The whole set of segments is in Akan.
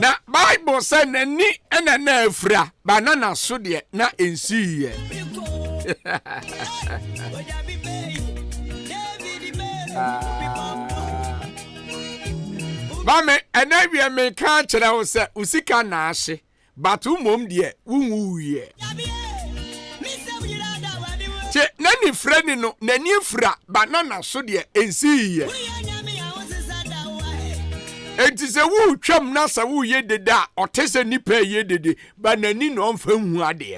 Na Bible say nani ena na afra banana so de na ensi ye. Mame ena wi me ka kire wo se usika na ahye but umom de wunwu ye. Che nani freni no nani fra banana so de ensi ye. Enti se wu twam na sa wu ye deda otese nipa ye dede banani no mfa hu ade.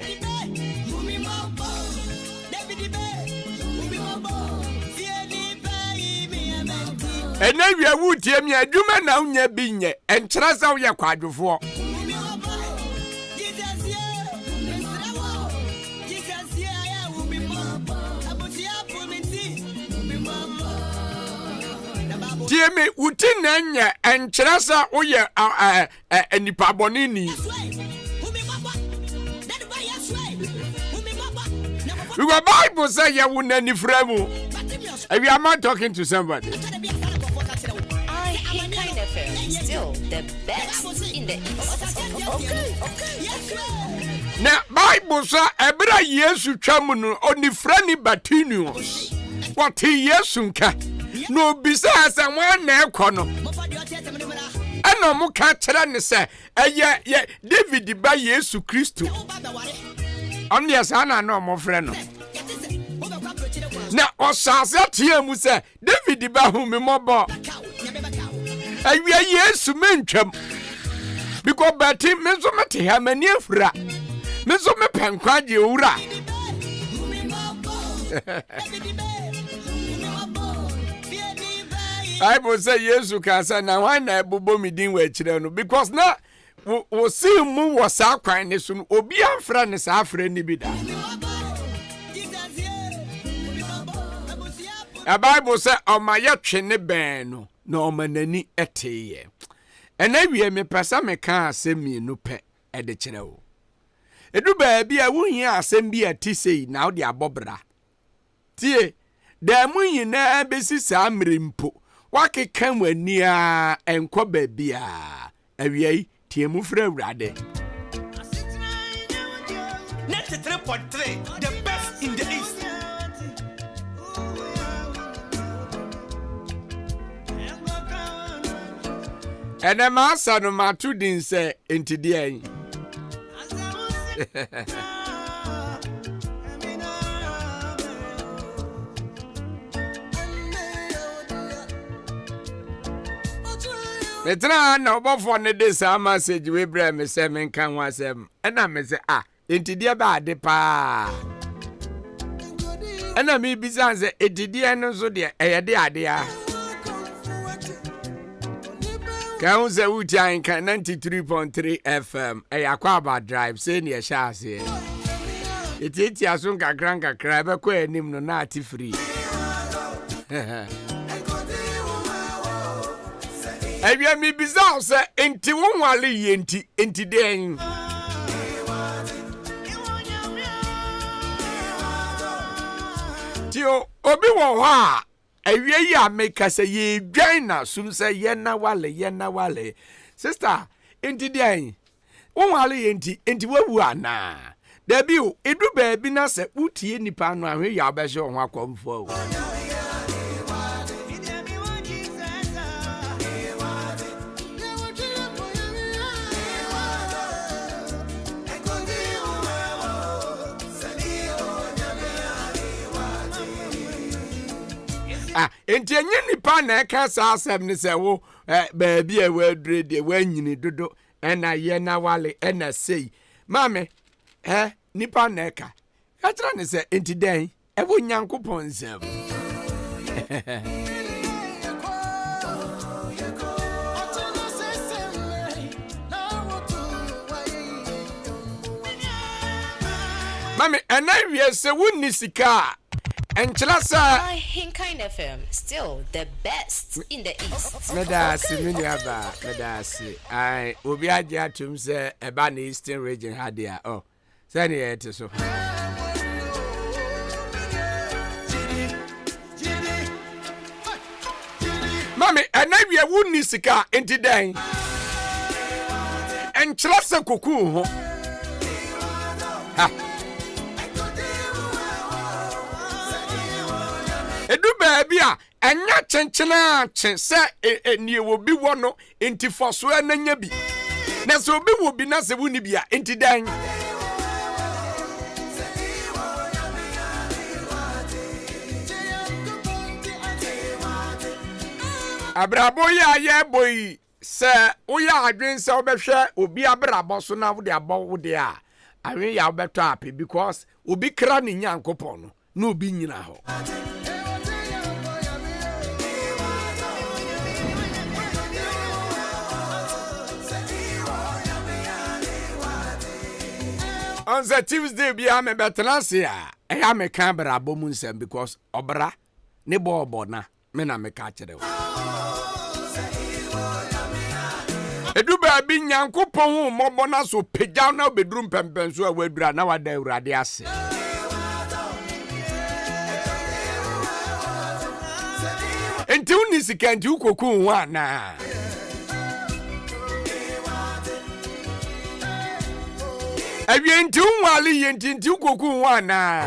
Ena wi wu tie mi adwuma na unya bi nye enkyera sa wo ye kwadwofo. Tiemi uti nanya enkyerasa oye enipa bonini. The Bible say you will nani fremu. If am I talking to somebody? I kind of still the best in the East. Okay. Now Bible say ebra Yesu twamu no oni frani batinius. What he Yesu nka. No bisa asa wan na ekọ no ana mo ka kire ne se ye David ba Yesu Kristo on yes ana no mo frɛ no na osase tie mu se David ba hu me mobo awie Yesu mentwam because bati me so mete ha mani afura me so me penkwaje owura Bible say Yesu kasa na wan na ebubo midin wa kire no because na wo see mu wo sa kwan ne so no obi amfra ne sa afra ni bi da. A Bible say o ma ye twe ne ben no na o manani eteye. Ena wie me pesa me kan asemi no pe e de kire wo. Edu ba bia wo hia asem bi atisei na wo de abobra. Tie da mu nyina besi sa mrimpo. Wake kan wani a enko babia awiei tie mu fra awrade 93.3 the best in the East. Ene ma sanu matu din se entidie Metra na obofo ne de sa message we bra me se men kan wasem ena me se entidie ba ade pa ena me bizan se entidie no so de eyede ade a kan ze wuti an kan 93.3 FM yakwa ba drive se ne sha ase eti asun kakra be kwa anim no na ati free Ebia mi bizarre say enti wonwale yenti enti den Tio obi wo ho a ewie yi ameka say ye dwan na sum say ye na wale sister enti den wonwale yenti enti wawu ana da bi o edu ba bi na say utie nipa no ahwe ya obehye ho akomfo enti enye nipa na eka sa asem ni se wo ba bia we drede we nyini dodo ena ye na wale ena sei mame nipa na eka katra ni se enti den e wo nyankopon nsem mame ena wie se wonni sika Enchlasa Kind of still the best in the East. Medasi Miniaba, Medasi. I Ubi Ajatum say about the Eastern region had there. Oh, send it to so. Mammy, and maybe I wouldn't sika into day. enkyerɛ sɛ koku ho ha edu baabi a enya chenchena chen sɛ nie wo bi wo no enti foso ananya bi na sɛ obi wo bi na sɛ woni bi a enti dan abrabo ya ye boy sɛ woyɛ adwen sɛ wobɛhwɛ obi abrabo so na wode abɔ wode a awen ya wobɛtɔ ape because obi kra ne nyankopɔn no na obi nyina ho on the Tuesday be am betenasia e ya me kan brabo mu nsem because obra ne bo na me na me ka kire wo edu ba bi nyankopon hu mobo na so pegya na obeduru pempen so a wadura na wada awurade ase enti uni sikanti ukoku hu ana Ebi enti unwali yenti ukoku wana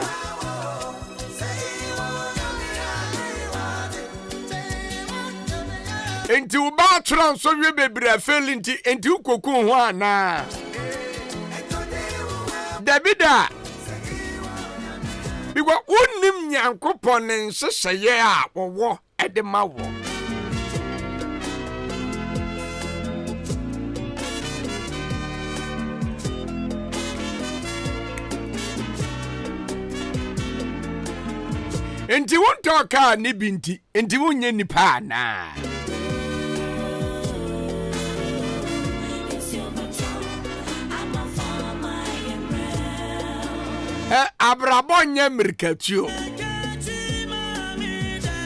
enti uba transfer bebre feel enti ukoku wana Davida Because unim nyankopon nhyehyeye a wowo edema wo Enti won talka ni binti enti wonye nipa na abrabonye mirkatuo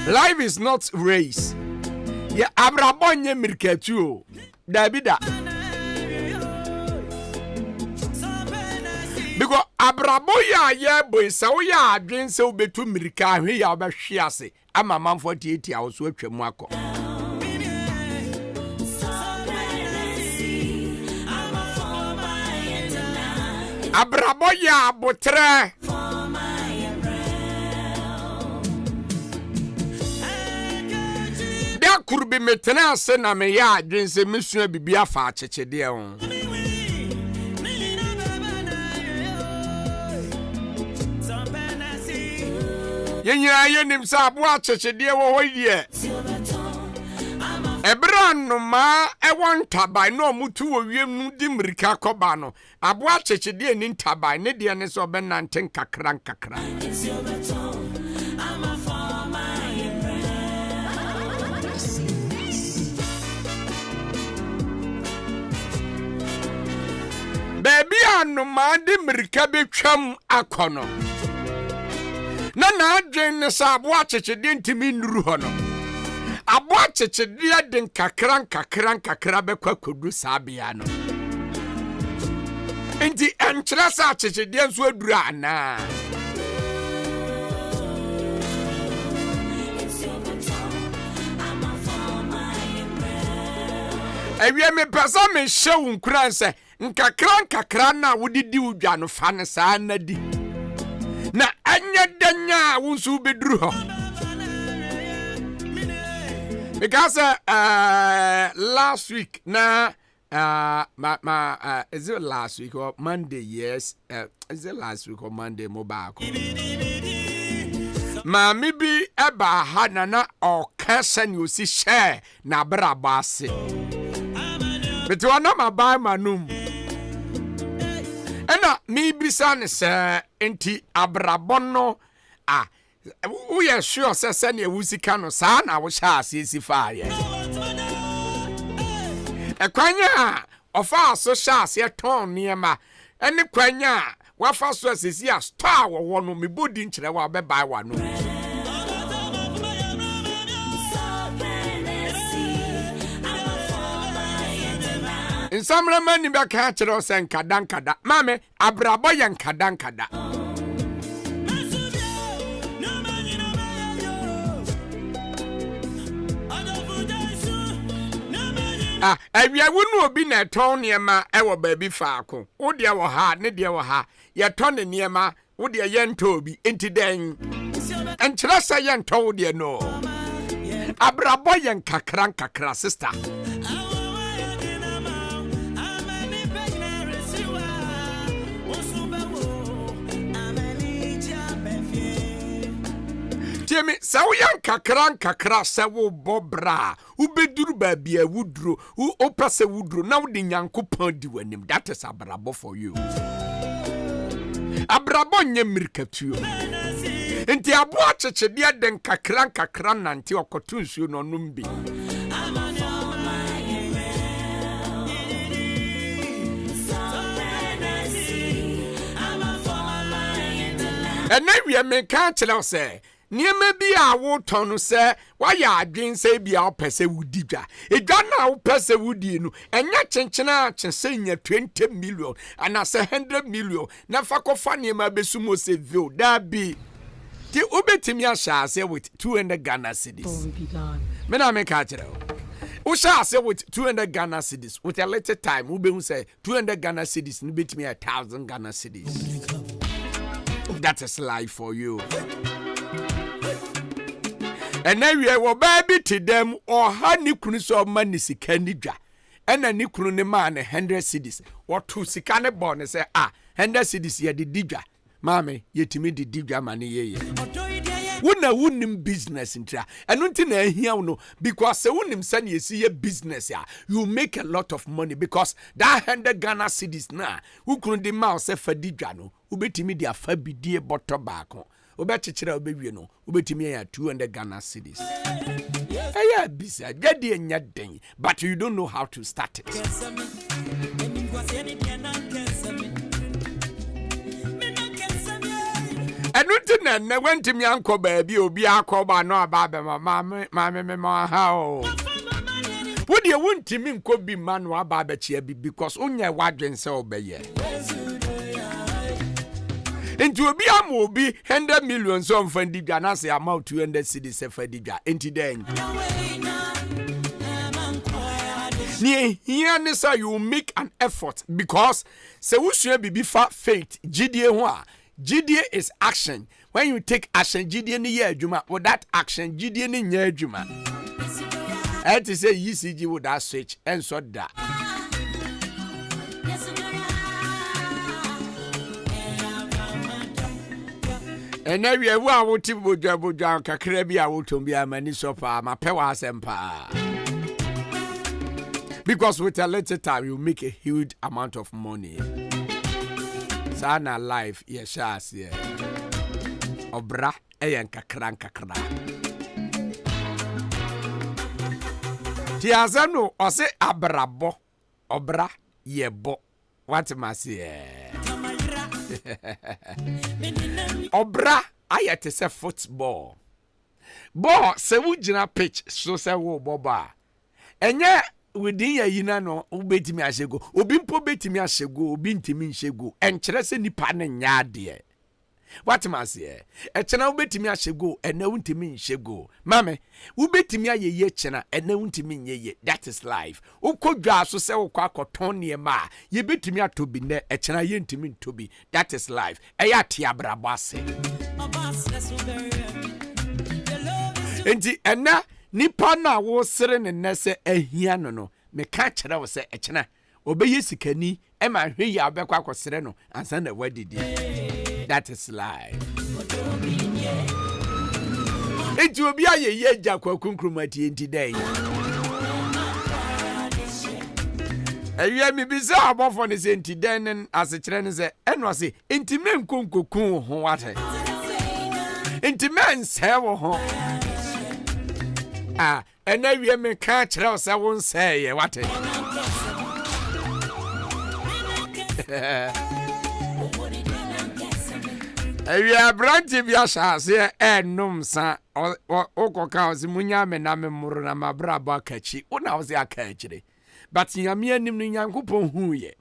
Life is not race ya abrabonye mirkatuo Davida Because abrabo ya ye boy se wo ya adwen se wo betu mirika ahwe ya obehwe ase ama manfo tietia wo so atwam akọ abrabo ya abotre da kurbi metena ase na me ya adwen se mesua bibia fa achechede ho Yenya yenim sa abo achechede wo hoye Ebran no ma ewon tabai no mutu wo wiem nu di mrika koba no abo achechede ni tabai ne de ne so be nante kakra Baby anu ma di mrika betwam akono na adwen ne sa abo achechede ntimi nuru ho no abo achechede den kakra bekwa kodu sabia no enti enkyere sa achechede nso aduru ana ewie me pesa me hyew nkuran se nkakra na wodidi udwa no fa ne sa na di na anya danya wonsu beduru ho because last week na is it last week or Monday? Yes, is it last week or Monday? Mobile. Ma maybe eba hana na o kesen you see share na brabase. But you are not my buy manum. Ena mi bisa se enti abrabono we are sure say send a wusika no sa na wo sha asisi fa ye kwanya ofa so sha ase ton niema ene kwanya wa fa so asisi a star wo no me bodi nkire wa be buy wa no Nsamra mani be ka kire o se nkada mame abrabo ye nkada awia wonu obi na ton niema ewo baabi faako wo de wo ha ne de wo ha ye ton ne niema wo de ye nto obi enti den enkyerɛ sɛ ye nto wo de no abrabɔ ye nkakra sister Tiemi sa wo yan kakra sa wo bobra wo beduru ba bia wuduro wo opase wuduro na wo de Nyankopɔn di wanim. That is abrabɔ for you. Abrabɔ nye mirkatuo enti abo akyekyedeɛ den kakra nante okoto nsuo no nom bi ɛna wie me ka kyerɛ wo sɛ niema bi a wo tɔno sɛ wayɛ adwen sɛ bi a wopɛsɛ wudi dwa edwa na wopɛsɛ wudi no ɛnya kyenkyena kyesɛ nya 20 million anasɛ 100 million na fa kɔfa niema besumo sɛ view da bi ti obetimi ahyɛ ase with 200 Ghana cedis me na me ka kyerɛ wo hyɛ ase with 200 Ghana cedis with a little time wo behu sɛ 200 Ghana cedis no betimi 1,000 Ghana cedis. That is life for you. And then we will baby to them or honey kunus of money sikanidra. And then Nikunu ne man 100 cedis. Or 2 sikane born and say, 100 cedis ye the didra. Mammy, yet to me the didra money ye. Wouldn't business in tra. And until here no, because the wouldn't send you see a business ya. You make a lot of money because that 100 Ghana cedis na. Who couldn't the mouse for didrano? Ubetimi dia fabi die bottle back. Obechichira obewie no obetimi ya 200 Ghana cedis. Yeah, bisa gadi enya den, but you don't know how to start it. Enuti na wentimi anko baabi obi akoba no ababe ma ha o. Wodi e wontimi nko bi ma no ababe chia bi because onye wadwen se obeye. Into obi am obi 100 million so mfandi dwa na se amount 200 cedis se fadi dwa enti den ni here ne say you make an effort because se wusua bibi fa faith gidie ho a gidie is action. When you take action gidie ne ye adwuma with that action gidie ne nya adwuma and to say ECG with that switch and so that and now we are what boja kakra bi a wotom bi amani sopa ma pewa asempa because with a little time you make a huge amount of money. Sana life yes yeah obra eyen kakra ti azano ose abrabo obra yebo what must Obra ayete se football. Ball se wujina pitch so se wo boba. Enye within ya yina no ubetimi ashego. Obi mpo betimi ashego, obi ntimi nshego. Enkyere se nipa ne nyade. What must ye? Echena ubetimi ashego, ene untimi nshego. Mame, ubetimi ayeye chena, ene untimi nyeye. That is life. Ukodwa so se ukwa koton niema. Ye betimi atobi ne, echena ye ntimi ntobi. That is life. Eya tiabrabase. Enti ena nipa na wo sere ne nese ehia no me ka kyerɛ wo sɛ echena obeye sikani ema hwe ya obekwa akosere no ansa na wadidi. That is life. Enti obi aye ye gya kwakunkrumati enti dai. Ewie mi bisa abofo ne se enti den ase kyerɛ ne se eno ase enti men konkokun ho wate. Enti men se wo ho. Ena wie me ka kyerɛ wo se won se ye wate. Ewie branti bi asase enum sa okoka ozi munya me na me muru na mabraba akachi una ozi akachire but nyame anim no Nyankopɔn hu ye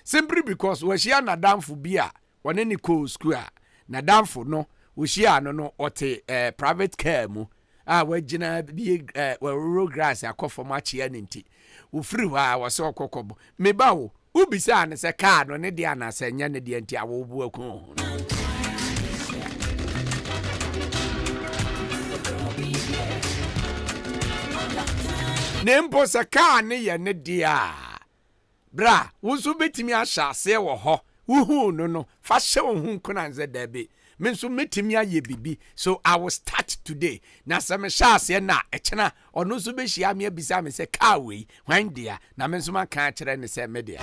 simply because we share na damfo bi a wone ni ko school a na damfo no we share no ote private care mu wagina bi waro grass akofo machi nti wo free wa wo se okokobo me ba wo ubisa ne se car no ne dia na se nya ne dia nti awo bu aku Nempo se car ne ye ne dia bra wo so betimi ahya ase wo ho wuhu no fa hye wo hu kunanze da be me nso metimi aye bibi so I will start today na se me hya ase na ekena ono so be hia me abisa me se car we hwan dia na me nso maka kire ne se me dia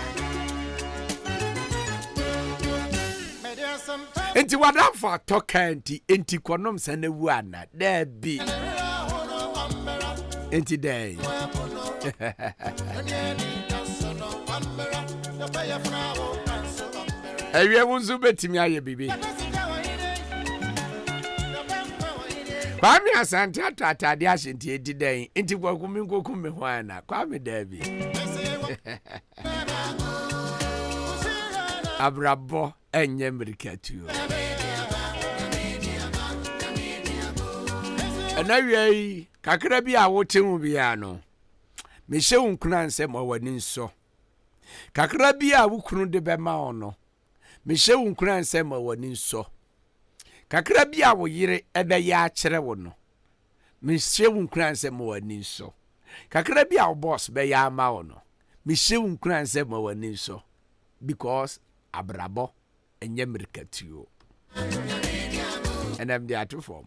enti wadafa toka enti konom se na wu ana da bi enti day Ewie wunzu betimi aye bibi Kwame Asante atade ahyenti edidan enti kwakumi nkokum me hwana Kwame Davi Abrabo enye Amerikatu Anawie kakra bi a wotemu bia no me hye wunkuna nsem awani nso kakra bi a wukunu de bema ono me hye wunkuna nsem awani nso kakra bi a wo yire ebe ya akere wo no me hye wunkuna nsem awani nso kakra bi a wo boss be ya ama wo no me hye wunkuna nsem awani nso because abrabo enye Amerikatu and I'm the atu form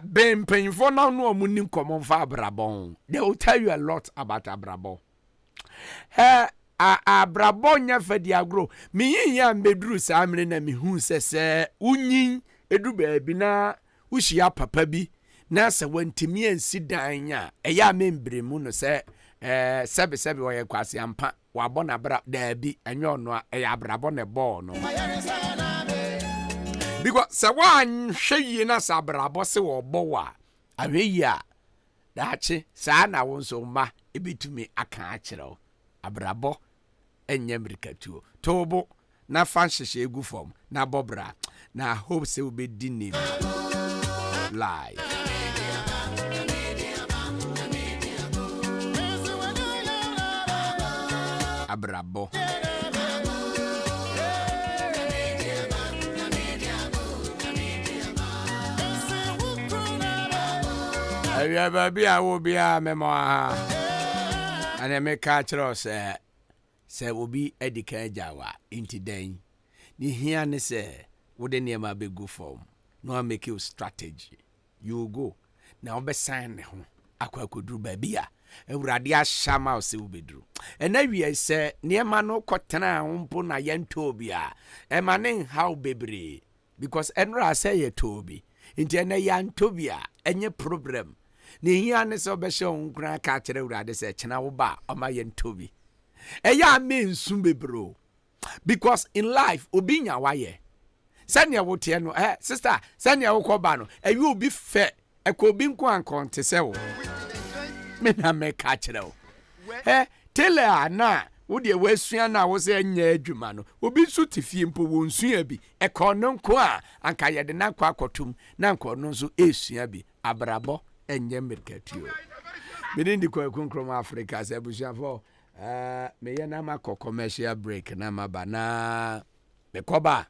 ben painful now no muni common for abrabon. They will tell you a lot about abrabo. Abrabon nya fedi agro. Me yin ya mbedru sa amene na me hu se unyin edu baabi na uhyia papa bi na se wantimi ansi dan ya eya membre mu no se sebe wo ye kwase ampa wabɔ na bra daabi enyo no eya abrabo ne bɔ no because se wan hwe na sabrabo se wo bowa aweyi a daache saa na won so ma ebitumi aka akireo abrabo enye Amerikatu tobo na fan hyehyɛ egu form na bobra na hope se we be dinim live abrabo Aya baby awo bia memo ha ane me ka kiro se obi edika jawa inti den ni hia ne se wo de niam abegu form no make you strategy you go na obesan ne ho akwakoduru baby a ewurade ashama o se ubedru ena wie se niam no kotena hompo na yento obi a e mane how bebre because enra say ye tobi inti ena yanto a enye problem ni hia ne so be hye onkran ka kire urade se kena wo ba oma ye ntobi eya me nsum bebro because in life obi nya waye sania wote no sister sania wo ko ba no eyi obi fe ekobi nko ankonte se wo me na me ka kire wo tele ana wo de wasua na wo se nya adwuma no obi su tifie mpo wo nsua bi ekono nko a anka ye de na kwa akotum na nkono nso esua bi abrabo enye Amerikatu menindi kwa konkrom Africa se bushafo me ye na ma commercial break na ma bana me koba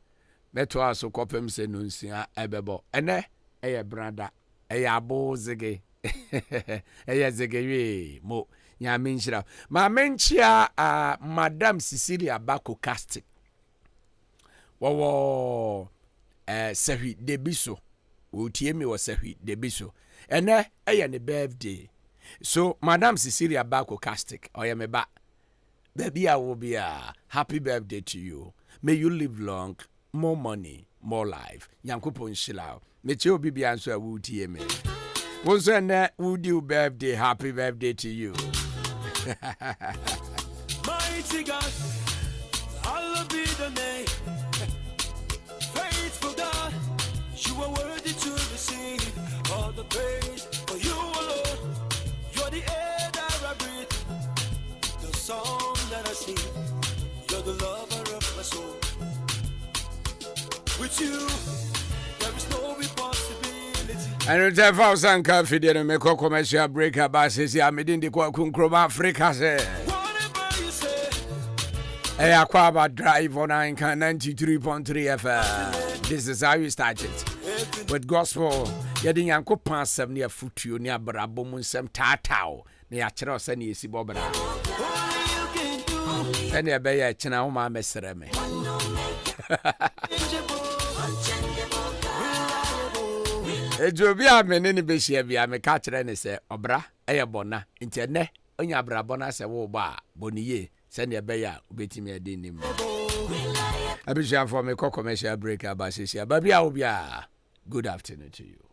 meto aso kopem se no nsia ebebo ene eye brada eye abozege eye zegewe mo nya menchira ma menchia Madam Cecilia Bako Casting wo Sahwi Debiso wo tie me wo Sahwi Debiso ene eye ne birthday so Madam Cecilia Bako Casting oyeme ba baby I will be happy birthday to you, may you live long, more money, more life Nyankopon shila me che obi bia nso a wo tie me wo so ene wo do birthday happy birthday to you Mighty God, I'll be the name. Faithful God, you are worthy to receive all the praise. For you alone, you're the air that I breathe, the song that I sing. You're the lover of my soul. We And the thousand coffee dinner make a commercial break about says, I'm in the Quakunkroma Africa. Whatever you say. Hey, Aquaba Drive on 93.3 FM. This is how you start it. With gospel, getting Uncle Pan 70 a foot you near Brabum, some tatao. They are Cheros and Yesi Bobra. And they bay a channel, my messereme. It will be a man in the Bishia, I'm a catcher and say, Obra, Ayabona, Interne, Onya Brabona, say, Woba, Bonier, send your bayer, beating me a dinim. I be sure for me commercial break about Sisia, Baby, I will be a good afternoon to you.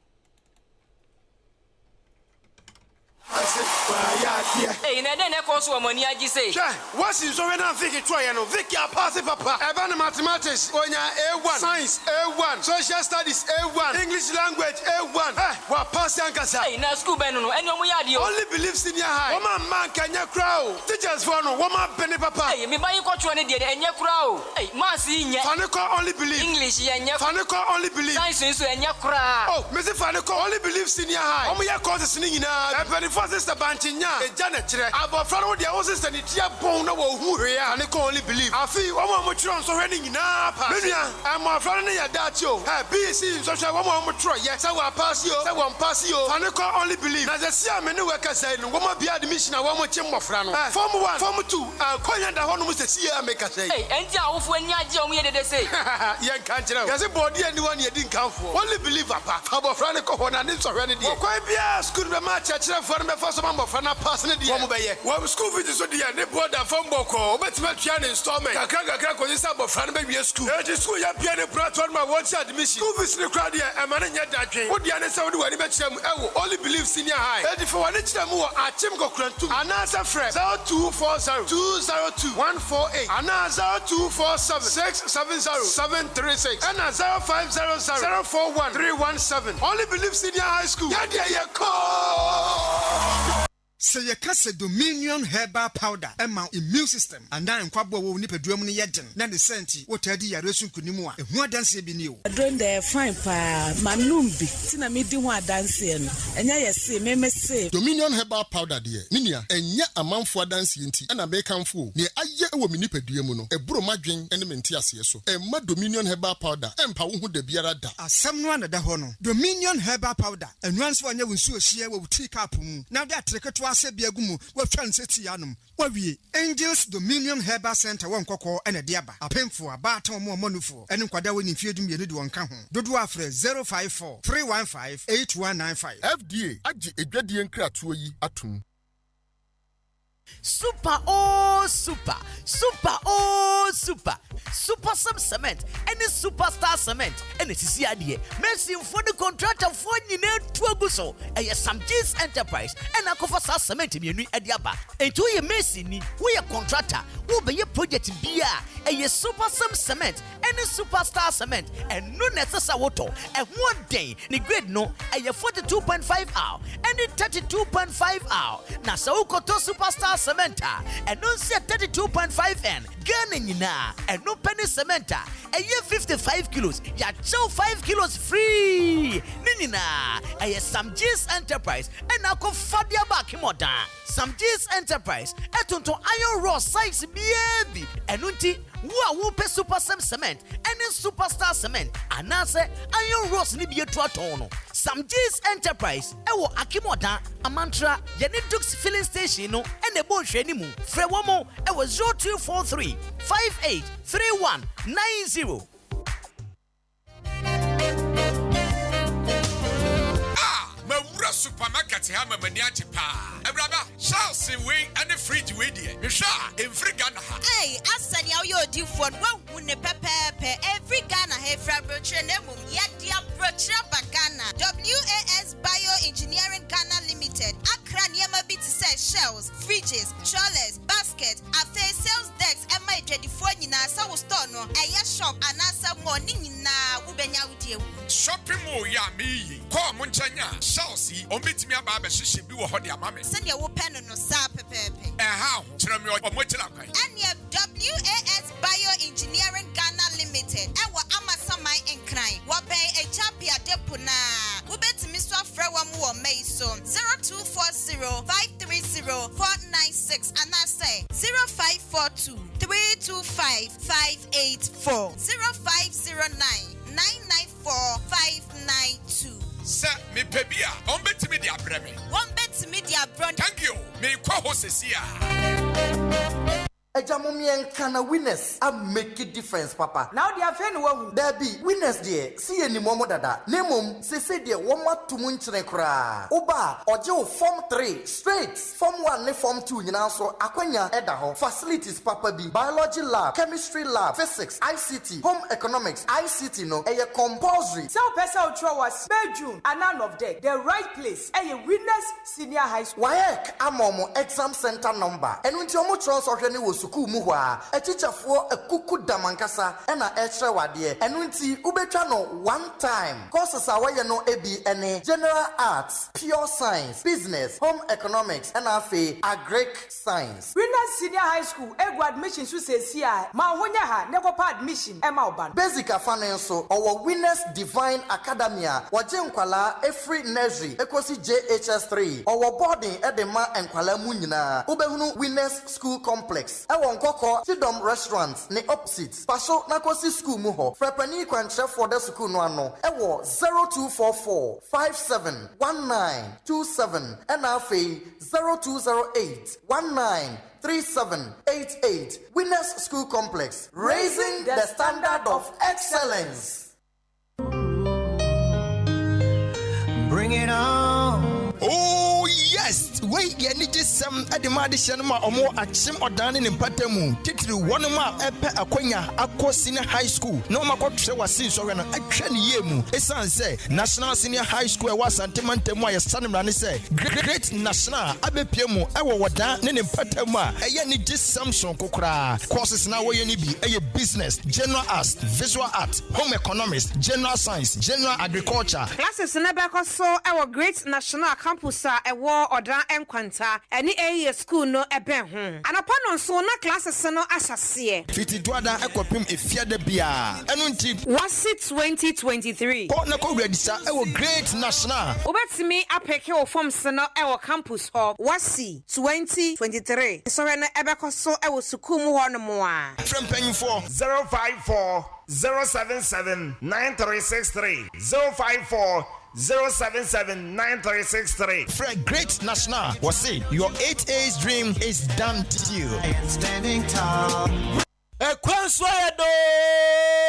Hey, na den e koso amani agi say. What's in so when I'm thinking try no Vicky pass papa. Even mathematics, onya A1, science A1, social studies A1, English language A1. What pass yankasa. Hey, na school ben no eni omo yade o. Only believe senior high. Woman man kanya crowd. Teachers for no woman penny papa. Hey, me buy kwatro ne de enye kura o. Hey, mass nye. Faniko only believe. English yenye. Faniko only believe. Science so enye kura. Oh, me say Faniko only believe senior high. Omo ya courses ni nyina. Penny for sister Banchinya. E jana chire. Abo frano wo dia wo sister ni tia bon na wo hu hwe ya. Faniko only believe. Afi omo mo chiro so hwe ni nyina pa. Menua, am frano ne ya dachi o. BC so hwe omo chiro ye. Say wa pass yo, say wa pass yo. Faniko only believe. Na se sia me ne we ka say no. Womo bia admission na womo che mmofra no. Form 1, form 2, konya da ho no se sia me ka say. Hey, enti awofo ani age omo ye de say. Yen kan kire. Ye se body ani one ye din kanfo. Only believe apa. Abofra ne ko ho na ne so hwe ne de. Okwan bia school be ma che kire for me for so abofra na pass ne de. Womo be ye. Wo school fees so de ye ne board form boko. Obetima tua ne installment. Kakra ko yisa abofra ne be wie school. E school ya bia ne platform ma watch admission. School fees ne crowd ye e ma ne nya dadwen. Wo dia ne se wo de wani be kire mu e wo only believe senior high. E di for wani kire mu wo achim kokrantu. Anasa frɛ 0240 202 148 ana 0247 670 736 ana 0500 041 317. Only believe senior high school. Yadia ye call. Say your case Dominion Herbal Powder, Emma immune system, and then Quabo will nip a drum in the yedden. Then the senti, what Teddy Yaresun Kunimua, and who dance be new. During the fine pa, Manumbi, Tina Midiwa dancing, and yes, say, me say. Dominion Herbal Powder, dear, Minia, and yet a month for dancing, and a bacon fool. Near a year will nip a duemuno, a broma drink, and a mentias so. And my Dominion Herbal Powder, and Pau the Biara da. As someone at the Hono, Dominion Herbal Powder, and once one year will sue share will take up. Now that trick to us. Biagumu, what transit yanum, what we Angels Dominion Herbal Center, one cocoa and a diaba, a pen for a baton more monufo, and in Quadawin in Field Mid one count. Dodwafre 054 315 8195. FDA, Aji Egadian Kratui Atum. Super some cement and the superstar cement and it's the idea. Mercy for the contractor for you know to buso and some G's enterprise and I cover cement in your new adiaba and to your mercy we a contractor will be a project beer and your super some cement and the superstar cement and no necessary water and one day the grade no and your 42.5 hour and the 32.5 hour now so koto superstar cementa and no say 32.5 N Ghana na and no penny cementa and you 55 kilos ya chow 5 kilos free nina and you some G's enterprise and I go fadia back him some G's enterprise etonto iron raw size baby and unti who pay super cement and in superstar cement and I say iron ross ni be to atono some G's enterprise ewo akimoda amantra Yenidux filling station no and the bush anymore frewomo ewo 0243 583190. Supermarket hammer maniachi pa. Ebraba, Chelsea way and the fridge way dear. Misha, every Ghana. Hey, Asani, how you do for one who ne pepe every Ghana have from Brochenemu, yet dear Brocha Bagana. WAS Bioengineering Ghana Limited. Accra Niama bit says shells, fridges, trollers, baskets, after sales decks, and my 24 Nina, so store no, a shop, and answer morning na Ubenya with you. Shopping more, ya me. Call Munchanya, Chelsea, or meet me about she be a hot mammy. Send your pen on no sap pepe. And how? Tell me what much like. And your WAS Bioengineering Ghana Limited. And what Amazon my incline. What pay a chapia depona. Who bet Mr. so 0240-530-496 and I say 0542-325-584 0509-994-592. Sir, me pebia, on bet me the abreme. One bet media brand. Thank you. Me kwa hosesia. Ejamomien kana winners a make a difference, Papa. Now they are fan wo. There be winners there. See any momo dada. Nemum se there one more to munchine kra. Oba ojo form 3 straight. Form 1 ne form 2 nyina so akwanya edaho. Facilities Papa B. Biology lab, chemistry lab, physics, ICT, home economics, ICT no. Eye compulsory. So person utro was bedroom and none of them. The right place. Winners Senior High School. WAEC amomo exam center number. And when you omo transfer ni was suku mu a teacher for a kuku damankasa ena extra wade enu nti ubetwa no one time courses awaye no ebi ene general arts, pure science, business, home economics and afi agric science. Winners Senior High School ego admission so say sia ma honya ha ne kopa admission e ma oban basic afane so our Winners Divine Academia waje nkwala every nursery ekosi JHS3 our boarding e de ma nkwala mu nyina ubehunu Winners School Complex Nkoko Sidom Restaurants ne opposite Paso Nakosi School mu ho Frepani kwanche for the school no ano ewo 0244 571927 and afi 0208 193788 Winners School Complex raising the standard of excellence. Bring it on. Oh yes, wait, you need some addition or more at some or down in Patemu. Titri one more epe akonya akwa senior high school. No mako trewa since or an action yemu. Esan say National Senior High School was antimantemo ya sanimani say great national abepiemu ewa wada nene patema. Eye need this Samsung kokra. Courses now where you need be a business, general arts, visual art, home economics, general science, general agriculture. Classes never so our great national campus a war order enkwanta any a school no eben ho anapano so na classes no asase fiti duada ekopim efia de bia enu nti was it 2023 ko na ko register e wo great national obetimi apeke o form no e wo campus ho wasi 2023 so na ebeko so e wo school mu ho no mo a from penny for 054 077 9363 054 077-9363. Fred Great National was say your 8A's dream is done to you. And standing tall. Ekwanswedo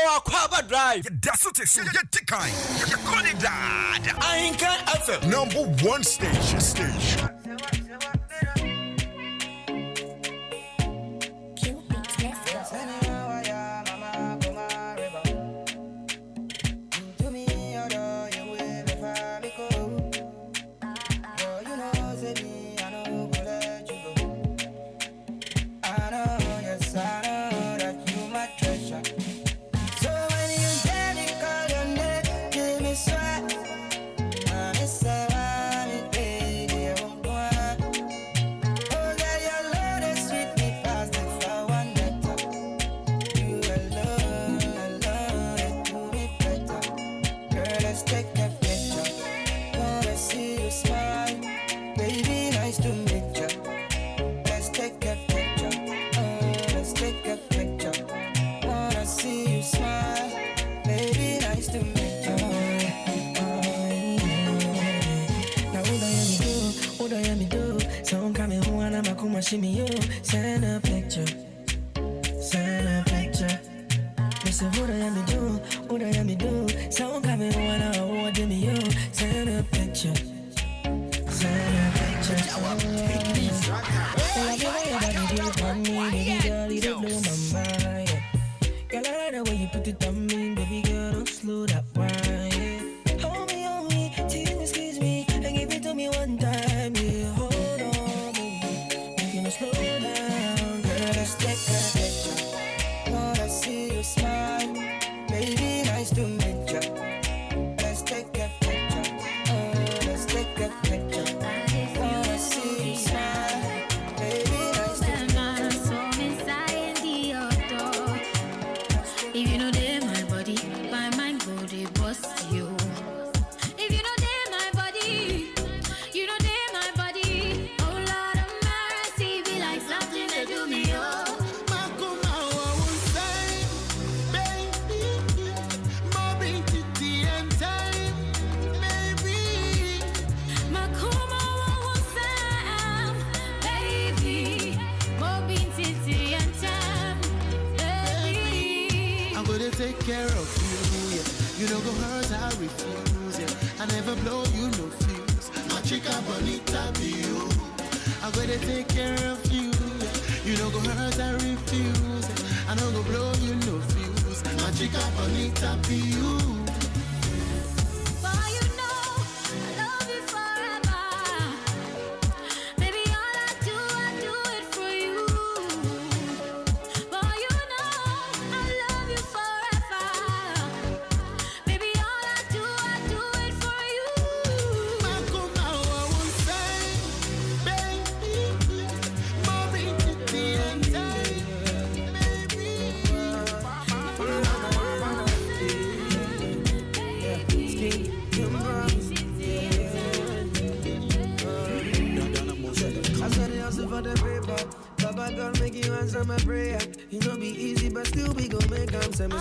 Akwaba Drive. That's what it's your tikai. You call it that. Ainka FM. #1 station. care of you. Yeah. You know go hurt, I refuse. Yeah. I never blow you no fuse. My chica bonita be you. I'm gonna take care of you. Yeah. You know go hurt, I refuse. Yeah. I know go blow you no fuse. My chica bonita be you. My prayer, it don't be easy, but still we gon' make them. Still the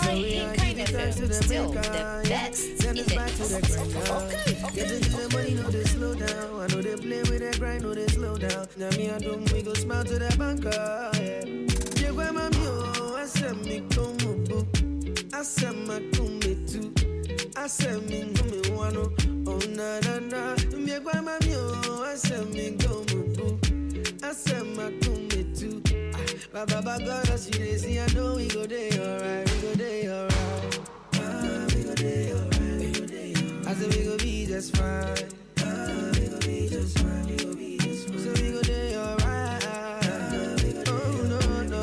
best. Send us back to the grind. Get into the money, no they slow down. I know they play with that grind, no they slow down. Now me and them, we go smile to the banker. Yeah, where my mio, I said me come up, I said my come too. I said me come one, oh na na na. Me where my mio, I said me come up, I said my come too. Baba God, as you see, I know we go there, alright, we go there, alright. We go there, alright, we go there, alright. I said we go be just fine. We go be just fine, we go be just fine. So we go there, alright. Oh no, no,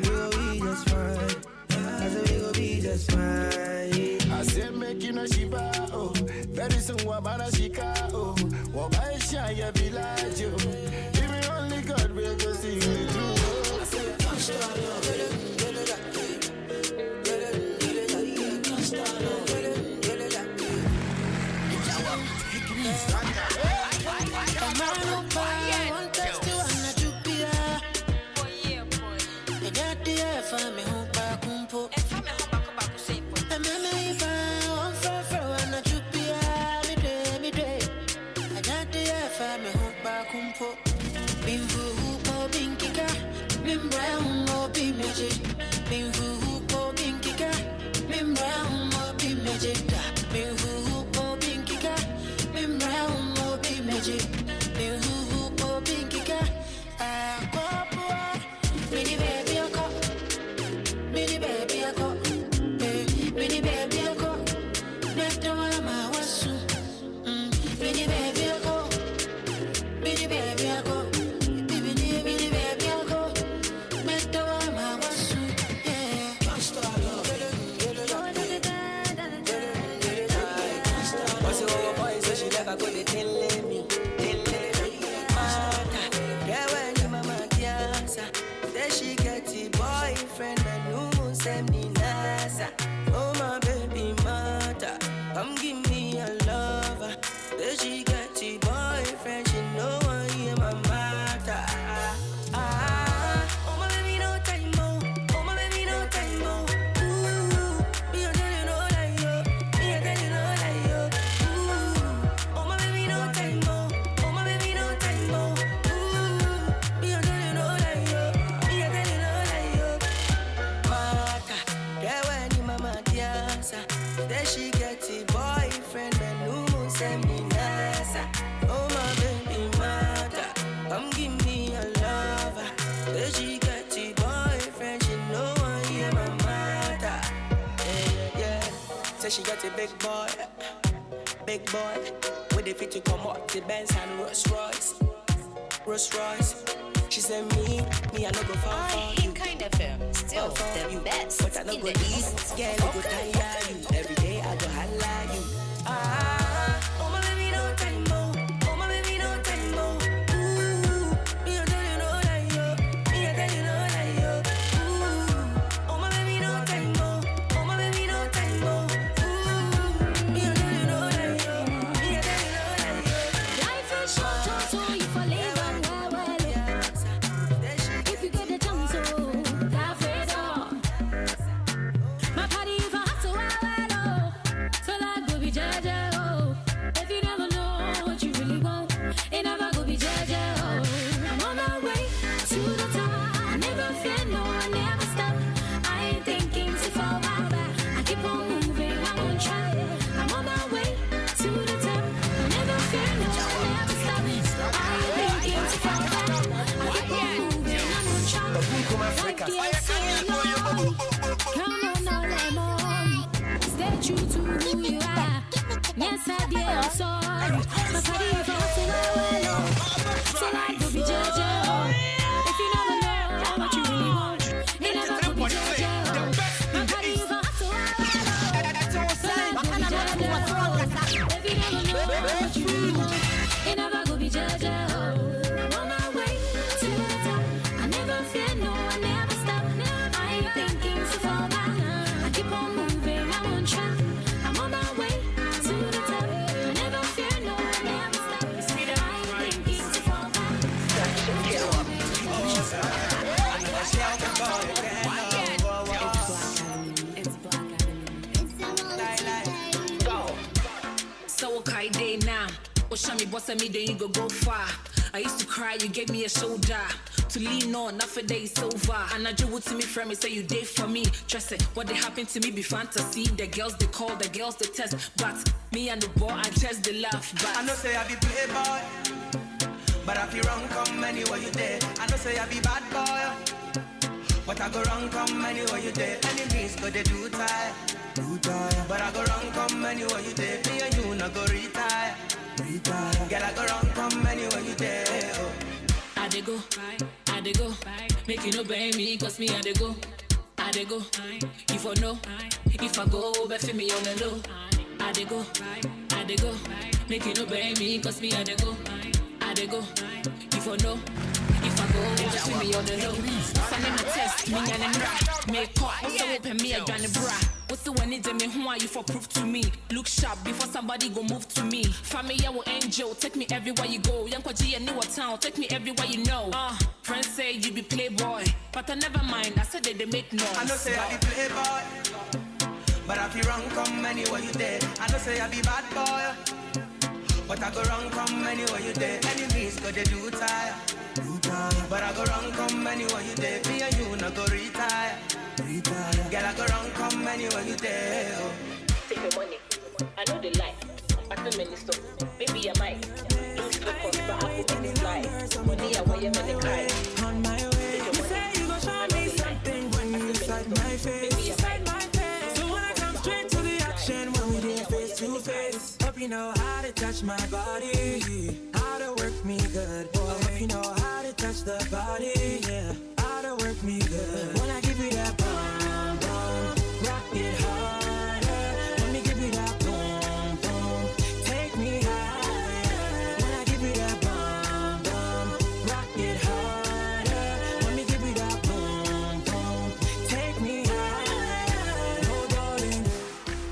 we go be just fine. I said we go be just fine. I said make you no shiva, oh. Very soon wabana shika, oh. Wabaisha ya village, oh. Even only God will go see you through. She got a big boy, with the fit to come up the Benz and Rolls Royce. She said me, I no go far for you. Kind of film, still the you. best. But I no go leave, girl, I go tire you. Every day I go holla you. Oh my baby, no time more. Oh my baby, no time more. Ooh, me I tell you no lie yo. Me I tell you no lie yo. Ooh, oh my baby, no time more. Oh my baby, no time more. said, yeah, I'm sorry. My body is hot to well, so life will be JJ. If you never know what you really want, it never will be JJ. My body is hot to well, so life will be JJ. If you never know what you really want, it never will be JJ. I'm on my way to the top. I never fear, no, I never stop. I ain't thinking to fall back. I keep on moving, I'm on track. I'm on my way to the top. I never fear, no, I never stop. I ain't thinking to fall back. So okay day now. Oh, show me boss me, then you go far. I used to cry, you gave me a shoulder to lean on. Now for day is over. And I drew to me from me, say you did for me. Trust it, what they happened to me be fantasy. The girls they call, the girls they test. But me and the boy, I just the laugh. But I know say I be playboy, but I feel wrong come anywhere you there. I know say I be bad boy, but I go wrong come anywhere you there. Enemies go they do tie, but I go wrong come anywhere you there. Me and you not go retire. Girl, I go wrong come anywhere you there. Oh. I dey go, make you no blame me, cause me I dey go. If I know, if I go, bet for me on the low. I dey go, make you no blame me, cause me I dey go. If I know, if I go, bet for me on the low. Send them a test, me and them rap. Make call, so open me a granny bra. What's the one need me? Who are you for proof to me? Look sharp before somebody go move to me. Family, I will angel, take me everywhere you go. Young Kwaji and New Town, take me everywhere you know. Friends say you be playboy, but I never mind. I said that they make noise. I know say I be playboy, but I feel wrong come anywhere you there. I know say I be bad boy, but I go wrong come anywhere you there. Enemies go they do tire, but I go wrong come anywhere you there. Me and you not go retire. Girl, I go wrong come anywhere you there. Oh. Take your money, I know the lie. I tell many stuff, maybe I might. Don't focus, but I put in lie. Money, I want you to cry. On my way, you say you gon' show me something when you inside my face. So when I come straight to the action, when we do face to face, hope you know how to touch my body, how to work me good, boy. Hope you know how to touch the body, yeah. How to work me good. When I give you that boom, boom, rock it harder. When me give you that boom, boom, take me higher. When I give you that boom, boom, rock it harder. When me give you that boom, boom, take me higher. No, darling,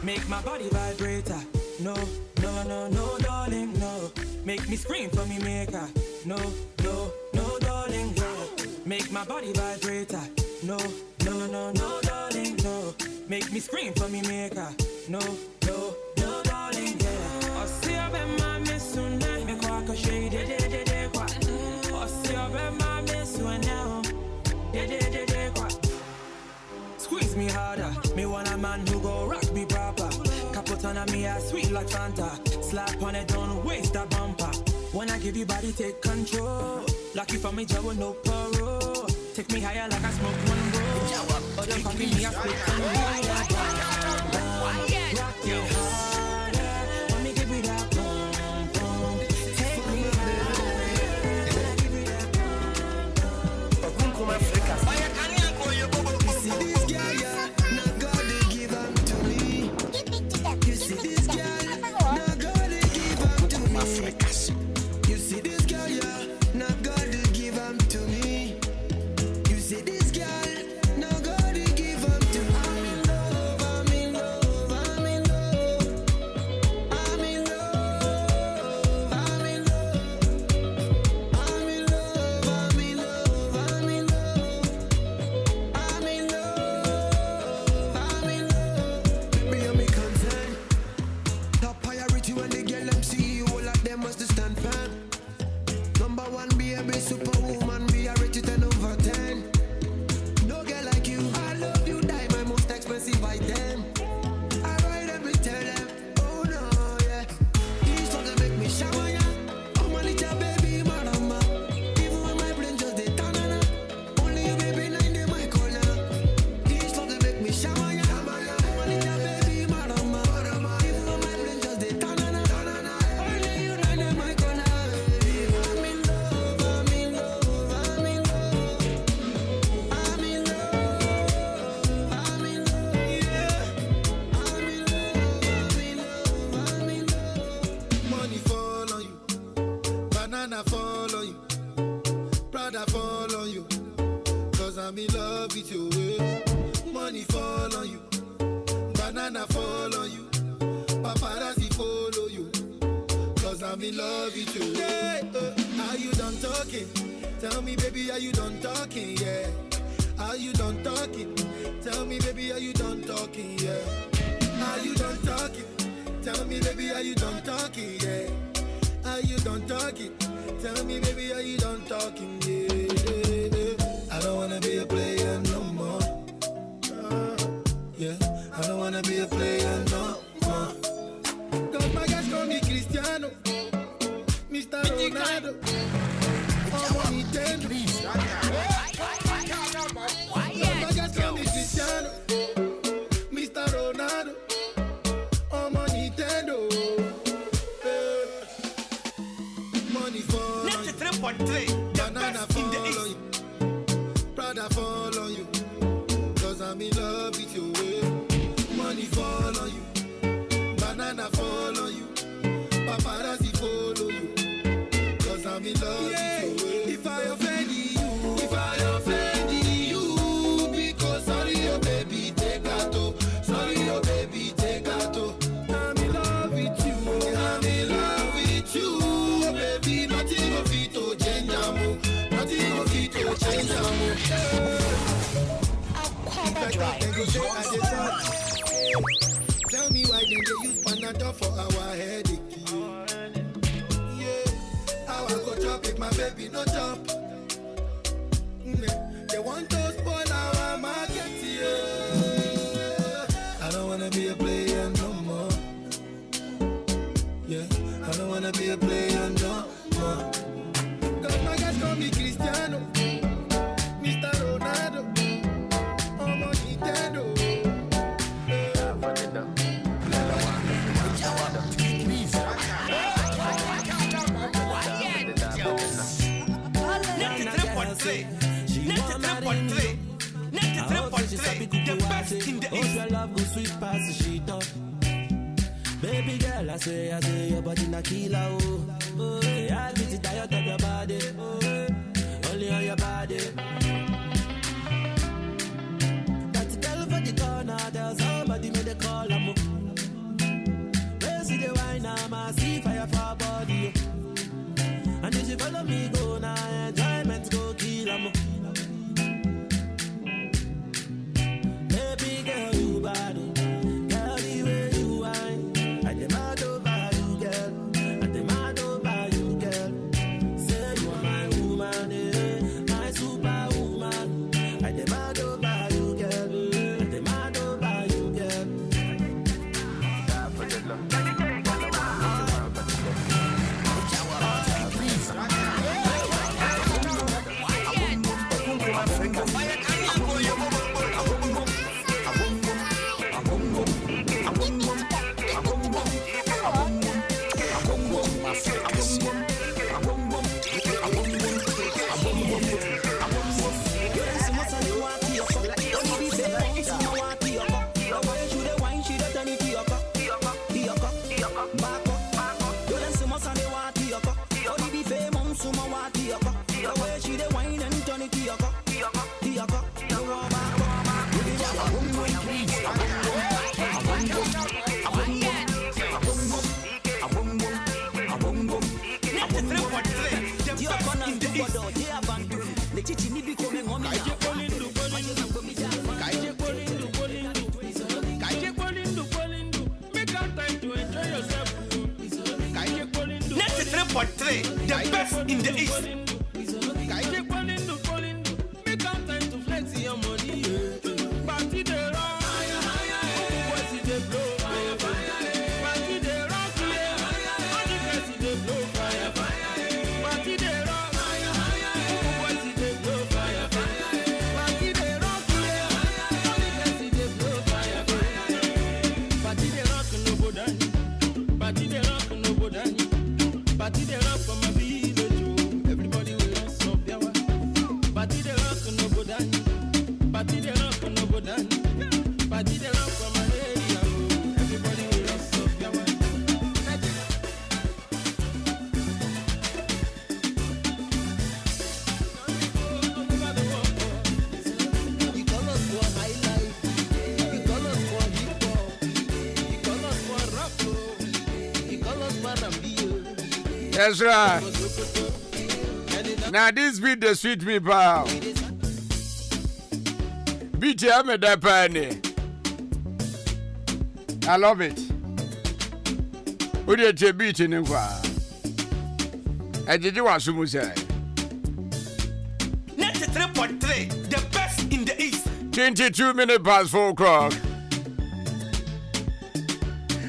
make my body vibrator. No, no, no, no, darling, no. Make me scream for me maker. No, no, no, darling, no. Make my body vibrator. No, no, no, no, darling, no. Make me scream for me maker. No, no, no, darling, yeah. I see you when my miss soon. Me walk a shade, de qua. I see you when my miss soon now. De qua. Squeeze me harder. Me want a man who go rock me proper. Caput on me a sweet like Fanta. Slap on it, don't waste that bumper. When I give you body, take control. Lucky for me, job with no parole. Take me higher like I smoke one roll. Other for me, I split and rock it harder. Let me give you that boom, boom. Take me higher. When I give you that boom, boom. You see this girl, yeah, now God they give them to me. You see this girl, now God they give them to me. You see this girl, yeah, now God they give them to me. You see this girl, now God they give them to me. I'm in love, I'm in love, I'm in love. I'm in love, I'm in love. I'm in love, I'm in love, I'm in love. I'm in love, I'm in love. Baby, you're me concern. Top priority when they get them see you, all of them must stand firm. Number one, baby, superwoman, be a rated 10 over 10. No girl like you, I love you, die my most expensive item. I ride them, tell them, oh no, yeah. These songs they make me shower, yeah. Oh my little baby, marama. Even when my brain just dey tanana. Only you, baby, nine in my corner. These songs they make me shower, yeah. Oh my little baby, marama. Even when my brain just dey tanana. it your way. Money fall on you, banana fall on you, paparazzi follow you. Cause I'm in love with you. Yeah, are you done talking? Tell me, baby, are you done talking? Yeah. Are you done talking? Tell me, baby, are you done talking? Yeah. Are you done talking? Tell me, baby, are you done talking? Yeah. Are you done talking? Tell me, baby, are you done talking? Yeah. I don't wanna be a player no more. Yeah. I don't wanna be a player no more. Cause my guys call me Cristiano, Mr. Ronaldo, I'm on Nintendo. My guys call me Cristiano, Mr. Ronaldo, I'm on Nintendo. Money fall on you, banana fall on you, Prada fall on you. Cause I'm in love with you. Money fall on you, banana fall on you, paparazzi follow you. Cause I'm in love with you. If I offend you, because sorry, oh baby, take out. Sorry, oh baby, take out. I'm in love with you. I'm in love with you, oh baby. Nothing of it to change, nothing of it to change. Tell me why then they use Panadol for our headache. Yeah, how I go chop if my baby no chop. They want to spoil our market. Yeah, I don't wanna be a player no more. Yeah, I don't wanna be a player no more. Cause my guys call me Cristiano, Mr. Ronaldo, I'm on Nintendo. Baby girl, I say your body na killer, oh. I get it tired of your body, only on your body. That girl for the corner, there's somebody made a call, I'm see the wine, I see fire for body. And if you follow me, go now, enjoyment go kill, I'm baby girl, you bad, girl, the way you whine, I demand over you, girl, I demand over you, girl. Say you are my woman, my superwoman, I demand over you, girl, I demand over you, girl. The best in the East. Party they rock for my village, everybody. That's right. Now this beat the sweet me pal. Beat ya me da penny. I love it. Who did you beat in kwa? I did you want to say? 93.3, the best in the East. 22 minutes past 4 o'clock.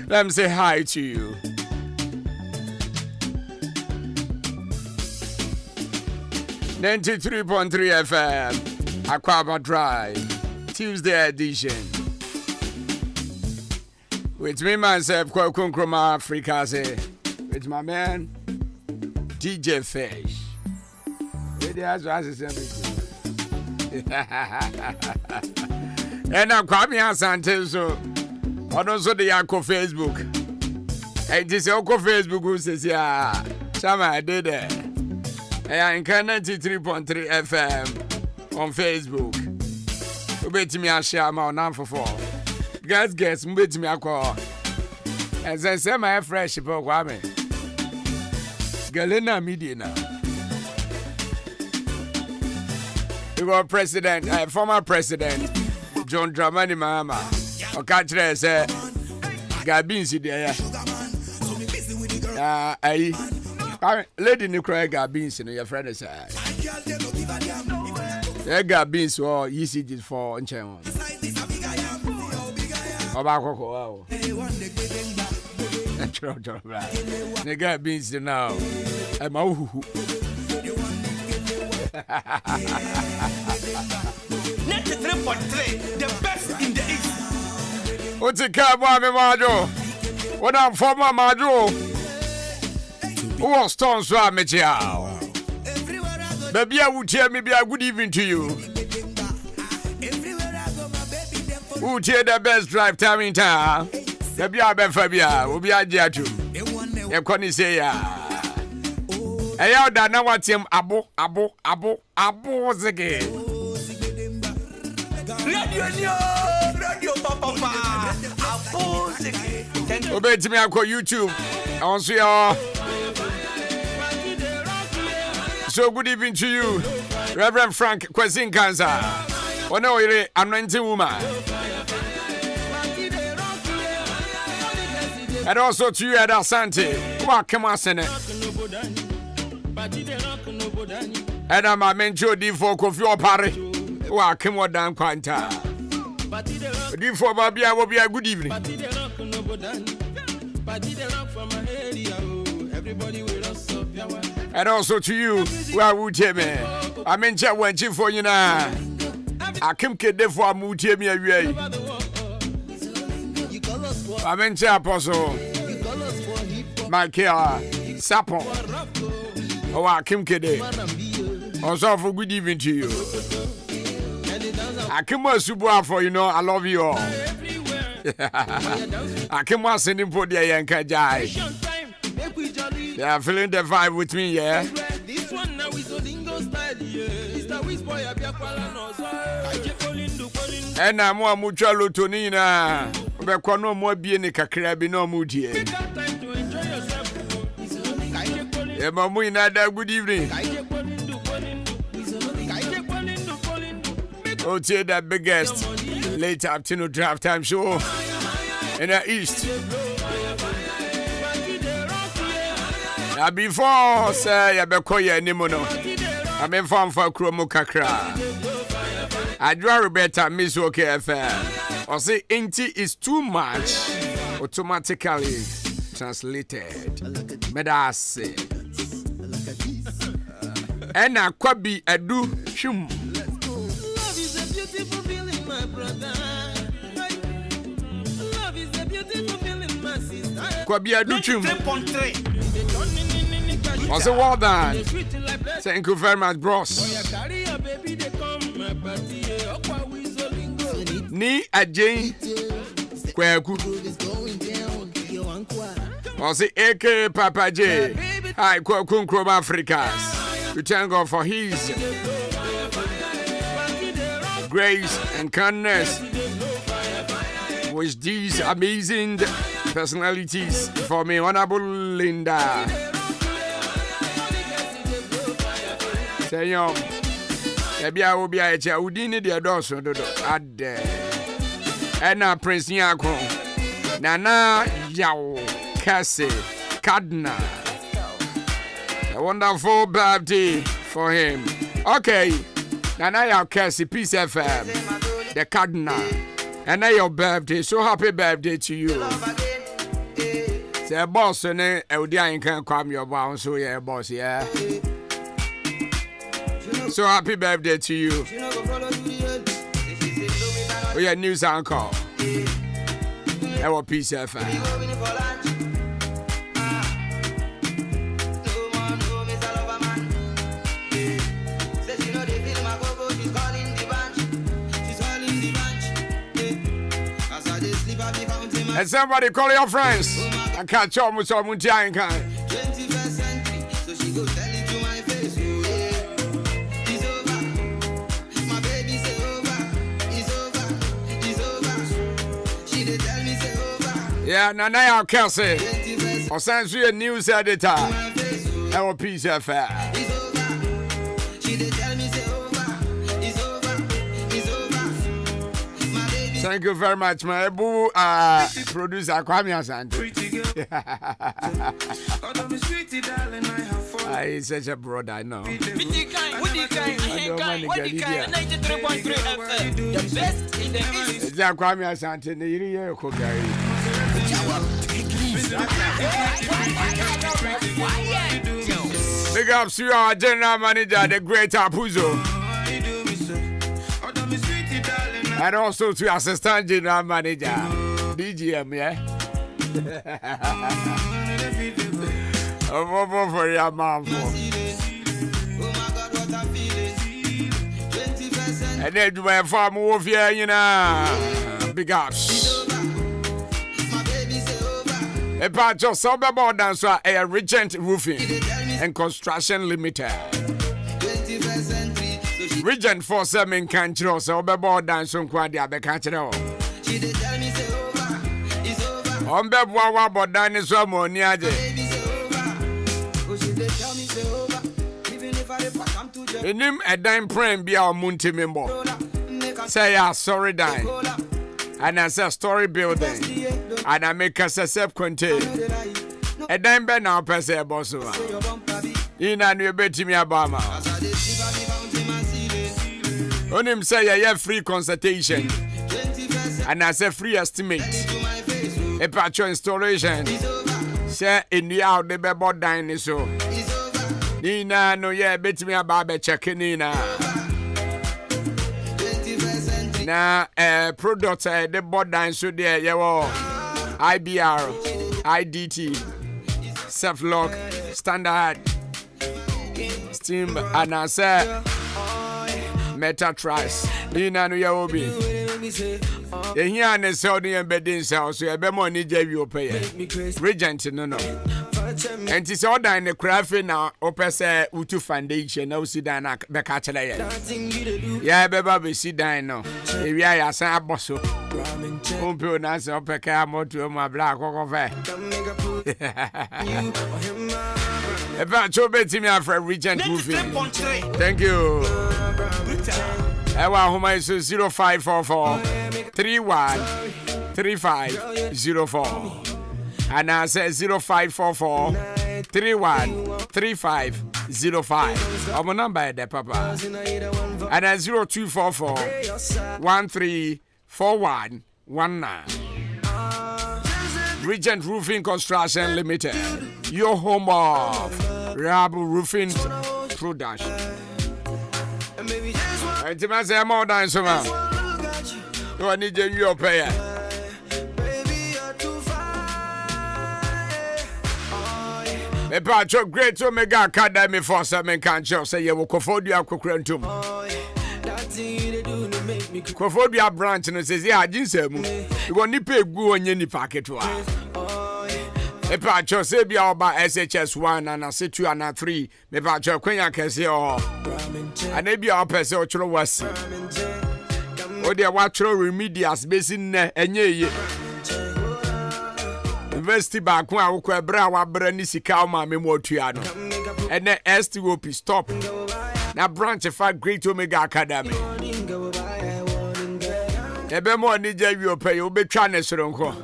Let me say hi to you. .3 FM, Aquaba Drive, Tuesday edition. With me myself, Kwakun Kroma Africa, with my man, DJ Fish. And I'm coming out Santel, so on also the Yako Facebook. And this Yako Facebook who says, yeah, some I did it. And 93.3 FM on Facebook. You bet me a share my number for 4. Guys, you bet me a call. As I say, my fresh for Kwame. Galena Media now. You got President, former President John Dramani Mahama. O catch there say, Gabinsi there. Lady Nicole Gabinsi, your friend is. Gabinsi or ECG for Enchant. Obako. The Gabinsi now. I'm a 93.3, the best in the East. What's the car, Bobby Majo? What I'm former Majo? Who was Stone Swami Chow? Baby, I would tell me be a good evening to you. Who tell the best drive time in town? Baby, I bet Fabia will be a jatu. You couldn't say ya. Hey, I don't know what's him. Abu was again. Radio Papa. Obey me, I call YouTube. I want to see you. So good evening to you, Reverend Frank Kwesin Kansa. Oh no, you're an anointing woman. And also to you, Eda Santi. Welcome, Asene. And I'm a mentor D4 Kofi Opare. Welcome, what damn quanta. D4 Babia will be a good evening. And also to you, where would you me? I mentioned when you for you now. I came to the for Mutia me away. I mentioned Apostle Michael Sapon. Oh, I came today. Also, for good evening to you. I came to Subua for you know, I love you all. I came to send him for the Yanka Jai. They are feeling the vibe with me, yeah. This one now is Odingo style, yeah. Whiz boy, and I'm more mutual Tonina. But no more being a cacrabi no mood here. Yeah, Mamuina, good evening. Oh, take that biggest late afternoon draft time show in the East. Now before say I be call you anymore. I'm in farm for Chromo Kakra. I draw better Miss OK FM. Or say inti is too much. Automatically translated. Medase. And I could be a do shum. Love is a beautiful feeling, my brother. Love is a beautiful feeling, my sister. Could be a do shum. Also, well done. Thank you very much, bros. Ni Ajay Kweku. Also, AK Papa J. Hi, Kwakun Kroma Africas. We thank God for His grace and kindness, with these amazing personalities for me, Honorable Linda. Say yom. Ebia obi a eche udini de doso dodo. Ade. Ena Prince Nyako. Nana Yaw Cassie Cardinal. A wonderful birthday for him. Okay. Nana Yaw Cassie Peace FM. The Cardinal. And now your birthday. So happy birthday to you. Say boss and Eudia can come your bounce. So yeah, boss, yeah. So happy birthday to you. Oh yeah, news anchor. Our Peace FM. And somebody call your friends and catch up with some giant kind. 21st century, so she go tell it to my face. Oh yeah, it's over. My baby say over. It's over. It's over. She dey tell me say over. Yeah, Nana Kelsey. Or send you a news editor. Our Peace FM. It's over. She dey tell me say over. It's over. It's over. My baby. Thank you very much, my boo producer Kwame Asante. He's such a brother, I know. What do you kind? 93.3 FM. The best in the East. Is that Kwame Asante? Big up to our general manager, the great Apuzo. And also to assistant general manager, DGM, yeah? Oh, for your mom. And then do my farm over here, you know. Big ups. A patch of sober more than so a Regent Roofing and Construction Limited. Regent for seven countries, so be more than some quadia be country. On be one but dinosaur money. In him a dime prime be our Munti member. Say ya sorry dime. And I say story building. And I make us a self-contained. A dime be now per se bossua. In a new bed to me Obama. On him say I have free consultation. And I say free estimate. A patch installation. Say in the out the bebo dinosaur. Nina no yeah bet me about checking Nina. Na product the board dinosaur there yeah IBR, IDT, self-lock, standard, steam, and I say Metatrace. Nina no ya obi. The here and Saudi and bedding cells, so a be money you pay. Regent no. And it's all in the craft now, open say Utu Foundation, no sit down back at yeah, baby, sit down now. If you are a sad boss, won't be nice up a car more to my black coffee. About your betting me for Regent Roofing. Thank you. I want whom I say 0544 31 3504. And I say 0544 31 3505. I'm a number there, Papa. And I 0244 134119. Regent Roofing Construction Limited. Your home of Rabu Roofing Production. And to say more than so much. You need your payer. Me patcho great Omega Academy for some cancer say you will Kofodia Kokrentum. Kofodia branch no says yeah jinsem. You go ni pay gu onye ni packet wa. Me patcho say bia oba SHS1 and SHS2 and 3. Me patcho kwenya kese o. And bia opese o chro wasi. O dia wa chro remedials basin na enye ye. University back when I was bra wa bra ni sika o ma me mo tua no. And the STOP stop. na branch fa Great Omega Academy. Ebe mo ni je wi opay obetwa ne soronko.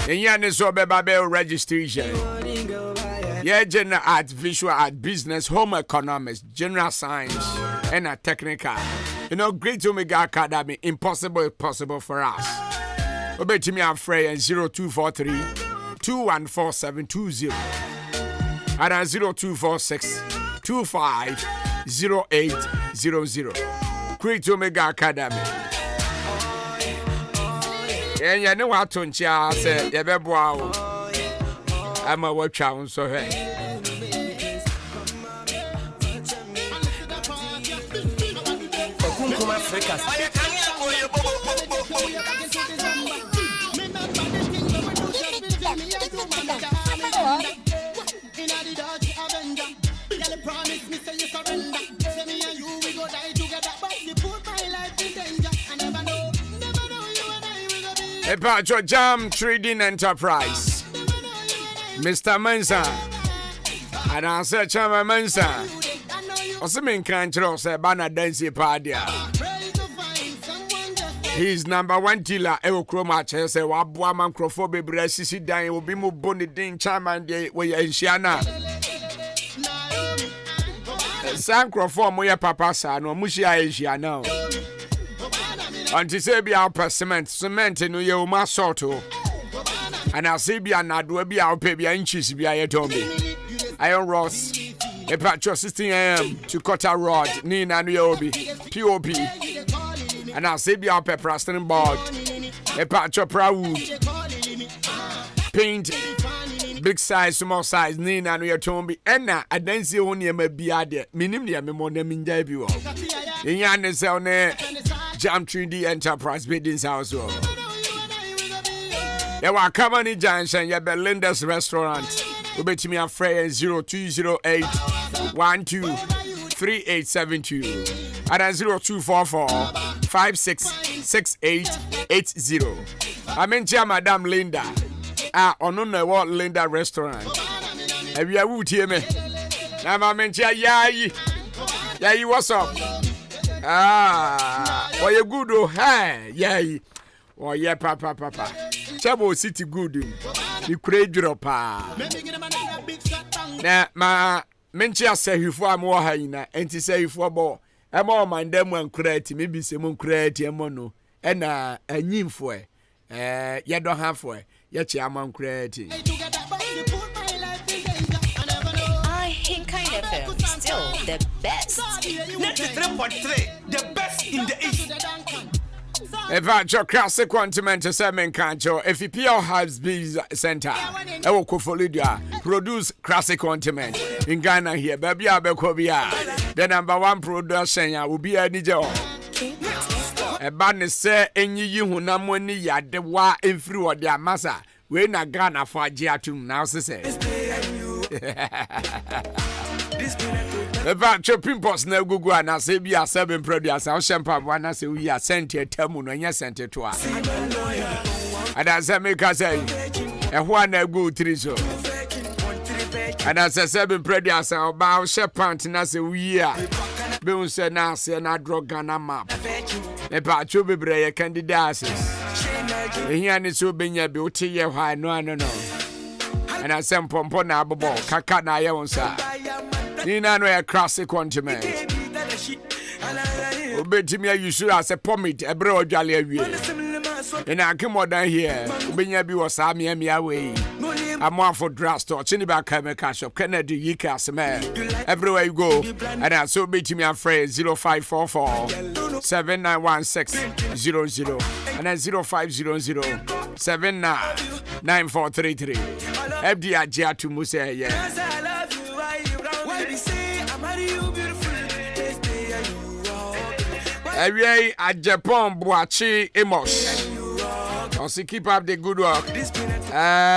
Enya ne so be babel registration. Yeah, general art, visual art, business, home economics, general science, and a technical. You know, Great Omega Academy, impossible is possible for us. Obey me and Frey and 0243 214720 and 0246 250800. Great Omega Academy. And you know what Toncha said, Yabebo. I'm a watch out, so hey. Epacho Jam Trading Enterprise. Mr. Mensa, and I said, Chama Mensa, or some control, say, Banner Dancy Padia. He's number one dealer, Ewo Chroma, say, Wabwa Mancrophobe, Bressisi, Dine, will be more bonny ding, Chaman, where you're in Shiana. Sancroform, where Papa San, or Mushia Asia now. Until say, be our cement in your masoto. And I'll say, be an adwebi, I'll pay be inches be a tombi. Iron Ross, a patch of 16 AM to Cotta Rod, Nina Niobi, POP. And I'll say, be our pepper standing board, a patch of proud paint, big size, small size, Nina Niotombi, and now I didn't see only a beard, minimum, more than in debut. In Yanis on Jam 3D Enterprise Buildings House. You are Kamani Junction, you have Linda's Restaurant. You bet me a friend 0208 123872 and 0244 566880. I mention Madame Linda. On the World Linda Restaurant. Have you ever heard me? Now I mention Yai. Yai, what's up? Oh, you good? Oh, hey, Yai. Oh, yeah, papa. Chabo City good. You create drop. Now, my mention say you for more hyena, and to say for more. I'm all my them one create, maybe some create a mono, and a nympho. You don't have for yet, I'm on creating. I Hit Kind FM, still the best. 93.3, the best in the East. Evacho classic quantum to seven cancho. If you pure Hives Bees Center, Ewo Kofolidia produce classic quantum in Ghana here. Baby Abekobia, the number one production will be a Nijo. A band say any you who namoni ya de wa in through or their massa. We na Ghana for Giatum now say. About your pimpos no Google and I say be a 7 produce. I'll champagne one. I say we are sent here. Termun and you sent it to us. And as I make us say, and one a good trizo. And as a 7 produce, I'll bow shepherd and I say we are. Bill said now, say, and I draw Ghana map. About your baby candidates. Here is so being a beauty. Why no. And I send Pompona Bobo, Kakana Yonsa. Nina no a classic quantum. Obey me, you should as a pomade, a broad jolly. And I come on down here. Obey be was Sammy away. I'm one for draft or Chinniback cash of Kennedy Yikas man. Everywhere you go. And I so be to me a phrase 0544 791600 and then 0500 799433. FDR Jia to Muse, yeah. Away at Japan, Boachi Amos. Also keep up the good work.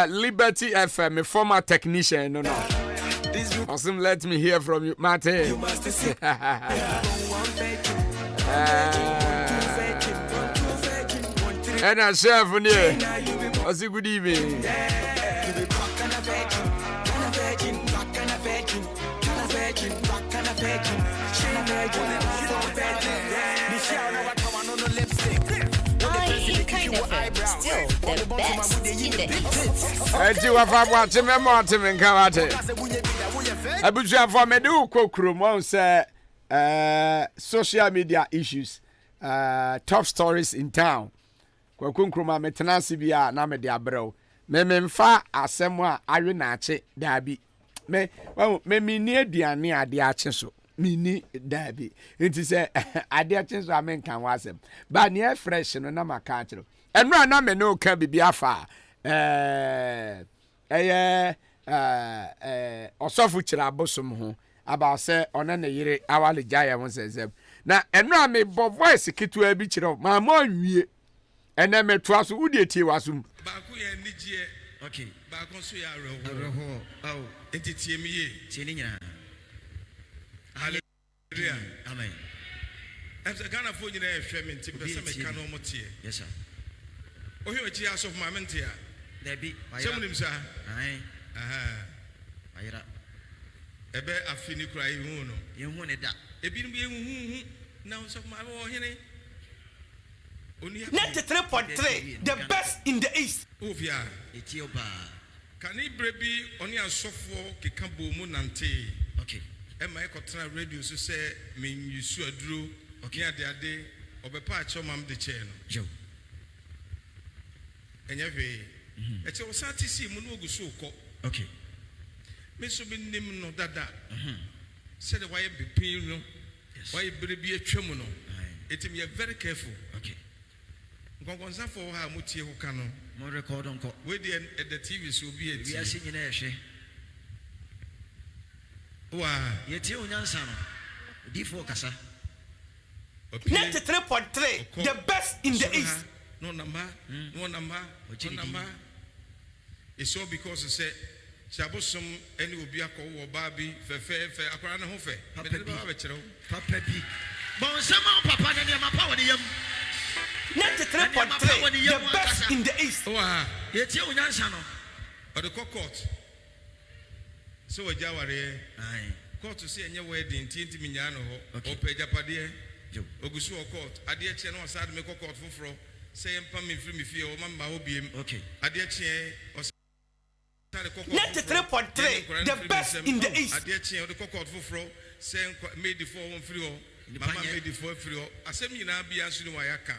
Liberty FM, a former technician, no. Awesome, let me hear from you, Mate. And I chef on here. Also good evening. the best in the East. Eti wafa memo atime nka wate. Abusuafo mede ukọ kromon say social media issues, top stories in town. Kwakun kroma metenansi bia na me de abrɛw. Me memfa asɛm a awe na ache dabi. Me mini aduane ade ache so. Mini dabi. Nti say ade ache so amenkan wasɛm. Ba ne fresh no na maka akyerɛ. Enra na me no ka bibia fa osofu kyerɛ abosom ho aba se ona ne yire awale gya ho sensem na enra me bo voice kitua bi kyerɛ ma ma nwie ene metoa so wudi etie wasum ba ko ye nigye okay ba ko so ya reho aw entitie mi ye tie ni nyina hallelujah amen emse kana fo nyina ehwe me nti pese me ka no mo tie yes sir ohwe ochi asof ma me ntia da bi semunim sa ai ayira ebe afini kura ihu no yehu ne da ebi bi ehu na so ma wo hene 93.3 the best in the East. Ovia Ethiopia. Can he brebi oni asofo keka bomu nante. Okay. E ma ekotra radio so say me yusu aduro okay ade obepa acho mam de che no. Jo. Enya hwe. E che osati si mu no oguso ko. Okay. Me so bi nim no dada. Said why be pin no. Why brebi atwa mu no. Etim ye very careful. Okay. Gongonza for ha mutie ho ka no mo record onko we dey at the TV so be at we ase nyina ehwe wa ye tie onyansa no D4 kasa 93.3 the best in the East. No number it's all because it said Chabosom any obi akọ wo ba bi fe akwara ne ho fe me de ba kire wo papa bi bon sama papa ne ma pa woni yam 93.3 the best in the East. Wow. Yetie onyansa no. Or the court. So wajaware. Aye. Court to say enye wedding tinti minya no ho. Ope japade. Ogusu court. Ade eche no osade me court foforo. Say empa me free me fie o mamba ho biem. Okay. Ade eche 93.3 the best in the East. Ade eche o the court foforo. Say made the for one free o. Mama made the for free o. Asem nyina bia nsu no wayaka.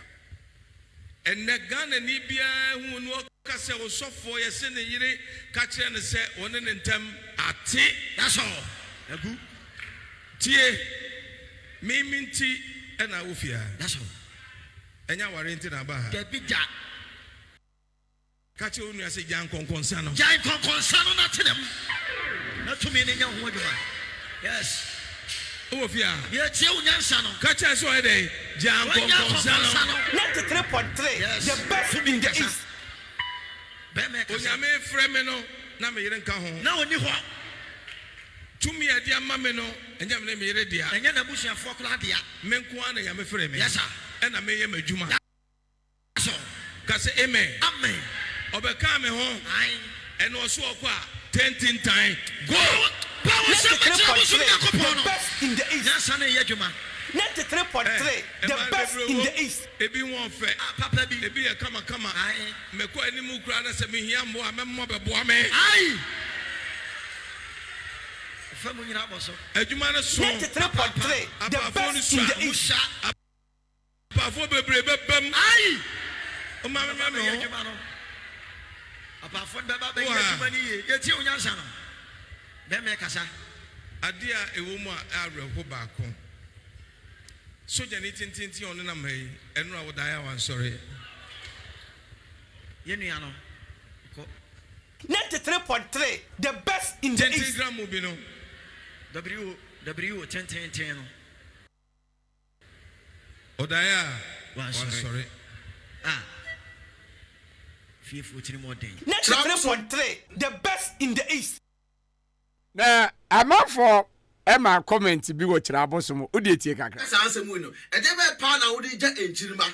And the Ghana Nibia who no case was so for your sin yere catch and say one in them ati. That's all. Agu tie me minti and I ufia. That's all. And ya warranted about the big jack. Catch you when you say Jan Conconsano. Jan Conconsano, not to them. Not to me in your home. Yes. Ufia. Yes, you Yansano. Catch us all day. Jan Conconsano. 93.3 the best in the East. Onyame fremeno na me yere nka ho. Na oni ho. Tumi ade amame no enya me yere dia. Enya na busuafo kula dia. Me nko ana ya me freme. Yes sir. E na me ye madwuma. So, ka say amen. Amen. Obeka me ho. Ai. E no so okwa 10 time. Go. Power 93.3 the best in the East. Yes ana ye adwuma. 93.3 the best in the East. Ebi won fe papa bi ebi e kama me ko animu kura na se me hia mo a me mo beboa me ai fa mo nyina boso adwuma na so 93.3 the best in the East. Papa bebre bebam ai o ma me adwuma no papa fo beba be adwuma ni ye ye ti onyansa no be me kasa ade a ewo mu a areho ba ko so jani tintinti on na mai enu a wodaya wan sorry yenu no 93.3 the best in the East. Gram bi no w 10 no odaya wan sorry fearful three more day 93.3 the best in the East. Na amafo Emma comment bi wo kira abosom odi etie kakra asa ansemu no e de be pa na wo de ja enchirima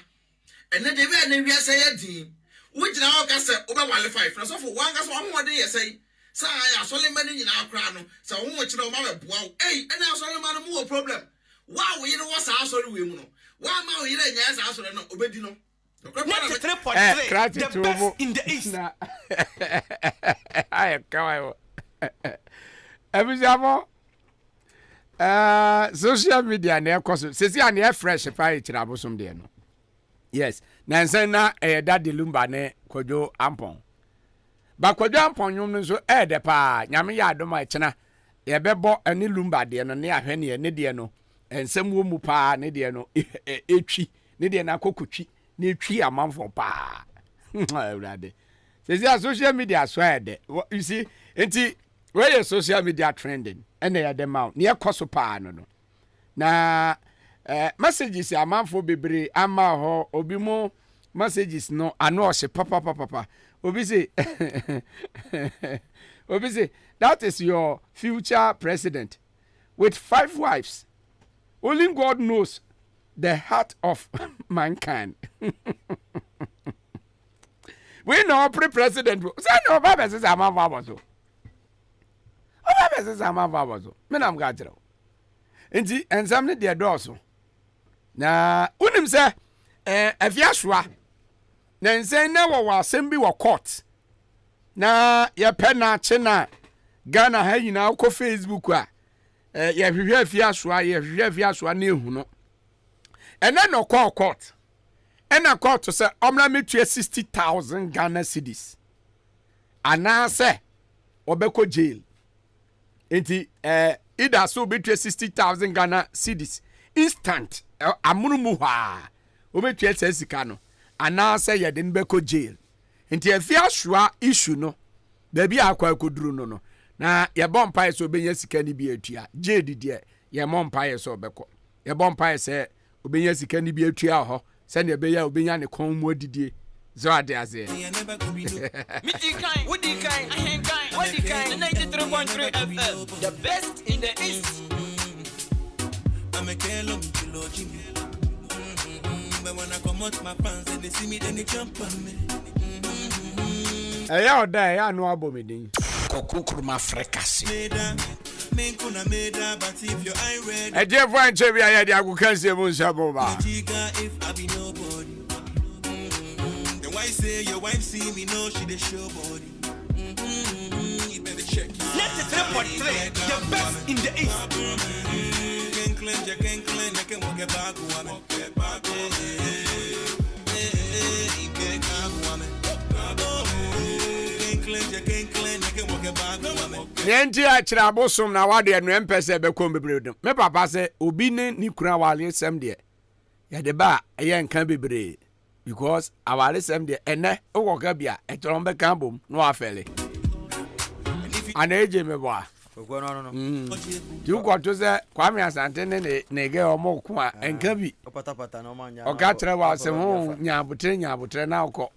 ene de be na wiase ya din wo gina wo ka se wo be wale 5 na so for wan ka so wo de yesai sa ya asole mani nyina akra no sa wo mo kira wo ma be boa wo ene asole mani mo wo problem wa wo yire wo sa asole we mu no wa ma wo yire nya sa asole no obedi no 93.3 the best in the east I kawaii ebizamo social media na ekoso sesi an e fresh fa e kira bosom de no yes nansen na daddy lumba ne Kwadwo Ampon ba Kwadwo Ampon nyum no so de pa nyame ya adoma e kina ye bebo ani lumba de no ne ahwe ne de no ensem wo mu pa ne de no etwi ne de na kokotwi ne etwi amanfo pa awrade sesi social media so de you see enti where social media trending and they are the mount near Kosopa no na messages amanfo bebre ama ho obi mo messages no ano se papa obi say that is your future president with 5 wives. Only God knows the heart of mankind. We know pre-president say no baba say amanfo so Oba bese sama babazo. Me nam ga jira. Enti ensam ne de dɔɔso. Na unim se afiaswa. Na nsen na wo asɛm bi wɔ court. Na ye pɛ na che na Ghana ha nyina ko Facebook a ye hwehwɛ afiaswa na ehu no. Ene no call court. Ena court to say omra metue 60,000 Ghana cedis. Ana se obeko jail. Enti ida so betwe 60,000 Ghana cedis instant amunumu ha obetwe sesika no ana say ye den beko jail enti afia hwa issue no da bi akwa akoduru no na ye bompa so obenya sika ni bi atua jail de ye mompa ye so obeko ye bompa se obenya sika ni bi atua ho se ne be ya obenya ne kon mu adidie zo ade aze Woody kind, Woody kind, 93.3 FM, the best in the east. I'm a Kello Jimmy. But when I come out my fans and they see me, then they jump on me. Eya oda ya no abomedin. Kokukuruma frekasi. But if you're irate, I just want to be a yagukanse munsabo if I be nobody. Why say your wife see me know she the show body? You better check. 93.3 the best in the east. Can cleanse, you can cleanse, you can walk it back, woman. Nenti a kira bosom na wade no empese be kom bebre. Me papa say obi ne ni kura wale sem de. Ya de ba ye nkan bebre. Because our lesson de ene owoka bia etorombe kambom no afele ana eje meboa no you got to say Kwame Asante ne ge omo ku a enka bi opatapata no manya o ka tre wa se ho nyabutre na okọ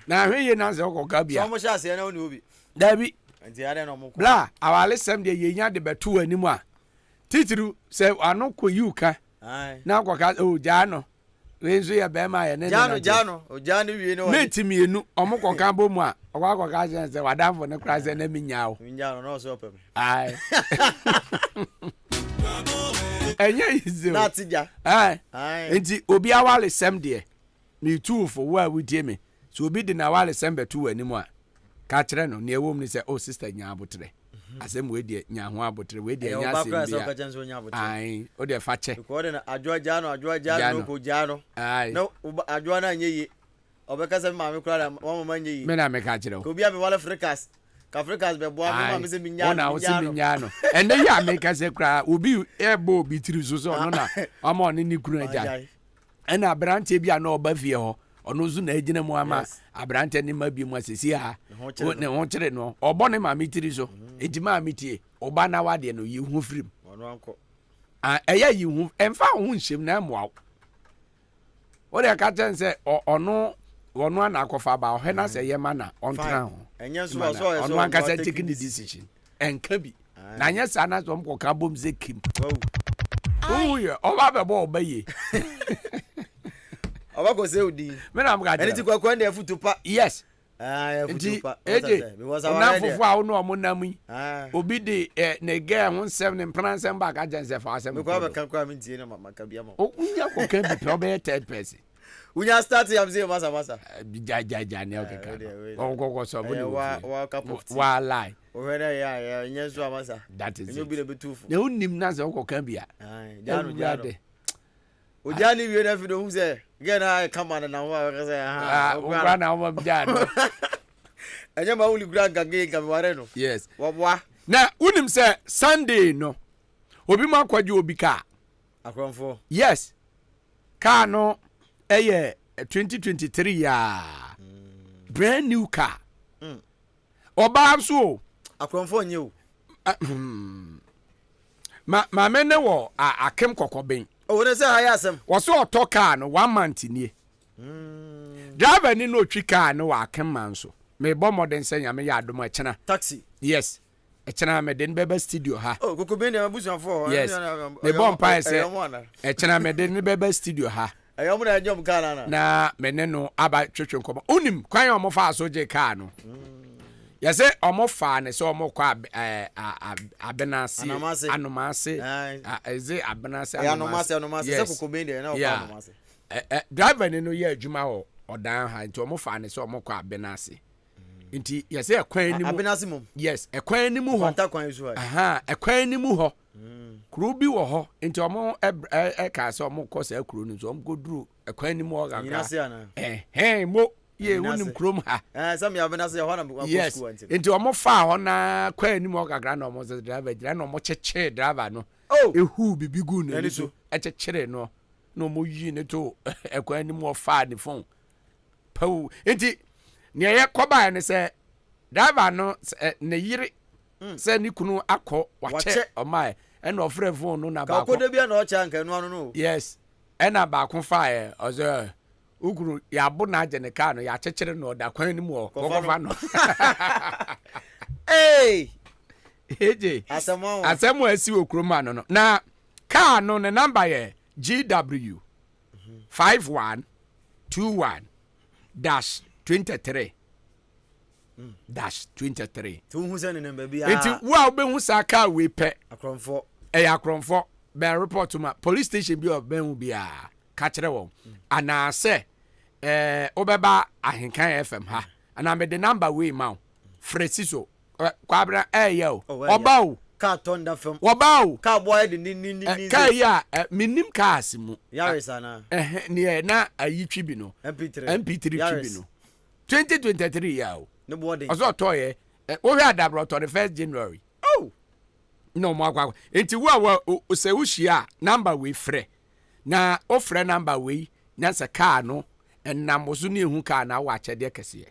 na hweye na se okoka bia so mo sha se na oni obi dabi nti ade no mo ku bla our lesson de yenya de betu animu a titiru se anoko yuka na akoka o jano wenzo ya bema ya nene jano wie no meti mienu omokoka bomu a okwakoka jense wadamfo ne krase na minyao no so pem ai enye izo na tija ai enti obi awale sem de me tu for wa wudie me so obi de na awale sem betu animu a ka kire no ne ewom ni se o sister nya abotre asem we de nya ho abotre we de nya asem bia ai o de fa che ko de na adwo jano no ko jano no adwo na nyeyi obeka se ma me kura mo ma nyeyi me na me ka kire ko bia be wala Africas be bo ma me se minya ona o se minya no ende ya me ka se kura obi ebo obi tiri so no na ama ni kunu aja ena branche bia na oba fie ho ono zu na agina mu ama abrante ni mabi mu asesi ha ne ho kire no obo ne ma mitiri so edima mitie oba na wade no yehu firim ono anko eya yehu emfa ho nhyem na moa o de ka tense ono wono na akofa ba ho na se yema na ontra ho enye so ono anka se take the decision enka bi na nya sa na so mkoka bom zekim oh yeah oba be bo obaye Obako se odi. Me na mga. Eni ti kwakwa na futupa. Yes. Ah, futupa. Because our fufu a ono omunam yi. Obi de ne ge ho nsem ne pransem ba ka jense fa asem. Me kwa be kan kwa me ntie na maka bia mo. O unya ko kan bi pe o be third person. Unya start am say masa. Ja ne okeka. Go so mo. Wa cup of tea. Wa lie. Ohera ya nyezo amasa. That is. You be the betufu. Na unnim na se okoka bia. Jano. Ojani wie na fido hu say, get na come on na wa say ha. Ogwa na wo jano. Enya ma uli gura gage gamware no. Yes. Wabwa. Na unim say Sunday no. Obi ma kwaje obi ka. Akronfo. Yes. Car no 2023 ya. Brand new car. Oba so akronfo nye o. Ma mene wo akem kokoben. O ne say haya asem. Wo so oto car no 1 month nie. Driver ni no twi car no wa akem man so. Me bo modern say nya me ya adom echena. Taxi. Yes. Echena me den beba studio ha. Oh kokoben na busuanfo. Yes. Me bo mpa say echena me den beba studio ha. Ayo na jom car na mene no aba twetwe nkoma. Onim kwan ya omofa so je car no. Yase omofa ne so omokwa abenase anomase eze abenase anomase se kokobende na okwa anomase driver ne no ye adwuma ho odan ha nti omofa ne so omokwa abenase nti yase ekwan ni mu abenase mum yes ekwan ni mu ho aha ekwan ni mu ho kru bi wo ho nti omo ka se omokọ se kru ni so omgoduru ekwan ni mu ho gaga mo ye wonim krom ha some ya bena say ho na school anti enti omo fa ho na kwa anim o gagra na omo se driver gira na omo cheche driver no ehu bibigu na so echechere no na omo yi ne to ekwa anim o fa ne phone pau enti ne ye koba ne se driver no ne yiri se ni kunu akọ wache omai e na ofre phone no na ba ko de bia na o cha nka no no yes e na ba kun fa ozo uguru ya bụ na ajene ka no ya chechere no da kwan ni mu kokofa no eje asemo asi okroma no na car no ne number ye GW 5121-23 -23 tu hu se ne number bia enti wo obehu sa car we pe akronfo akronfo be report ma police station bi obehu bia ka kire wo anase obeba ahenkan FM ha ana me the number we ma fresiso kwabra yo obawo ka tonda fam obawo ka boy de ni ka ya minim ka asimu yare sana ne na ayitwi bi no MP3 twi bi no 2023 ya o ne boarding ozo toye wo hwe adabro to the 1st January no mo akwa enti wo se wo hia number we frɛ na o frɛ number we na se car no ennamoso ne ehu car na wa kyede kese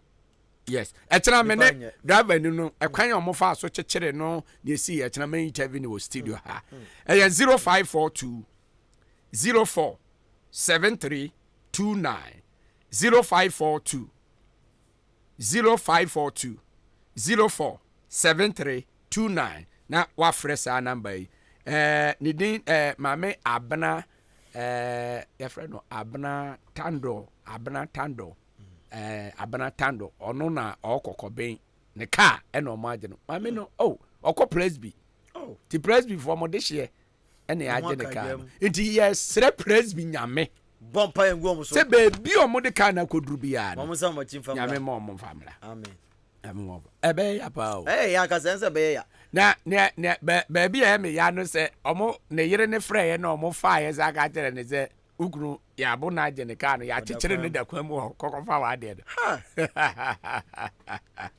yes etena me ne driver ni no ekwan o mo fa so kyekere no na esi etena me interview ni wo studio ha 0542 04 7329 0542 04 7329 na wa fresa number yi ni din mame abna ya friend no abna tando abana tando ono na okokoben ne car e no maje no mame no okọ presby ti presby for modishie e na aje ne car nti yes re presby nyame bompa engu omo so se bebi omo de car na koduru bia no omo sa mo chimfa nyame mo omo famla amen amen mo ebe ya pa o ya ka sense be ya na bebi e me ya no se omo ne yire ne frɛ ye na omo fa ye za ka tere ne se uguru ya bụ na ajene ka no ya chechere ne da kwam ho kokofa wa de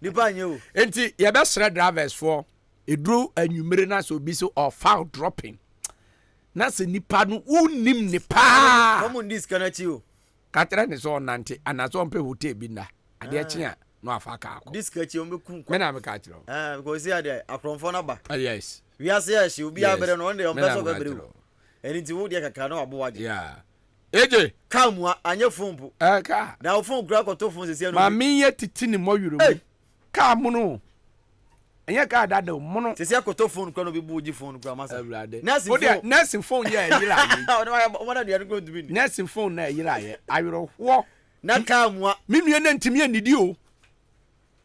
nipa nye o enti ye be sre drivers for edru anwumere na so bi so or foul dropping na se nipa no unim ne pa komo ndis kana chi o ka tere ne so nante ana so mpe hotel bi na ade achi a no afa ka akọ dis ka chi o meku me na me ka chiro because here dey akronfo na ba yes we are say she obi abere no onde on beso bebere eni ti wo de kaka no abo waje yeah eje kamua anye fompo ka na o fon kura ko to fon sese no ma minye titi ni mo yuro mu ka mu no enye ka dada mu no sese ko to fon kura no bi buji fon kura masa nursing phone ya yira ye o na de go dubi ni nursing phone na yira ye awiro ho na kamua minue na ntimi anidi o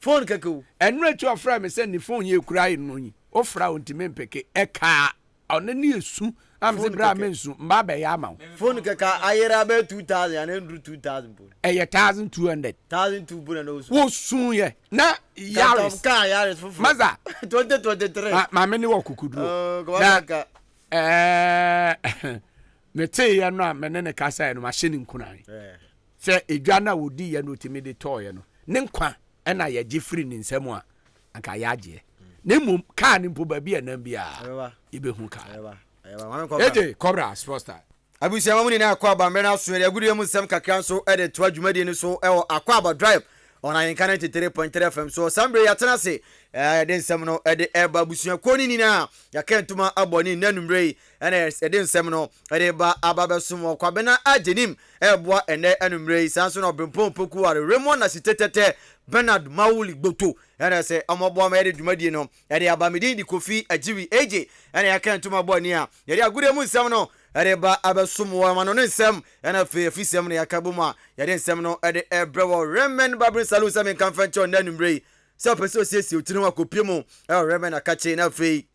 phone keke o enure tu ofra me se ni phone ye kura inu yi o fra o ntimi mpeke eka ɔne ne esu am se bra me nsu mba be ya ma phone keka ayera be 2000 and endru 2000 po eye 1200 1002 po na osu wo sun ye na Yaris ka Yaris fufu maza 2023 ma me ne wo kukudu na me te ya no a me ne kasa no ma hye ne nkunan se edwa na wodi ya no timi de toye no ne nkwa na ye gifri ne nsam a anka ya age ne mum ka ne mpo ba bia na bia ibehu ka eje cobra sportstar abusia mamuni na akwa ba mena so ya gudu mu sem kakra so ede to adwumadi ni so e akwa ba drive on Ayinka 93.3 FM so sambre ya tena se ede nsem no ede eba busia koni ni na ya kentuma aboni nanumre ene ede nsem no ede ba ababesom kwa bena ajenim eboa ene anumre sanso no bempom poku are Raymond na sitetete Bernard Mawuli Gboto ene se amobo ma ede dwumadi no ede abamedi di Kofi Ajiwi eje ene ya kentuma boni a ede agudu mu nsem no Ereba abesumo ma no nsem ena fisem ne yakabuma yade nsem no ede ebrewo Remen Babri Salu Sami Conference na numre se opese osiesi otinu akopiem Remen akache na fei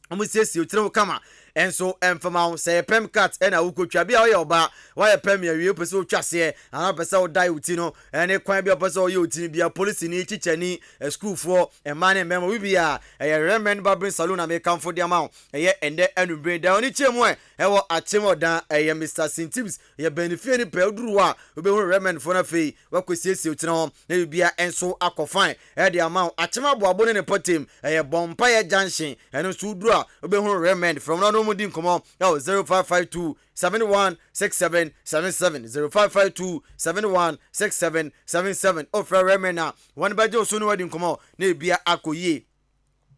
omusesi otinu kama enso emfama se pem cat ena ukotwa bia oye oba wa pem ya wie pese otwase ana pese odai utino ene kwan bia pese oye utini bia police ni chichani school for emane memo wi bia Remen Babri Salu na me kamfo dia ma eye ende anumbre da oni chemu ewo achemo dan Mr. Sintibs ye benefit ni pe oduruwa obehu Remen fo na fei wa kwesiesi otino na bia enso akofan e dia ma achema boabo ne potem bompa ye junction eno so udura obehu Remen from no mudi nkomo 0552 716777 0552 716777 ofra Remena one bajo so no wadi nkomo na bia akoye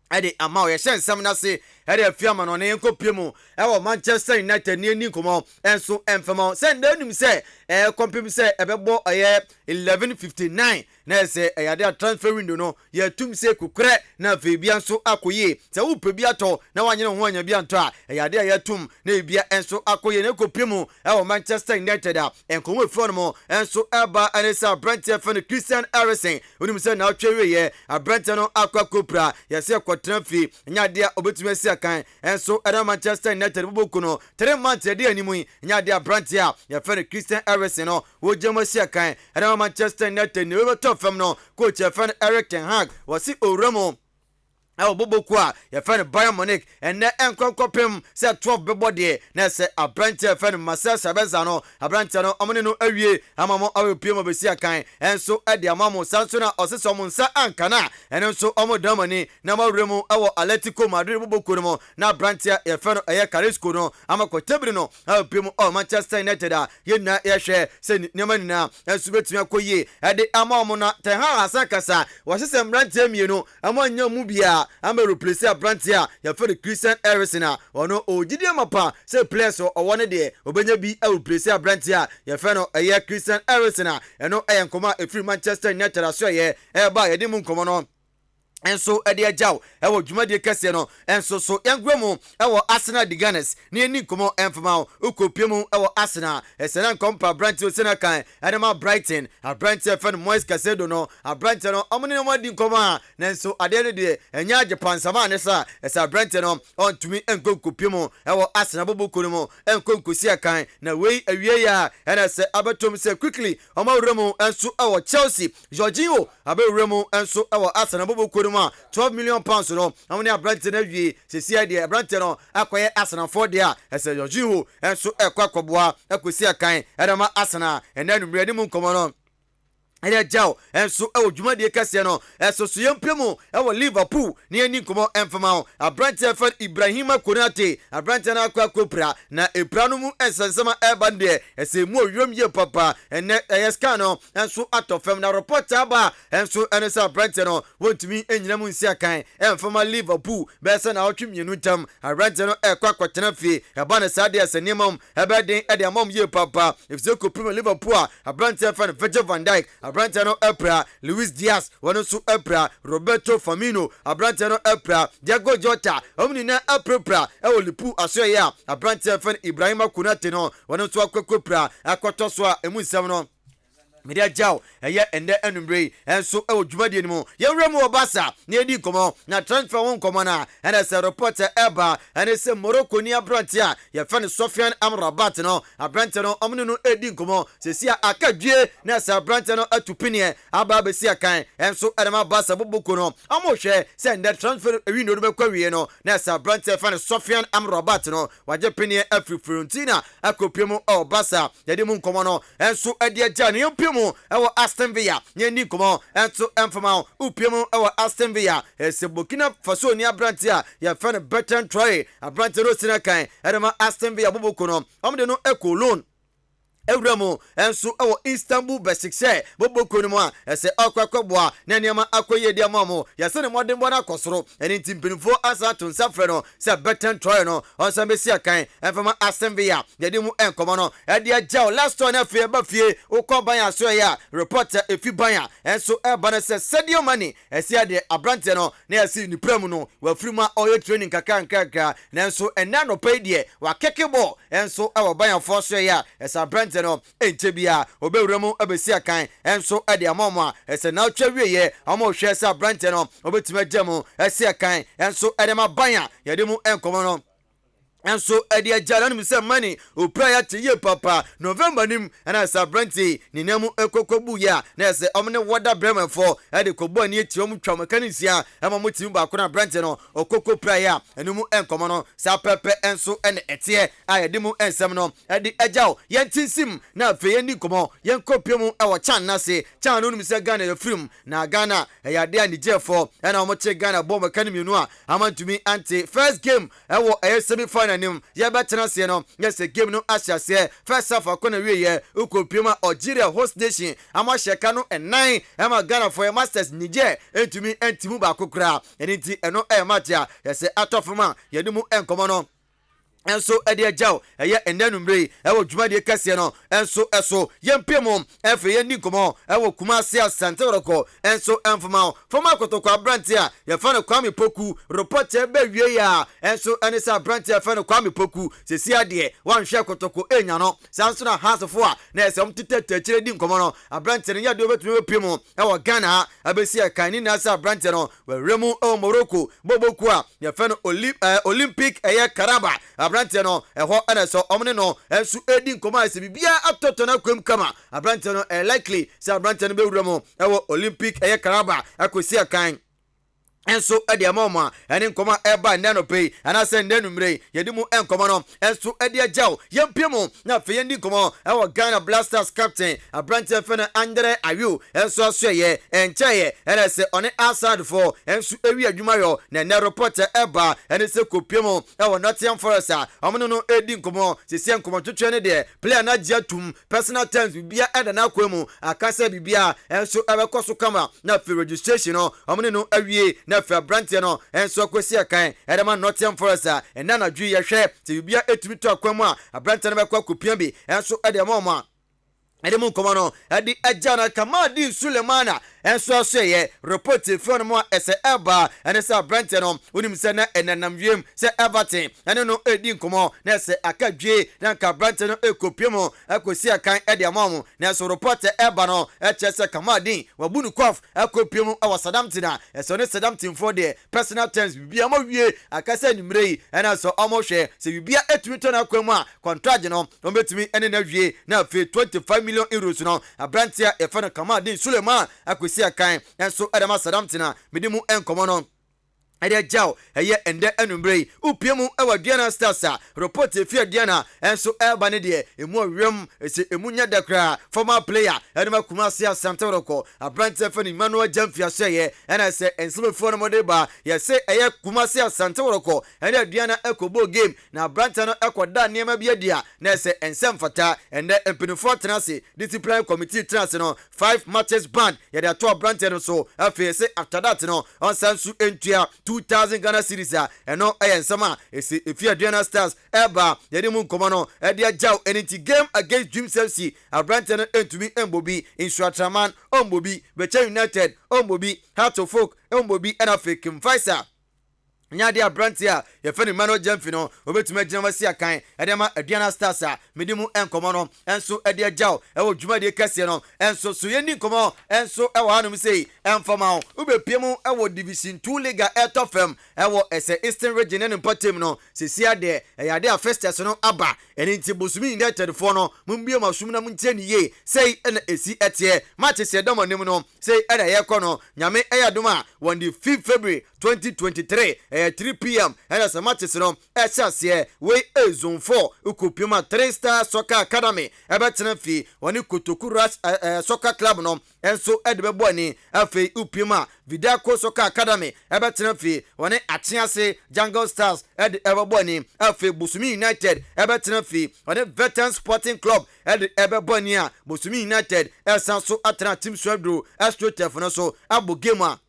ade ama ye hye na se ade afiama no ne nkopiem ewo Manchester United ni nkomo enso emfema se ndanum se kompem se ebebo 11:59 na se yade transfer window no ye tum se kukure na febia nso akoye se wo pebi ato na wanyene ho anya bi anto a yade ya tum na bia enso akoye ne kopiem ewo Manchester United a enkomo efro no mo enso eba anesa Brentford fan Christian Eriksen onim se na atwewe ye Brentford no akwa kopra ye se kwatrafi nyade obetumi se kan enso era Manchester United boboku no 3 months de animu nyade Brentford ye fan Christian Eriksen no wo jema se kan era Manchester United ne we to fam no coach fan Erik ten Hag wasi oramo boboku a ye fan Bayern Munich enne enkonkopem se 12 bebode na se Brentford fan Marcel Sabitzer no Brentford no omne no awie amamo awepiem obesi akan enso ade amamo sanso na oseso mo nsa ankana enso omo damani na mawremu ewo Atletico Madrid boboku no na Brentford ye fan Carrasco no amakotebri no awepiem Manchester United a ye na ye hwe se nyamani na enso betumi akoye ade amamo na Ten Hag asakasa wasese Brentford mienu amanya mu bia ama replace Brentford ya for Christian Eriksen ono ogidi mapa say players o won de obenya bi replace Brentford ya for no Christian Eriksen eno enkoma efri Manchester United aso ye ba ye dim nkomo no enso ede ajaw ewo dwumade kese no enso so yangremu ewo Arsenal de Gunners ne ani komo enfama okopiemu ewo Arsenal esena kompa Brentford sena kan edema Brighton Brentford fan Moise Caicedo no Brentford no omne no madi nkoma nenso ade de enya Japan sama ne sa esa Brentford no ontumi enkokopiemu ewo Arsenal boboku no enkonkosi kan na wei awie ya ena se abetom se quickly omawremu enso ewo Chelsea Jorginho abewremu enso ewo Arsenal boboku 12 million pounds no amune Brentford na wie sesi de Brentford no akoye Arsenal for dia ese Jorginho enso ekwakoboa akosi akan edama Arsenal enanumre ni mu nkomo no ene jaw enso dwumade kase no eso so yempemu Liverpool ne ani nkomo emfama Brentford fan Ibrahima Konate Brentford na akwa na epranu mu ensensema ebande ese mu owiem ye papa ene eska no enso atofem na report aba enso enesa Brentford no wontumi enyina mu nsi akan emfama Liverpool bese na otwemienu tam Brentford no kwakotena fie eba na sade asenimam ebeden ede amam ye papa efse ko Premier Liverpool Brentford fan Virgil van Dijk Brentford no epra Luis Diaz wono so epra Roberto Firmino Brentford no epra Diego Jota omni na epra Liverpool aso ya Brentford fan Ibrahima Konate no wono so akwakopra akoto so emu nsem no media jaw eye ende enumbre enso e odwumade ni mu yewre mu obasa na edi komo na transfer won komo na ene se report eba ene se Morocco ni abrante a ye fa ne Sofiane Amrabat no abrante no omne no edi komo se sia akadwie na se abrante no atupine aba be sia kan enso edema basa boboko no amohwe se ende transfer ewi no be kwawie no na se abrante fa ne Sofiane Amrabat no waje pine afri Fiorentina akopiem obasa yede mu komo no enso edi agya ne mu ewo Aston Villa nyeni komo enso emfama upiemu ewo Aston Villa ese Burkina Faso ni abrante a ya fa ne Bertrand Traoré abrante ro sina kan edema Aston Villa boboko no omde no ekolon Ewramo enso ewo Istanbul Besikse boboko no mu a ese akwakwboa na niam akoye dia mamo ya se ne modem bona kosoro eni timpinfo asa to nsafre no se Bertrand Traoré no onsa besi akan enfama Aston Villa yedi mu enkomo no edi agya last one afie ba fie ukoban aso ya reporter efi ban enso eba na se Sadio Mane esi ade abrante no na esi ni prem no wa frima oyo training kaka na enso ena no pay die wa kekebo enso ewo ban afo so ya esa abrante no entebia obewremu abesi akan enso ade amomo a ese na twawieye amo hwe esa abrante no obetima gyemu esi akan enso ade mabanya yede mu enkomo no enso edi agya no se Mane opra ya teye papa November nim ana sa branti ni namu ekokwobu ya na se omne woda bremfo edi kobo ani etiom twamekanisia ama motim ba kona branti no okoko pra ya enum enkomo no sa pepe enso ene etie ayede mu ensem no edi agya yentinsim na afeye ni komo yenkopiem ewo chan na se chan no nim se Ghana ya film na Ghana eyade ani jefo ena omoche Ghana bomba kanimienu a amantumi anti first game ewo semi final nim ye betena se no yes game no asiase first half akona wiye ukopima Algeria host nation amahye no enan ema Ghana for Masters Niger entumi entimu ba kokura enti eno match ya yes atofuma yedimu enkomo no enso edi agyaw eye endanumre ewo dwumade kase no enso eso yempemo efe ye nikomo ewo Kumasi Asante Oroko enso enfama foma kotoko abrante a ye fa ne Kwame Poku report e be wie ya enso enisa abrante e fa ne Kwame Poku sesi ade wanhwe kotoko enya no sanso na hasofo a na esem titete kire di nkomo no abrante ne yade obetumi opimo ewo Ghana abesi akani na sa abrante no weremu o Morocco boboku a ye fa ne Olympic eye Karaba abrante no eho ene so omne no ensu edi nkoma ase bibia atoto na kwem kama abrante no likely se abrante no bewuramo ewo Olympic eye Karaba akosi akan enso edi amoma ene nkoma eba ndano pay anase ndanumre yedimu enkoma no enso edi agyaw yempemo na fe yendi nkoma ewo Ghana Blasters captain abrante fena Andre Ayew enso asoye encheye ene se one Asad for enso ewi adwuma yo na ne reporter eba ene se kopiemo ewo Nottingham Forest a omno no edi nkoma sesi nkoma twetwe ne de player na giatum personal terms bibia eda na kwemu akasa bibia enso ebekoso kama na fe registration no omno no awie na fa brantie no enso kwesi akan edema Nottingham Forest a ena na dwu ye hwe te bibia etumi to akwamu a abrantie no bekwa kopia bi enso edema oma edemu nkomo no edi agya Kamaldeen Sulemana enso asoye report from mo ese eba ene se abrante no unim se na enanam wiem se Everton ene no edi nkomo na se akadwe na ka abrante no ekopiemo akosi akan edi amamu na so report eba no eche se Kamaldeen wabunu kof ekopiemo awasadamtina eso ne sadamtin for the personal terms bibia mo wie akasa nimrei ene so omohwe se bibia etumi to na kwamu a contract no ombetumi ene na wie na fe 25 million euros no abrante e fa na Kamaldeen Sulemana akosi akan enso edema sadamtina medimu enkomo no ede jaw eye ende enumbre upiemu ewa Diana Stars report efia Diana enso eba ne de emu awem ese emunya dakra former player edema Kumasi Asante Oroko abrante fani Emmanuel Jamfia seye ena se ensebe fo no modeba ye se eye Kumasi Asante Oroko ede Diana ekobo game na abrante no ekoda niema bia dia na se ensem fata ende empinifo tenase discipline committee tenase no 5 matches ban ye de to abrante no so afi se after that no on sansu entua 2000 Ghana cedis eno ensama esi efia Diana Stars eba yedi mu nkomo no ede agyaw eniti game against Dreams FC abrante no entumi embobi Insuatraman ombobi Becha United ombobi Heart of Folk ombobi ena fake Faisal nya de abranti a ye fe ni mano jamfi no obetuma agina wasi akan ede ma aduana stars a medimu enkomo no enso ede agyaw e wo dwuma de kase no enso so ye ni nkomo enso e wo hanum sei enfama obepiemu e wo division 2 liga etofem e wo ese eastern region ne mpatem no sesia de e ya de a festus no aba eni nti bosumi united fo no mumbie masum na muntie ni ye sei ena esi etie match se dom nim no sei ena ye kɔ no nyame e ya dom a on the 5th February 2023 3 p.m. ena se match no e chase we zone 4 ukopima 3 Star Soccer Academy e betena fi woni Kotoku Rush Soccer Club no enso e de bebo ani afei upima Vidaco Soccer Academy e betena fi woni Achiase Jungle Stars e de bebo ani afei Bosumi United e betena fi woni Veteran Sporting Club e de bebo ani a Bosumi United e sanso atra team swabro astrotef no so abo game a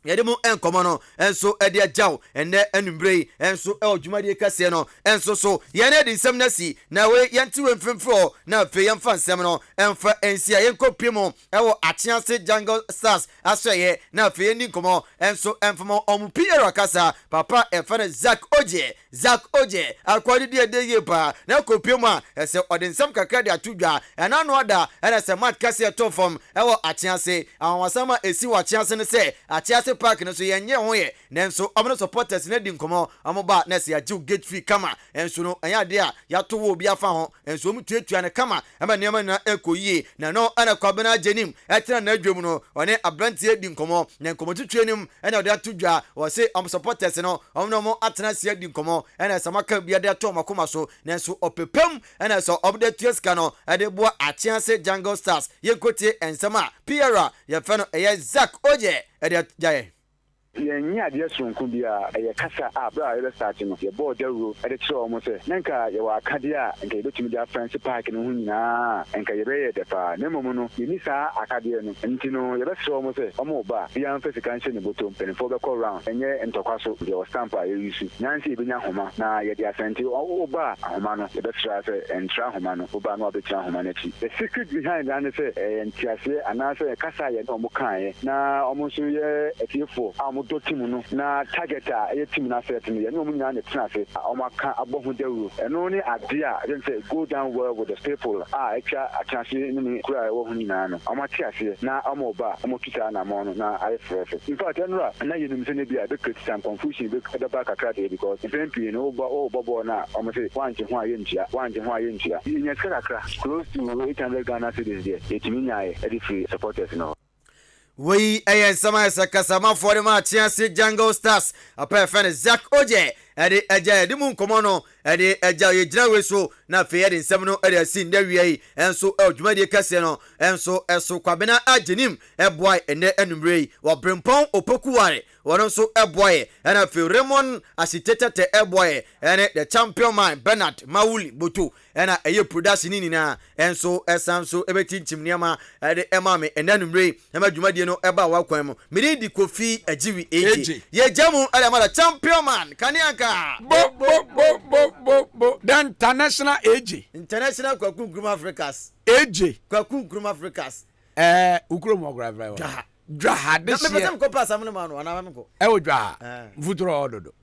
yedemu enkomo no enso ede agyaw enne anumbrei enso odwumade kase no enso so yene de nsem na si na we yente we mfemfo na fe yemfa nsem no emfa ensia yenkopimo ewo Achiase Jungle Stars asoye na fe ni nkomo enso emfamo omupiro kasa papa efane Zach Oje akwadi de yepa na kopimo a ese ode nsem kakra de atudwa ena no ada ena se mat kase to form ewo Achiase awasama esi wa Achiase ne se Achiase park no so yenye ho ye nenso omno supporters na di nkomo omoba na se ajiw gate fee kama enso no anya de a yato wo bia fa ho enso mu tuatua ne kama ema niam na ekoyie na no ana kwabena jenim etena na adwom no one abrantie di nkomo na nkomo tutuanim ena de atudwa wo se supporters no omno mo atena se di nkomo ena samaka bia de to makoma so nenso opepem ena so obde tueska no ade boa Achiase Jungle Stars yekotie ensama Pierre ye fa no Zach Oje ede jaye yenye ade sonko bia eye kasa abra ebe start no ye board ro ede kire omo se nanka ye wa akade a nka ebetumi dia Friends Park no hunyina nka ye be ye defa na momu no yeni sa akade no nti no ye be kire omo se omo ba bia mfesi kanche ne botom penfo be call round enye ntokwaso ye stamp a ye yusu nyansi ebenya homa na ye dia senti oba homa no ye be kire se entra homa no oba no obekira homa na chi the secret behind that say entiase anase kasa ye no mo kan na omo so ye etifo do team no na target a ye team na set no ye no munya na tena se omaka abohu dawuro eno ni ade a ye say go down well with the people etwa Achiase ni kura wo hu nyina no omati ase na omoba omotuta na mo no na aye frefe in fact enra na ye nim se ne bia be create some confusion be the back akra because if MP no bobo na omase wanje ho aye ntia ye skakra close to 800 Ghana cedis there etimi nyae e free supporters no we ayen sama sakasama for ma Achiase Jungle Stars apa fan Zach Oje ede eja ede mu nkomo no ede eja ye gina we so na fe ede nsem no ede asi nda wiei enso odwumade kase no enso eso kwabena agenim eboy ene anumrei wo brempon opokuware wono so eboy ena fe Raymond asitete te eboy ene the champion man Bernard Mawuli Boto ena eye production ni na enso esamso ebetinchim niama ede emame ene anumrei ema dwumade no eba wa kwan mu miri di Kofi Ajiwi eje ye jamu ede ma champion man kanianka bo the international international Kwaku Nkrumah Africans Kwaku Nkrumah Africans ukrom ogravra dwa hade sie me pese ko pass amno ma no ana me ko wo dwa futuro ododo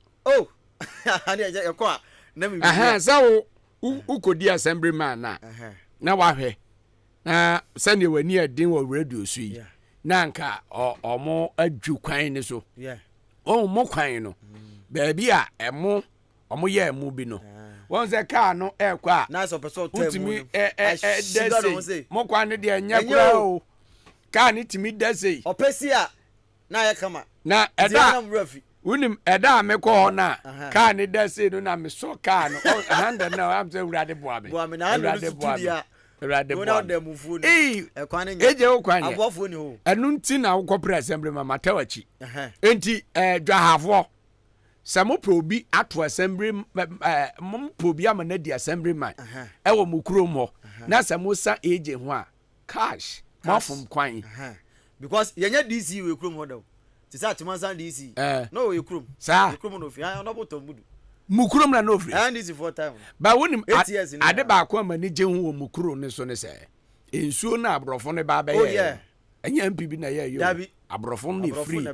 ani ye ko a na me sa wo ukodi assemblyman na wahwe na sane wani adin wo radio su yi na nka omo adwu kwan ni so mo kwan no baby a emo omo ye emu bi no won se car no ekwa na so person to emu desi mo kwa ne de nya kura o car ni timi desi opesi a na ye kama na eda unim eda me ko na car ni desi no na me so car no hand na am say urade boa me na urade boa urade boa de mufu ni ekwan ni eje o kwan abofo ni ho enu nti na wo kopre assembly mama tawachi enti dwahafo Samo probi ato assembly mom probi amana di assemblyman e wo mukuro mo na samo sa eje ho a cash mafum kwan because yenya DC we krom ho da ti sa timansan DC no we krom sa krom no fi no botom budu mukuro na no fi and DC for time ba wonim ade ba ko amani je ho wo mukuro ne so ne se ensuo na abrofo ne ba be ye enya MPB na ye yo abrofo no free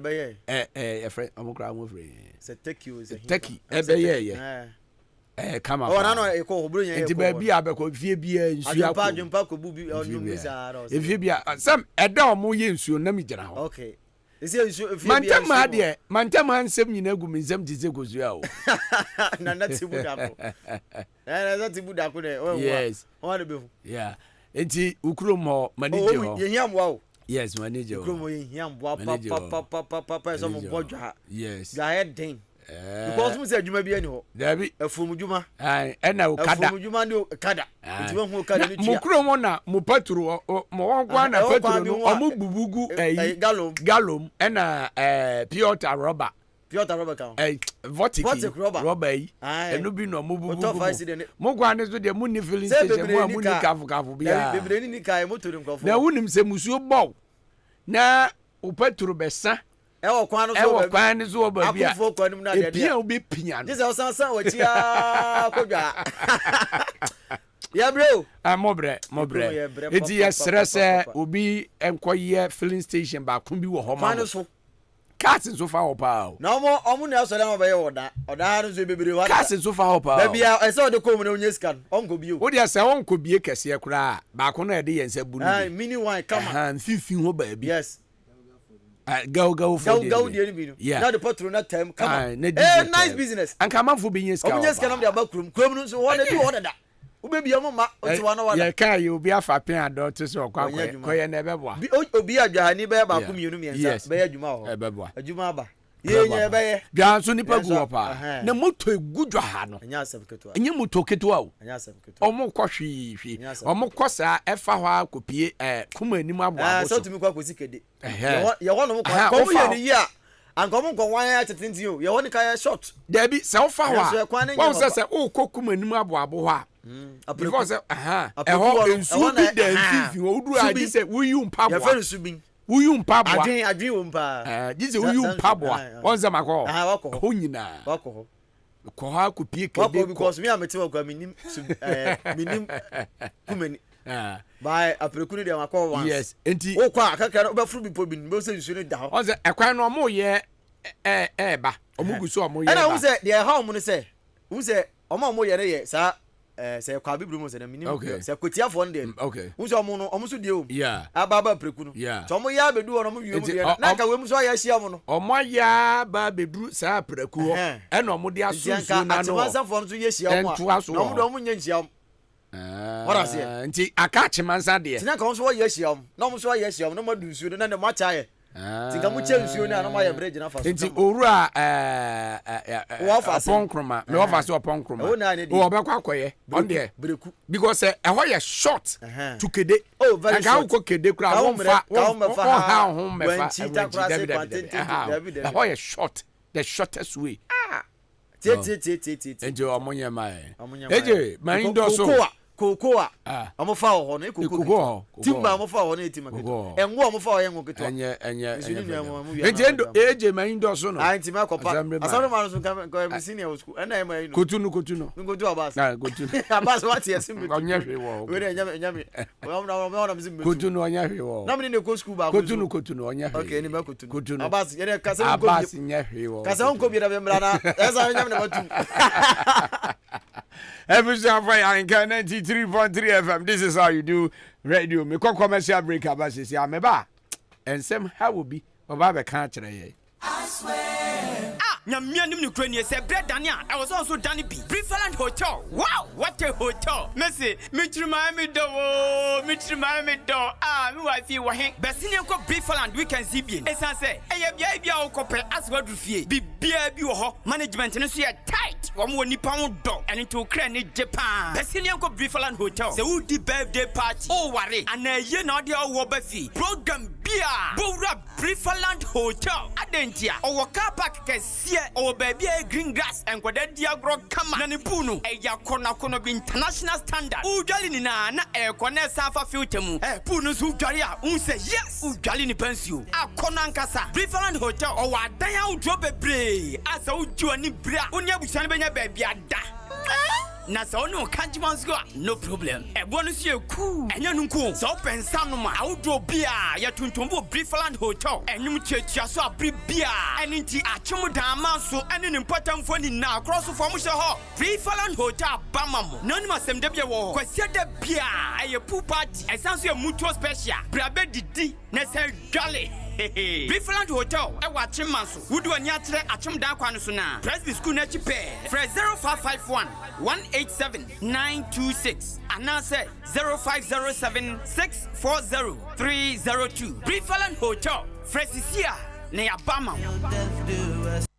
friend amukra mo free se Turkey ebeye come on. Oh, no, e ko hobro yen. Enti ba bia be ko fie bia nsu akọ. Adwumpa ko bu bi onum bizarre. Fie bia sam eda o mo ye nsu na mi gina ho. Okay. Isi nsu fie bia. Mantama ansem nyina gu mi nsem dize gozu a o. Na tibu da ko. Na tibu da ko de. Yes. O na be hu. Yeah. Enti ukuro mo manage ho. Ye hiam wa o. Yes, manage ho. Ukuro mo ye hiam wa pa so mo bodwa. Yes. Ga head thing. Because we say adwuma bi ani ho. Dabi afum dwuma. Na okada. Afum dwuma ni okada. Ntimo hu okada ni tia. Mukuro mo na mo paturu mo wonkwa na paturu no omo bubugu galom na Piotr rubber. Piotr rubber kan. Votic rubber yi. Enu bi no mo bubugu. Mo gwa ne so de mo ni filling station mo ni kafu bia. Bebre ni kai motor nkofo. Na wunim se musuo bow. Na o paturu besa. Ewo kwan no so ba bia akufo kwan mu na de pia obi pia no jese osansan wachia kodwa ya bro mobre eti yesre se obi enkoye filling station ba kun bi wo ho ma so cars so fa ho pa na omo na so le ma ba ye oda no so bebere wa cars so fa ho pa ba bia ese ode ko mu na onye scan onko bio wo de se onko bie kese kura ba ko na ede yensa bulu mini wine kama fifi ho ba bi yes go for the yeah now the patron that time come on nice business and come for being scout omunye scan am dey abakrum krom no so what dey do what da ubebi am ma otiwa no wala ya kai obi afapen ado to so kwa koye na ebeboa obi adwahani be ba kum yenu miensa be adwuma ho ebeboa adwuma aba ye be gwa so nipa gu opa na moto egu dwa no anya asem keto anya moto keto a anya asem keto omo kwhwi omo kosa efa ho akopie kuma anim abo abo so tumi kwa kosi kede ye ho no kwa komo ye ni ya ankomo nko wan ya tetinti o ye ho ni ka short dabi se ofa ho wa se se o kokuma anim abo abo ho a because eho ensu bi da fifi o duru adi se wuyu mpabo ye fe subin wuyu mpabo adwin wo mpa dize wuyu mpabo onza makọ ho nyina wako ko ha ko pie kede wako because me amete wakwa minim kumeni by aprekunu de makọ once yes enti wo kwa akaka ba furu bi po bi no se nsu ne da ho onza ekwan no mo ye ba omugu so mo ye ba na wo se de ha mo ne se wo se omo ye ne ye sa se kwa bibru mo se na minim se kotia fo nde wo se omo no omo so die o aba prekunu so omo ya bedu o no mo wiemu de na ka wemu so ya hia mo no omo ya ba bedu sa preku ho e na omo de asunsu na no atimansa fo so ye hia mo na omo do omo nya hia mo wora se nti aka chimansa de tina ka so ye hia mo na omo so ye hia mo no ma du nsu na ma cha ye tinga mu che nsu na no ma ye bridge na fa so nti owura oponkroma me ofa se oponkroma o obekwa akoye on there breku because eho ye short to kede very short ko kede kura won fa ha ho me fa eho ye short the shortest way ti nti omonye mai eje mai ndo so kokoa amo fa ho no kokoa timba amo fa ho no etima keto enwo amo fa ho yenwo keto enye ejendo eje mai ndo so no anti ma kopa asaro ma so ka senior school na e mai no kotunu ngotu abas kotunu abas what yes me onye hwe wo we nyame na mzimbe kotunu onye hwe wo na me ne ko school ba kotunu onye hwe okay ni ba kotunu abas yene kasa ko abas nye hwe wo kasa ko bi da be mra na esa nyame na batu Episode for Anchor 93.3 FM. This is how you do radio. Me call commercial break about this. Yeah, me ba. And some how will be. Oba be kan kire ye. I swear. Nyamia nim ni krani say bread Dania. I was also Danny B. Preferland Hotel. Wow, what a hotel. Messi, mitrima me do. Mitrima me do. Me wife wa hen. Besini ko Preferland weekend CB. Esan say, bia o ko pe aswadu fie. Bibia bi wo ho. Management no so ye tight. Wo mo nipa wo do. Eni to kra ni Japan. Besini ko Preferland Hotel. Say who di birthday party. Oh ware. Ana ye na de wo ba fi. Program bia. Bowra Preferland Hotel. Adentia. O car park kesi o baby green grass and kwada diagro kama na ni punu eya kono bi international standard udwali ni na kona safa filter mu punu so udwali a unse yes udwali ni pensio akona nkasa Preferland Hotel o wa dan ya udwo bebre asa udwo ni bra unya busan benya baby ada na so no kanjimansko no problem ebo no sie ku enya no ku so pensa no ma awdo bia ya tuntumbo Briefland Hotel enyum chetua so abri bia enti achim dan manso ene ne mpatamfo ni na cross form hye ho Briefland Hotel bamamo no ni masem da bia wo kwase da bia eye pool party esanso e mutual special brabe didi na se jolly Briefland Hotel e wa chimanso wudu ani akyere achim dan kwa no so na Presby School na chipe fresh 0551 187 926 and now say 0507 640 302 Briefland Hotel Fresisia na yabama.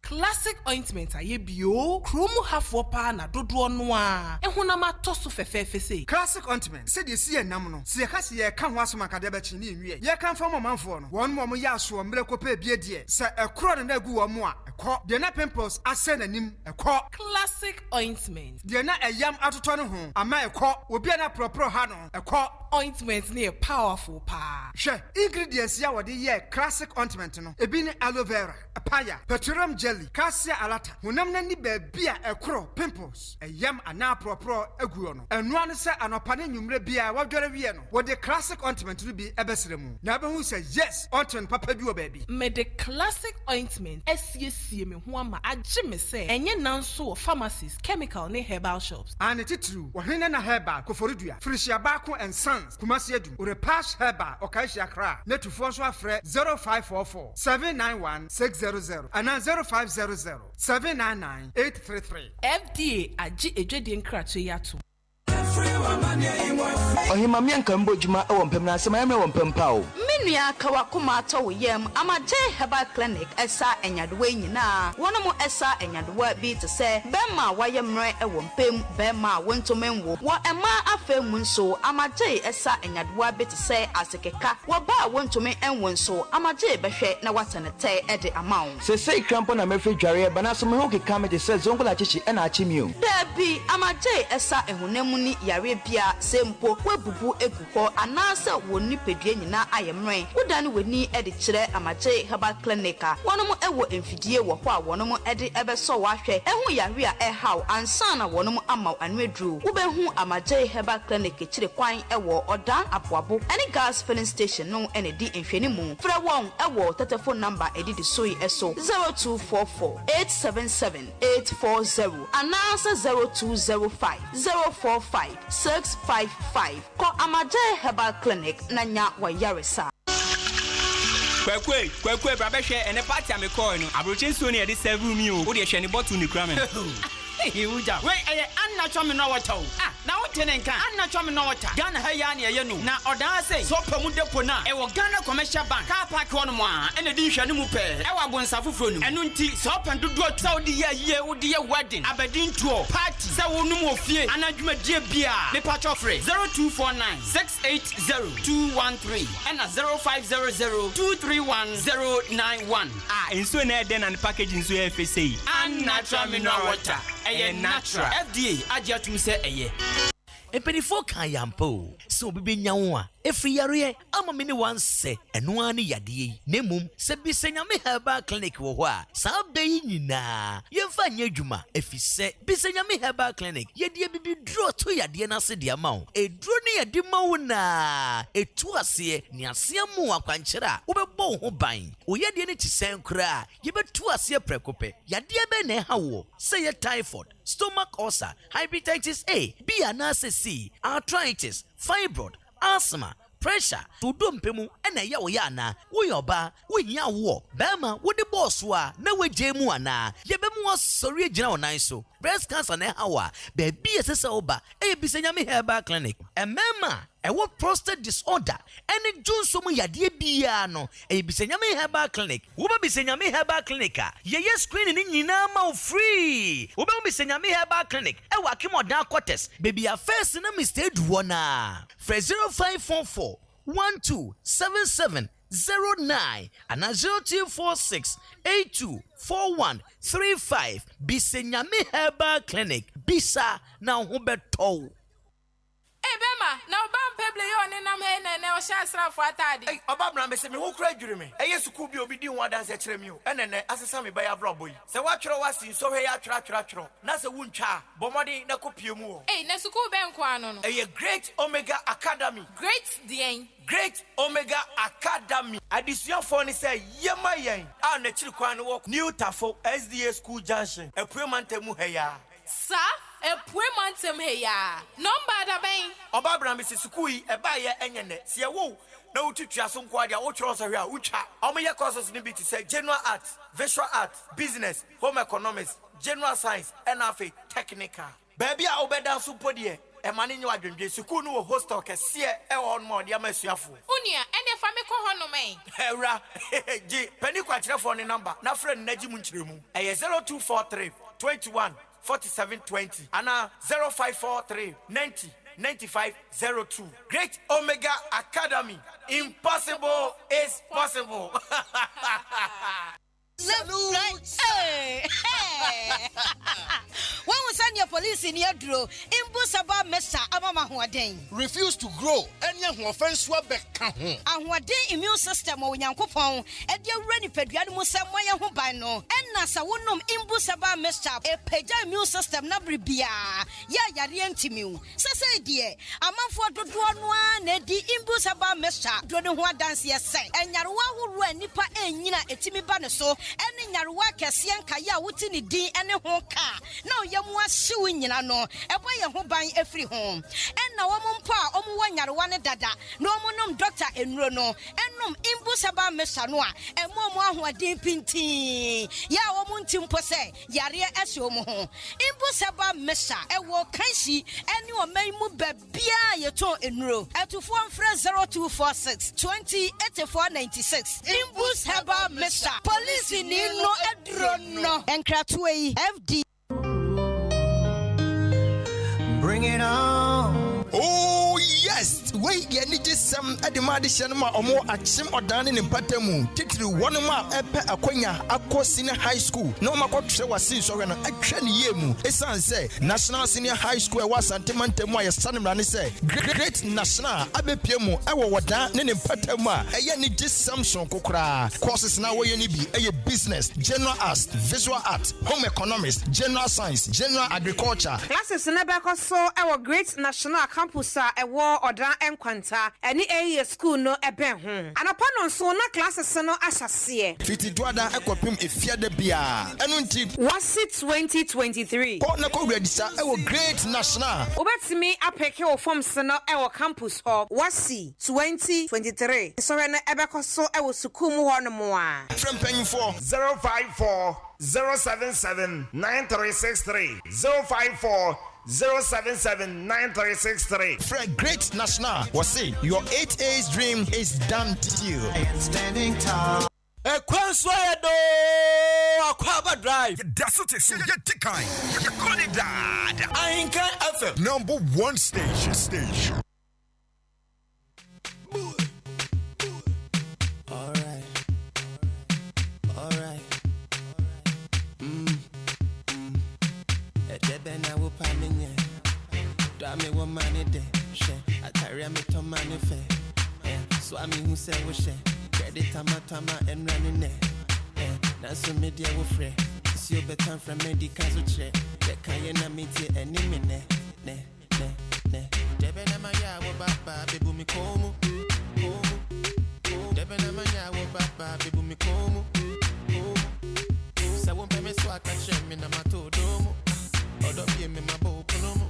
Classic ointment aye bio kromu hafo pa na dodo no a ehunama toso fefefe sei classic ointment said you see enam no se ka se ye ka ho asoma kade ba chi ni nwie ye kan fa manfo no won mo ya so mre ko pa bie de se ekro na agu wo mo a ekọ de na pimples ase nanim ekọ classic ointment de na eyam atoto no ho ama ekọ obi na propro ha no ekọ ointment ne powerful pa hwe ingredients ya wode ye classic ointment no ebi ni aloe vera apaya petroleum jelly cassia alata hunam na ni baabia ekro pimples eyam ana propro aguo no enu anu se anopane nwumre bia wadware wie no wode classic ointment no bi ebesremu na behu se yes ointment papa bi wo baabi me the classic ointment esiesie me ho ama agye me se enye nanso pharmacies chemical ne herbal shops and titru wo hene na herbal koforidua frisia baako and sons kumasi adum repass herbal okaisia kra netufo so afre 0544 791 600 and 0500 799 833 FDA agye edwedie nkrato yato Ohima mianka mbojuma e wompem na asema emre wompem pa o menua kawa kuma ato woyem amaje herbal clinic esa enyadowa nyina wonomo esa enyadowa bi te se bema wayemre e wompem bema wontomenwo wo ema afemu nso amaje esa enyadowa bi te se asekeka wo ba wontomen enwo nso amaje behwe na watenete e de amawo se sei krampo na mefe dware ba na so me ho keka me de se zongola chichi e na achimio dabi amaje esa ehunemu ni yare bia sempo webubu eguko anase woni pedue nyina ayemre wodane weni e de kire amaje herbal clinic wonom ewo emfidie wo ho a wonom e de ebeso wahwe ehu yare a ehaw ansa na wonom amaw anwedru wobehu amaje herbal clinic kire kwan ewo odan aboabo any gas filling station no ene di enfeni mu fra won ewo telephone number edidi soyi eso 0244 877 840 anase 0205 045 655 ko amaje herbal clinic nanya wa yaresa kwekwe brabehwe ene party amekọ no abrochen so ne e de serve me o wo de hwe ne bottle ni kra me Uja. Wait, Anna Chommy no water. Now Tenenka, Anna Chommy no water. Ghana Hayani, you know. Now, Oda say, so Pomude Pona, a Ghana commercial bank, car park on one, and a dish and mupe. Our one Safufun, and unti, sop and do Saudi year, dear wedding, Aberdeen tour, party, so no more fear, and I do my dear beer, the patch of 0249 680 213 and a 0500 231 091. And so then and packaging so FSA. And natural mineral water. Natural FDA ajatum se eye Epenifo kan yampo so bibi nyawo a efri yare ama me ne wanse eno ani yade nemum se bisenyame herbal clinic wo ho a sabe nyina yemfa nya adwuma efise bisenyame herbal clinic yede bibi dro to yade na se de amawo edro ne yade mawo na etu ase ni ase mu akwankyera wo bebo ho ban wo yade ne tisenkura yebetu ase prekope yade be na ha wo say typhoid stomach ulcer hepatitis A B and C arthritis fibroid asthma pressure to dumpemu ena ya oyana wo yoba wo hia wo bema wo de boss wa na waje mu ana yebemu osori agina onan so breast cancer na hawa be bi esese oba e bisenyame herbal clinic emema ewo prostate disorder ene junso mu yade bia no e bisenyame herbal clinic wo ba bisenyame herbal clinic ye screen ni nyina ma free wo ba bisenyame herbal clinic e wa kimodan quarters baby affairs na Mr. Eduona for 0544 127709 and 0246 824135 bisenyame herbal clinic bisa na ho beto Bema, now bam peble yo ne nam he na na o sha asrafo atade. Hey, Obabra me se me ho kura dwure me. Eye suku bi obi di ho adanse kire me o. Enene asesa me ba ya bro boy. Se wa twere wasi so hwe ya twere. Na se wuntwa bomodi na kopie mu o. Hey, na suku ben kwa no no. Eye Great Omega Academy. Great Dien. Great Omega Academy. Adisuafo ni say yema yen. A na chiri kwan no wo New Tafo SDA School Junction. Epuemantemu heya. Sa epuemantem heya. Number da ben. Obabra me se suku yi e ba ye enyene. Se wo na ututua so nko ade a wo twero so hwe a utwa. Omoye courses ni bi ti say general art, visual art, business, home economics, general science, and afi technical. Baby a obeda so podie. E mane nyi wadwendwe suku no hostel kese e won mo de amasuafo. Unia ene fa me ko hono men. Ewra ji pani kwa kirefo ne number na friend na ji mu nkiremu. E 0243 21 4720 ana 0543 90 9502. Great Omega Academy. Impossible is possible. Hey. When we send your police in your draw, Imbusaba Mesa Amama Huaden. Refuse to grow. Any offense will be count. And what day immune system or Yankopon, and your ready pediatric Samoya Hubano, and Nasa Wunum Imbusaba Mesa, a peja immune system Nabribia. Ya Yarientimu. Sasa dear, a month for the one, Nedi Imbusaba Mesa, Dodua dance yes, and Yarwa who Nipa and Nina Etimi Banaso. Any Yarwa Cassian Kaya Wutini D and a honka. No, Yamwa suing no, a boy a home buying every home. And now woman pa, one Yarwana dada, no monum doctor in Rono, and num Imbusaba Mesanoa, and Momo who are deep pinti. Ya woman timpose, Yaria Esomo. Imbusaba Mesa, a walk Kansi, and you may move Bia Yato in row. At to form friend 0246 20 8496. Imbusaba Mesa, police in no adrono, and Kratway FD. Bring it on. Oh yes, wait, you need some addition or more at some or down in Patemu. Titri one ma epe akonya akwa senior high school. No ma kwa tse wasi so no atwani yemu. Esan say National Senior High School was antimantemu ya sanimrani say Great National abepiemu ewo wada ne Patemu a eye ni Samson kokra. Courses na wo ye ni bi eye business, general arts, visual art, home economics, general science, general agriculture. Classes na beko so ewo Great National Campus ewo odan enkwanta eni eye school no ebe ho. Anapa no so na classes no ahyase. Fiti duada ekopim efiade bia. Enu nti Wasi 2023. Ko na ko register ewo Great National. Obetimi apeke o forms no ewo campus of Wasi 2023. So na ebeko so ewo school mu ho no mo a. From paying for 054 077 9363 054 077-9363. Fred Great National was saying your 8A's dream is done to you. Standing tall. Ekwanswedo Akwaba Drive. Dasute so yetikai. Yakoni dad. Ainka FM. Number 1 station. Alright. Ebena wo pa menye. Do me wo mane de. She atare me to mane fe. So ami hu se wo she. Credit tama and running ne. Na so media wo frɛ. Si o betan from medical so che. De kan na meti enimi ne. Debena ma ya wo baba bebu mi komu. Debena ma ya wo baba bebu mi komu. Sa won pe me so aka che me na matodomo. Odo bi me ma bo konomo.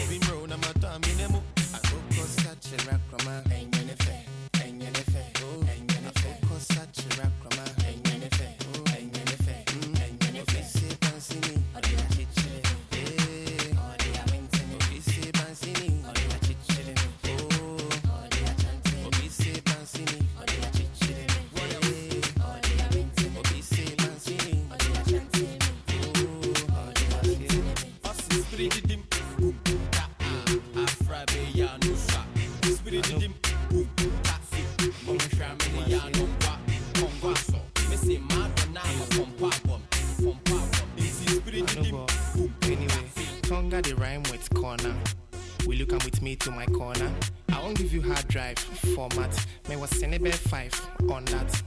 Obi bro na mata mi nemu. Akoko sache rakrama enyene fe. Enyene fe. Enyene fe. Akoko sache rakrama enyene fe. Enyene fe. Enyene fe. Se pansini. Odi achiche. Odi awentene. Obi se pansini. Odi achiche. Odi achante. Obi se pansini. Odi achiche. Odi awentene. Obi se pansini. Odi achante. Spirit dim boom ta afrabe ya no sa spirit dim boom ta fi mo shame ya no kwa kongwa so me say man na pompa bom this is spirit dim boom anyway tonga the rhyme with corner Will you come with me to my corner? I won't give you hard drive format. May was Senebe 5 on that.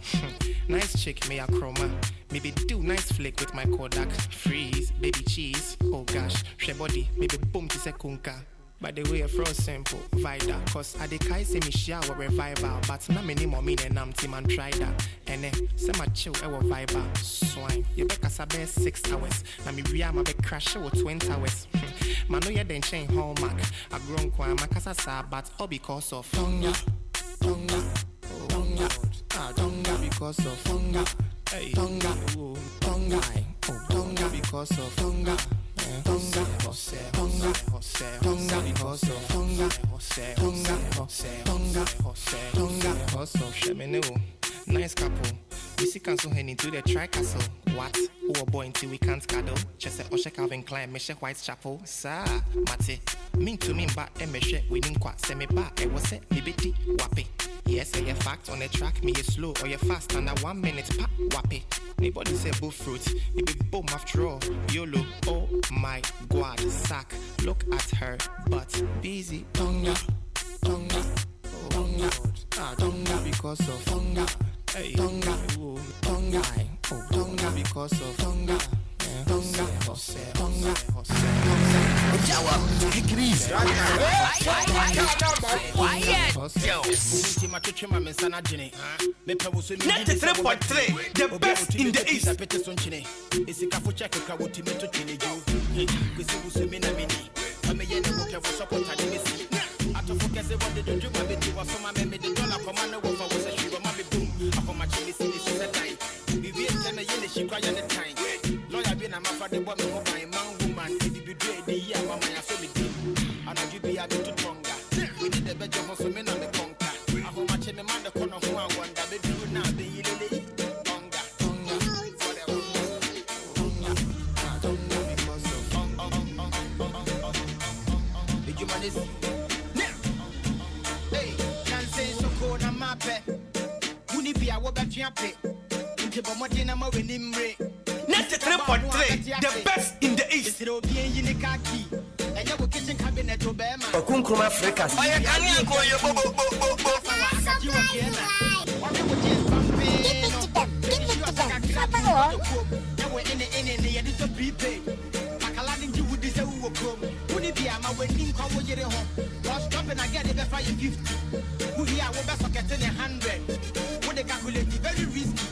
Nice chick, may a chroma. Maybe do nice flick with my Kodak. Freeze, baby cheese. Oh gosh, she body. Maybe boom to se kunka. By the way, a frost simple, Vida. Cause I decay say me shower revival. But na many more mean and I'm team and try that. And then, some chill, I will vibe. Swine, you better sabe 6 hours. Na me ria ma be crash with 20 hours. Mano ya den chain hallmark. I grown kwa makasa sa, but all because of tonga. Tonga, tonga, tonga because of tonga. Hey, tonga, tonga, oh, tonga because of tonga. Tonga, tonga, tonga because of tonga. Tonga, tonga, tonga. Nice couple. We see cancel heading to the tri-castle. What? Who a boy until we can't cuddle? Just say Osha Calvin Klein, Mesha Whitechapel. Sa, mate. Mean to me, but Mesha, we didn't quite send me back. I was it, liberty, wappy. Yes, a fact on the track, me is slow or you fast under 1 minute, pop, wappy. Nobody say bull fruit, it be boom after all. YOLO, oh my god, sack. Look at her, but busy. Tonga, tonga, tonga, tonga because of tonga. Hey, tonga, tonga, oh, tonga because of tonga. Tonga, tonga, the best in the East. Lawyer been a man the woman who by man woman, if you be the year, mama, I saw me deep. And I do be a bit too longer. We did the bedroom for men on the conquer. I hold my chin man the corner who I want that baby do now be lily. Tonga, tonga, whatever. Tonga, because of the human is hey, can't say so cold on my pet. Wouldn't be a woman to pay. Into Bomodina Mowinimre. 93.3, the best in the East. Okunkum Africa. Very risky.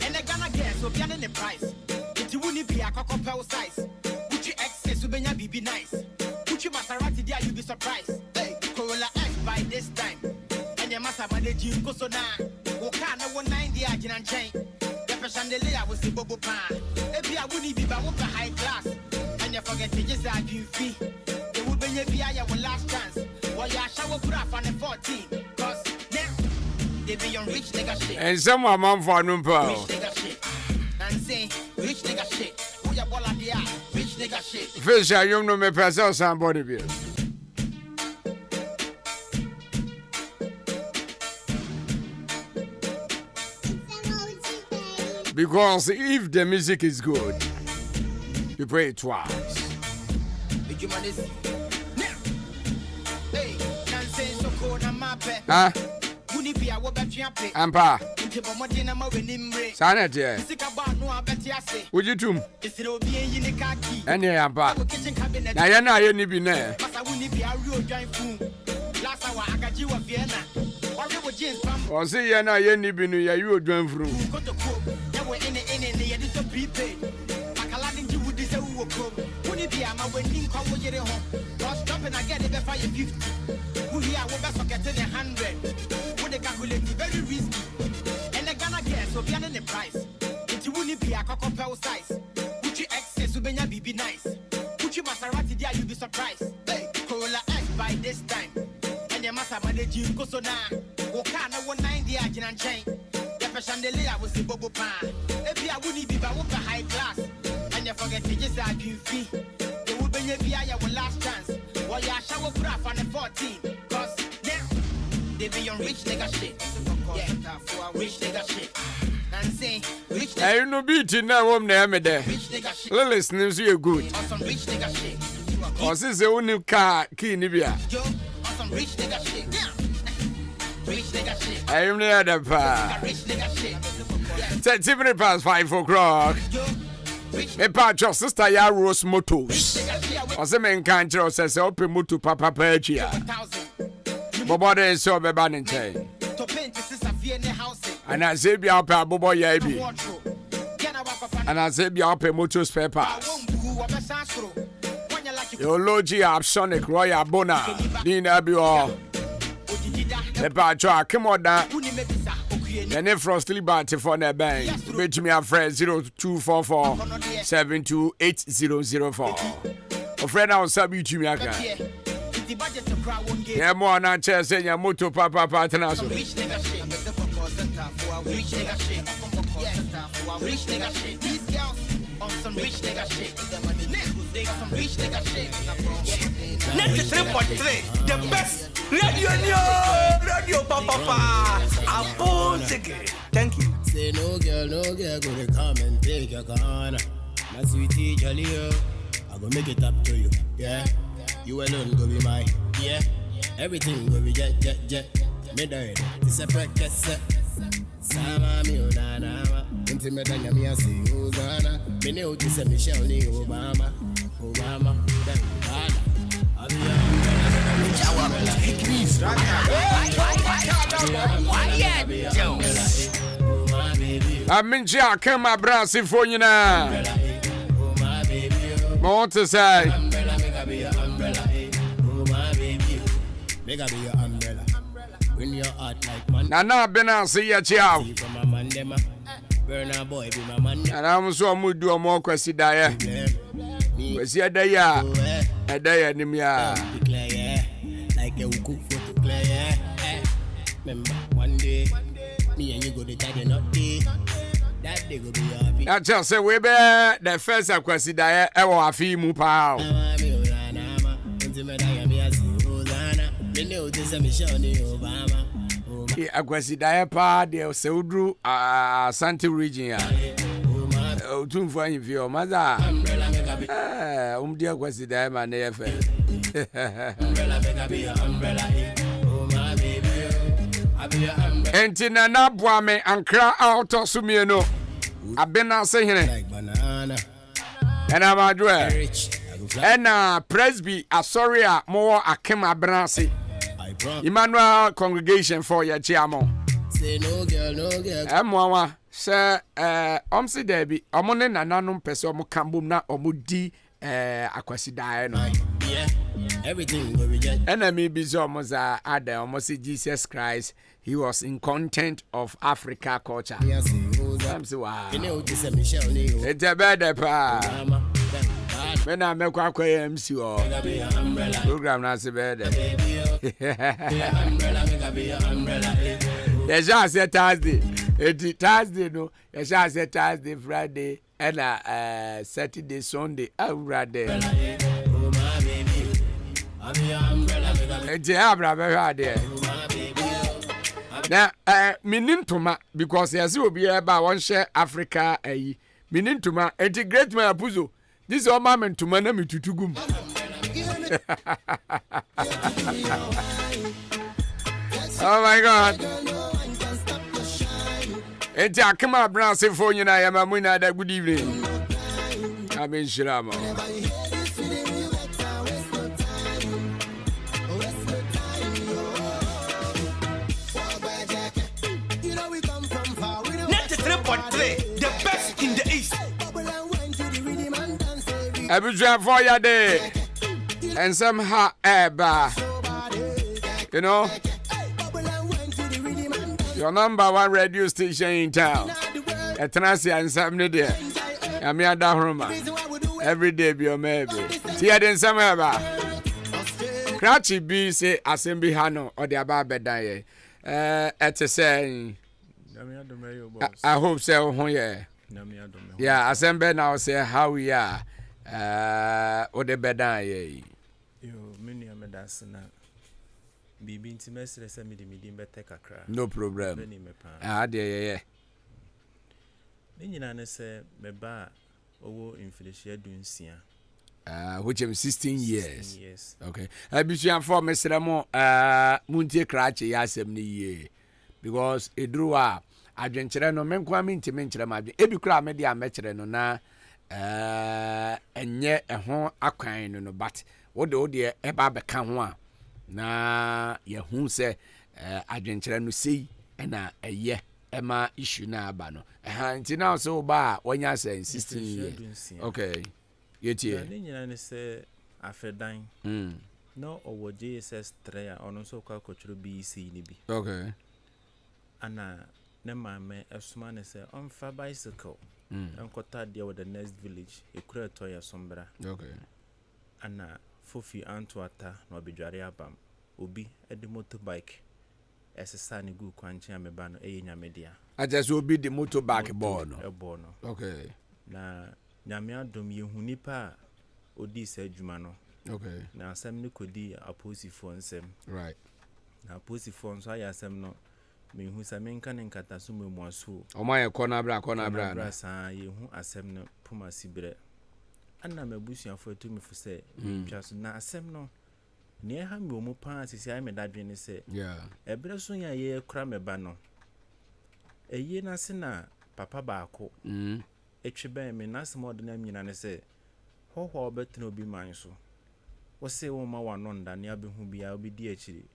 And the Ghana gas will be an the price. It wouldn't be a cockapel size. Put your excess to be BB nice. Put your Maserati there, you'll be surprised. Hey, Corolla X by this time. And your master manage you go so now. Okana 190 agent and chain. The chandelier was the bubble pan. If I wouldn't be by the high class. And you forget to just add you fee. It would be your last chance. While you shower put up on the 14. Cause now they be on rich nigga shit. And someone man for number. Rich nigga shit. And say rich nigga shit. Who ya bola dia? Rich nigga shit. Fish, I don't know me person somebody be. Because if the music is good, you play it twice. Huh? Ampa. Sana dear. Would you too? Any ampa. Nayana, you need be there. Or say, Yana, you need be near you, join through. Very risky. And the Ghana gas will be an the price. It wouldn't be a cockapel size. Put your excess to be BB nice. Put your Maserati there, you'll be surprised. Hey, Corolla X by this time. And your master manage you go so now. Okana 190 agent and chain. The chandelier was the bubble pan. If I wouldn't be by the high class. And you forget to just add you fee. It would be your last chance. While you shower put up on the 14. Cause now they be on rich nigga shit. Yeah, rich nigga shit. And say rich nigga. I no beat in that woman there me there. Listening to you good. Awesome rich nigga shit. Ɔsi sɛ woni kaa kii ni bia. Ayim ne ada pa. 30 minutes past 5 o'clock. Me patch your sister ya Rose Motos. Ɔsi me nkan kyerɛ sɛ sɛ open moto papa pa akyi a. Bobo de so be ba ne nkyɛn. Ana sɛ bia opɛ abobo ya bi. Ana sɛ bia opɛ moto spare parts. Theology Apsonic Royal Bona Dina Bio Epacho Akimoda Yane Frostly Batty for the bank. Bitch me a friend 0244 728004. A friend out Sabi Chimiaka. Yeah, more than chess and your moto papa partners. On some rich nigga shit. Some rich nigga shit. 93.3, the best radio papa. Thank you. Say no girl, gonna come and take your corner. My sweetie jolly, I go make it up to you. Yeah, you alone go be mine. Yeah, everything go be jet. Me died. It's a practice. Sama mi onana, intimate na mi asi Hosanna. Me ne uti se Michelle ni Obama. Aminji akema brasi fo nyina. Mo to say. Mega be your umbrella. When your heart like man. Nana bena see ya chiao. Burna boy be my man. And I'm so mudu o mo kwesi daye. Kwesi adaya. Adaya nimya. Like a cook photo clear. Remember one day me and you go to tie not day. That day go be happy. I just say we be the first kwesi daye e wo afi mu pa. Akwasi Diapa, the Saudru, Santi region. Too funny for your mother. Dear Kwasi Diama, never. Entina na Buame and cry out of Sumiano. I've been not saying it. And I'm a dweller. And Presby, Asoria, more Akema Bransi. Emmanuel congregation for your chiamo. Say no girl. Mama, sir, Omsi Debbie, Omone Nanum Peso Mokambum na Omudi Akwasi Diano. Yeah, everything will be jet. Enemy Bizomoza Ada Omosi Jesus Christ. He was in content of Africa culture. Yes, I'm so wow. It's a bad pa. When I make a MC or program, that's a bad. Yes, I said Thursday. It's Thursday, no. Yes, I said Thursday, Friday, and Saturday, Sunday. Oh, right there. It's a abra there. Now, meaning to ma because as you will be about one share Africa, meaning to ma integrate my apuzo. This is all my man to manage me to tugum. Oh my God. It's a come up, Brassy for you. I am a winner. Good evening. I'm in Shiramo. The best in the East. Every drive for your day. And somehow, you know, your number one radio station in town. A Tracy and Sammy there. I'm here down every day, be your maybe. See, I didn't some ever. Cratchy B say, Assembly Hano or the above die. At a saying. I hope so. Yeah, Assembly now say how we are. Or the bed. No problem. Yeah. Nina say, Beba, oh, inflation dunsia. Which is 16 years. 16 years. Okay. Abusua for Mr. Mo muntie krache ya asem ni ye. Because edru a adwenkyere no menkwa mentime nkyere ma adwen. Ebi kura me dia mekyere no na enye ho akwan no but wode eba beka ho a na ye hu se adwenkyere no sei na eye ema issue na aba no. Nti now so ba wonya say 16 years. Okay. Yetie. Na nyina ne se afedan. No owo JSS 3 a ono so kwa kochuro BC ni bi. Okay. Ana ne maame esuma ne se on fa bicycle. Enkota dia with the next village ekura to ya sombra. Okay. Ana fofi antoata na obedware abam. Obi edi motorbike. Esesa ne gu kwanche ameba no nyamedea. Aja so obi di motorbike ball no. Ebo no. Okay. Na nyame adom yehu nipa odi sa adwuma no. Okay. Na asem ne kodi aposifo nsem. Right. Na aposifo nso aya asem no mehu sa menka ne nkata so memu aso. Omaye kona bra na sa yehu asem no puma sibre. Anna mabusuafo atumi fu se twa so na asem no ne ha me omu pa sisi ay me dadwene se. Yeah. Ebre so ya ye kura meba no. Eye na se na papa baako. Etwe me na se modena nyina ne se hoho obetena obi man so. Wo se wo ma wano nda ne abehu bia obedi akiri.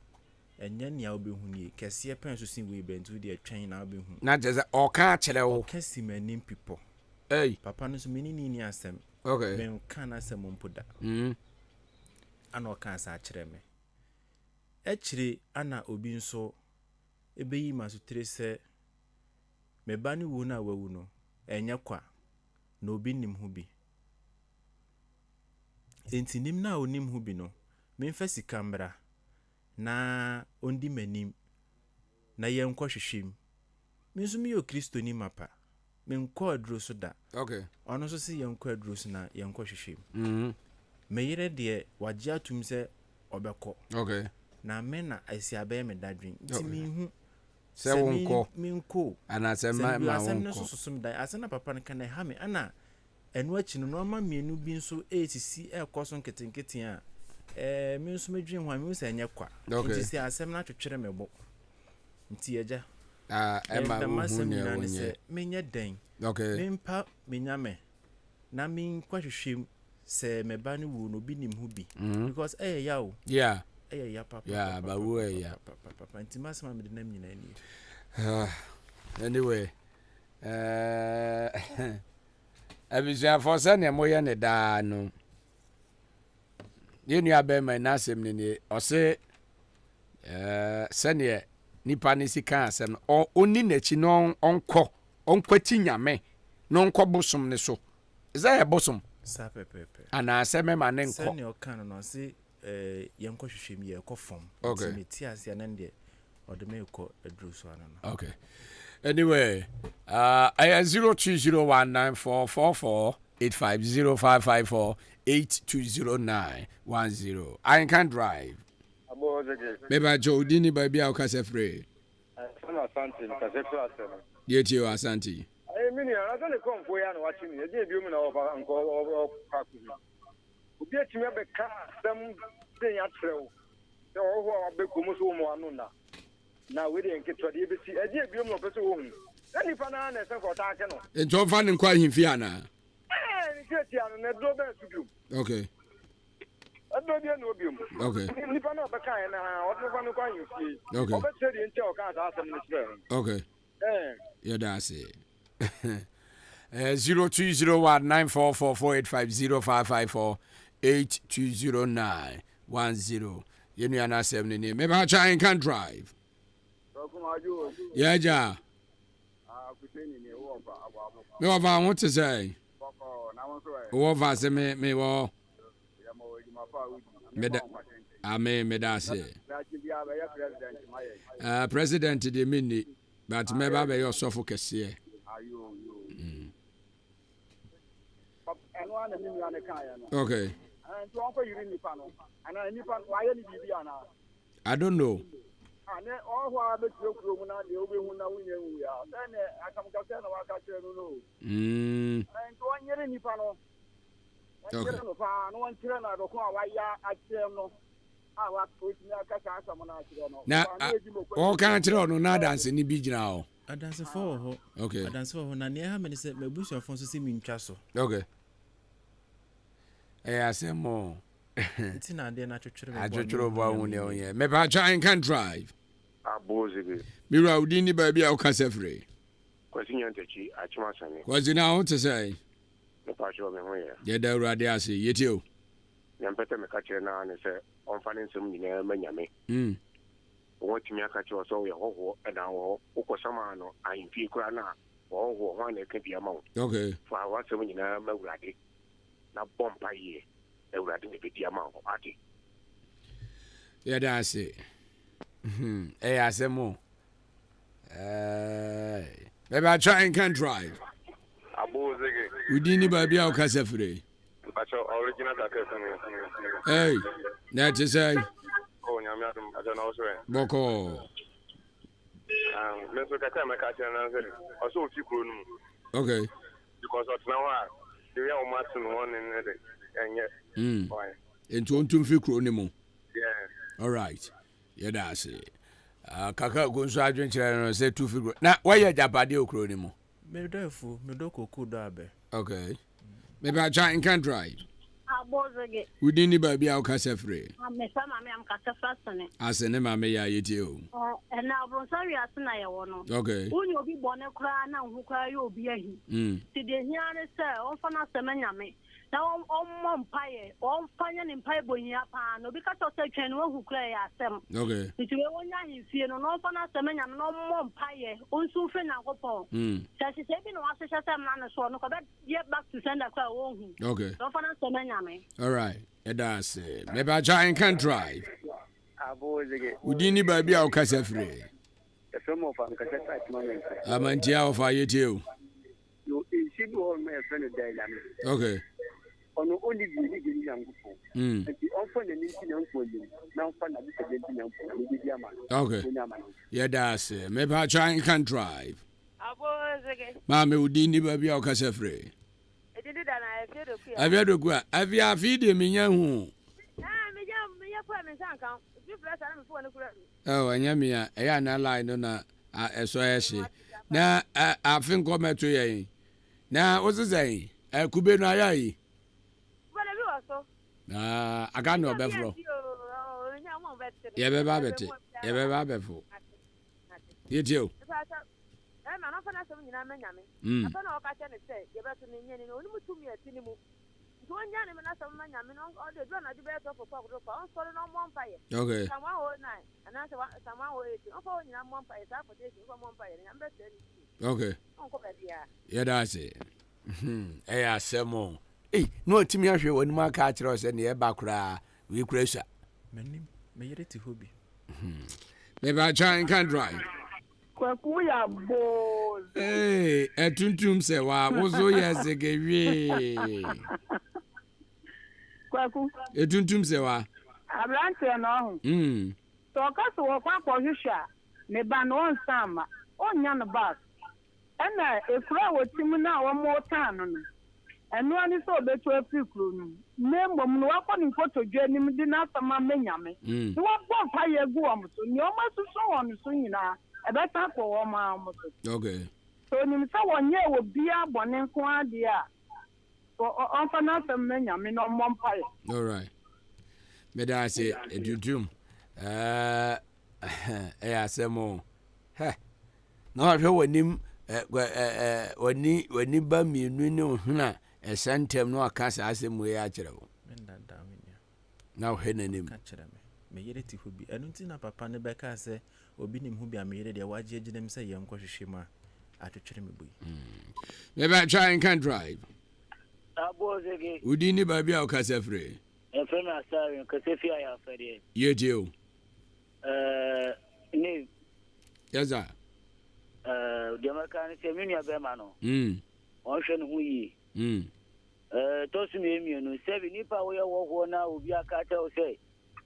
Enya ne abehu ni kese pen so sin we bentu de atwen na abehu. Na jeze o ka kire wo. Kesi manim pipo. Hey. Papa no so menini ni asem. Okay. Ben kan asem mpoda. Ana o kan sa kire me. Ekiri ana obi nso ebeyi masutre se meba ni wo na wawu no enya kwa na obi nim hu bi. Enti nim na onim hu bi no memfa sika mbra na ondi manim na yenkɔ hwehwem. Minso mi yo Kristo ni mapa. Menkɔ aduro so da. Okay. Ono so se yenkɔ aduro so na yenkɔ hwehwem. Meyere de wagye atum se obekɔ. Okay. Na me na asiabe me dadwen. Nti minhu se wonko minko ana se ma wonko no so sum dai asena papa no kana ha me ana enu achi no ma mienu bi nso etisi ekoso nketenkete a mi nso medwen ho mi nso enye kwa nti si asem na twetwere mebo nti eja ema hu ne se menye den. Okay. Mempa menyame na min kwahwehwem se meba ne wu no bi nim hu bi because yawo yeah ya papa. Yeah, but we ya. Papa intimasma me de nam nyina ni. Anyway, abisua for say ne moye ne da no. Ye nua be man asem ne o se sene nipa ne sika asem oni nachi no onkwati nyame no nkɔ bosom ne so. Is that a bosom? Sa pepepe. Ana asem ma ne nkɔ. Sene o kan no se yenko hwehwem ye ko fom. Okay. Meti ase anan de odeme ko adru so anan. Okay. Anyway, I 02019448505548209110. I can drive. Beba Jodini baby au kasefre. Yeti o asanti. Mini I don't come for ya no watching me. Dey bi mu na o obi atimi abeka sam den ya trew se wo ho abeku mu so mo anu na we dey nketwa de besi eje bi mu pese wo hu na nipa na na se ko ta ke no ento fa ne kwa himfi ana ni keti anu na do be su bi okay ado bi na obi mu okay nipa na obeka na o do fa ne kwa himfi okay o be tedi nche o ka ta asem ni sre okay yeah that's it 02019444850554820910. You know, 7 maybe I try and can drive. Yeah, ja. No, I want to say. What was me? Me that say. President the mini, but maybe be your suffocus here. Okay. I don't know. Okay. Na o kan tire ono na dance ni bi gina o. Adanse for ho. Okay. Adanse for ho na ne ha me se mebusu afon so se mi ntwa so. Okay. Asemo. Nti na de na twetwere me. Atwetwere bo awu ne onye. Me ba cha in can drive. Abozige. Mira udi ni ba bia o ka sefre. Kwasi nyantachi achuma sane. Kwasi na o te say. Me pa sho me ho ye. Ye da urade ase yeti o. Nyampete me ka kire na ne se onfane nsem nyina manyame. Wotimi aka kire so ye hoho e na wo ukosama no ahimpi kura na wo ho ho na ka bia ma wo. Okay. Fa wa nsem nyina mawurade. Na bompa ye. Ewurade ne be dia ma wo ade. Ye da ase. Asemo. Maybe I try and can drive. Abozige. Udini ba bia o ka sefre. Acho original da ka Hey, na te say. Oh, nyame adum ajo na oso e. Boko. Me so ka me ka kire na se. Oso ofi kuro nu. Okay. Because of now the real Martin one in the and why? Into ontum fi kuro ni mu. Yeah. All right. Yeah, that's it. Kaka go so adwen kire no say two figure. Na why ya japade okro ni mu? Me dofu, me do koku do abe. Okay. Maybe I try and can drive. Abozege. Udini ba bia o ka sefre. Me sama me am ka sefasane. Asene ma me ya yeti o. Na bronsari asena ye wo no. Okay. Uni obi bone kra na hu kra ye obi ahi. Ti de hiare se on fa na sema nyame. Na on mompaye, on fanya ni mpaye bohia pa no bi ka to se twen wo hu kra ya asem. Okay. Ti we wonya himfie no no fa na sema nyame no mompaye, on su fe na kopon. Se bi no asese sem na so no ko be ye back to sender kra wo hu. Okay. No fa na sema nyame. All right. That's it. Maybe I try and can drive. Abozige. Udini ba bia o ka sefre. Some of am ka se site moment. Amantia of ayeti o. You should all my friend dynamic. Okay. Ono only be yangupo. Nti onfo na nti yangupo yi. Na onfo na bi se nti yangupo na bi dia ma. Okay. Yeah, that's it. Maybe I try and can drive. Abozege. Mama udini ba bia o ka sefre. Edidi da na efedo ku. Afedo ku. Afia afide me nya hu. Me ya kwa me sanka. Bi press na me fo ne kura. Oh, anyamia. Eya na line no na eso ehye. Na afin ko meto yen. Na ozizai. Kube no ayayi. Aga no befro. Ye be ba beti. Ye be ba befo. Ye tio. Ma no fa na so nyina manyame. Afa na o ka che ne se ye be to ne nyeni no oni mutumi atini mu. Nto nya ne na so manyame no o de do na de be to for kwa on so no mo mpaye. Okay. Sama ho 9 ana se sama ho 8. On fa ho nyina mo mpaye sa for de so mo mpaye nya be se ni. Okay. On ko be dia. Ye da se. Asemo. No timi ahwe woni ma ka kire o se ne e ba kura we kura sha. Menim me yere ti hobi. Maybe I try and can drive. Kwaku ya boz. Hey, etuntum se wa wozo ye zegewie. Kwaku. Etuntum se wa. Ablante no ho. So ka so wo kwa hwehwa ne ba no nsama. Onya no bas. Ena ekura wo timu na wo mo tan no. Enu ani so betu afikru no. Nembom no wakọ ni photo dwa nim di na sama menyame. No wo fa ye gu o mso. Ni o masuso won so nyina. Ebeta ko wo ma mso. Okay. So nim sa wonye wo bia bone nko ade a. O fa na sama menyame no mompaye. All right. Me da say edutum. Asemo. He. No ahwe wonim wani ba mienu ne ohuna esantem no aka sa asemu ya akere wo na ohwe nanim ka kire me yere ti hobi enu nti na papa ne beka se obi nim hobi am yere de waje aginem se ye nkohwehwe ma atwetwere me boyi maybe try and can drive Abozege. Udini ba bia o ka sefre E fe na sare ka se fia ya fere. Ye dio. Ni. Yes sir. Jamaican se mini abema no. On hwe no hu yi. To su me mienu se bi nipa wo ye wo na obi aka ta o se.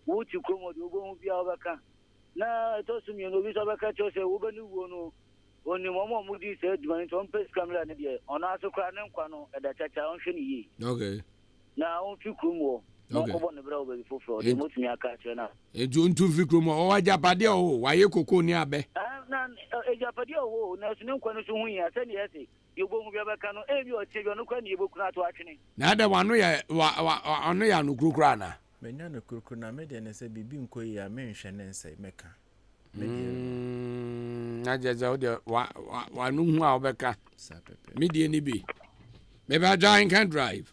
Wo ti kromo de ogo hu bia obeka. Na to su me no bi so beka cho se wo bani wo no. Oni momo mudi se dwani to mpes kamera ne de. Ona so kra ne nkwa no e da chacha on hwe ni yi. Okay. na on fi krumo no ko bon bra obi foforo de motumi aka kire na ntu fi krumo o wajapade o waye koko ni abe na ejapade o na sunu nkwa no so hu ya se ne yesi yobo hu bia beka no ebi o tebio no kwa ni ebo kuna to atwene na da wano ya anu ya no kurukura na menya no kurukura na me de ne se bibi nkoyi ya menhwe ne nse meka na jaza o de wa nu hu a obeka media ni bi me ba join can drive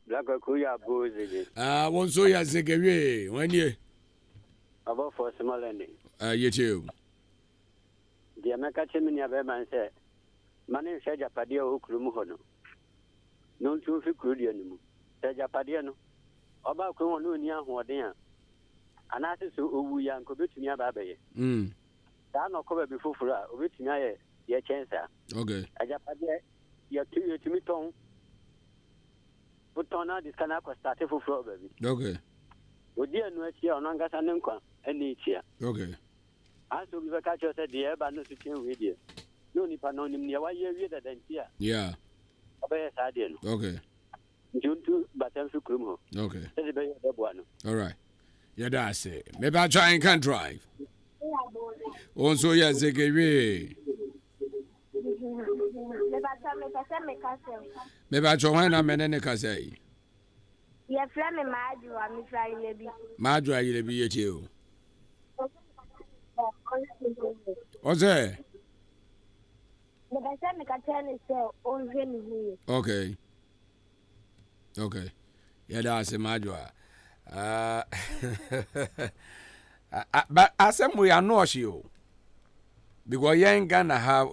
Black Kuya Bozi. Won so ya zegewe wani About for Somaliland. You. The American Chimney man said, Money said Japadio Ukrumuhono. No two fi Crudian. Said Japadiano. About Kumunia Huadia. And I said, so we could be to me about Baby. That no cover before for her, which me a chance. Okay. A Japadia, you're to me tongue. But on this can I start for floor, baby. Okay. Would you know it here on Angasanenqua and each year? Okay. As to be a catcher said, the air, but no secure with you. No Nippanonim near why you're reader than here. Yeah. Obey a sardine. Okay. June 2, but I'm for Krumo. Okay. One. All right. Yeah, that's it. Maybe I try and can drive. Also, yes, they give me. Maybe I try and I'm an say. Your friend, Madra, I'm trying to be. Madra, you'll be at you. What's that? Okay. Okay. Yeah, that's a Madra. But as we are not you. Because you ain't gonna have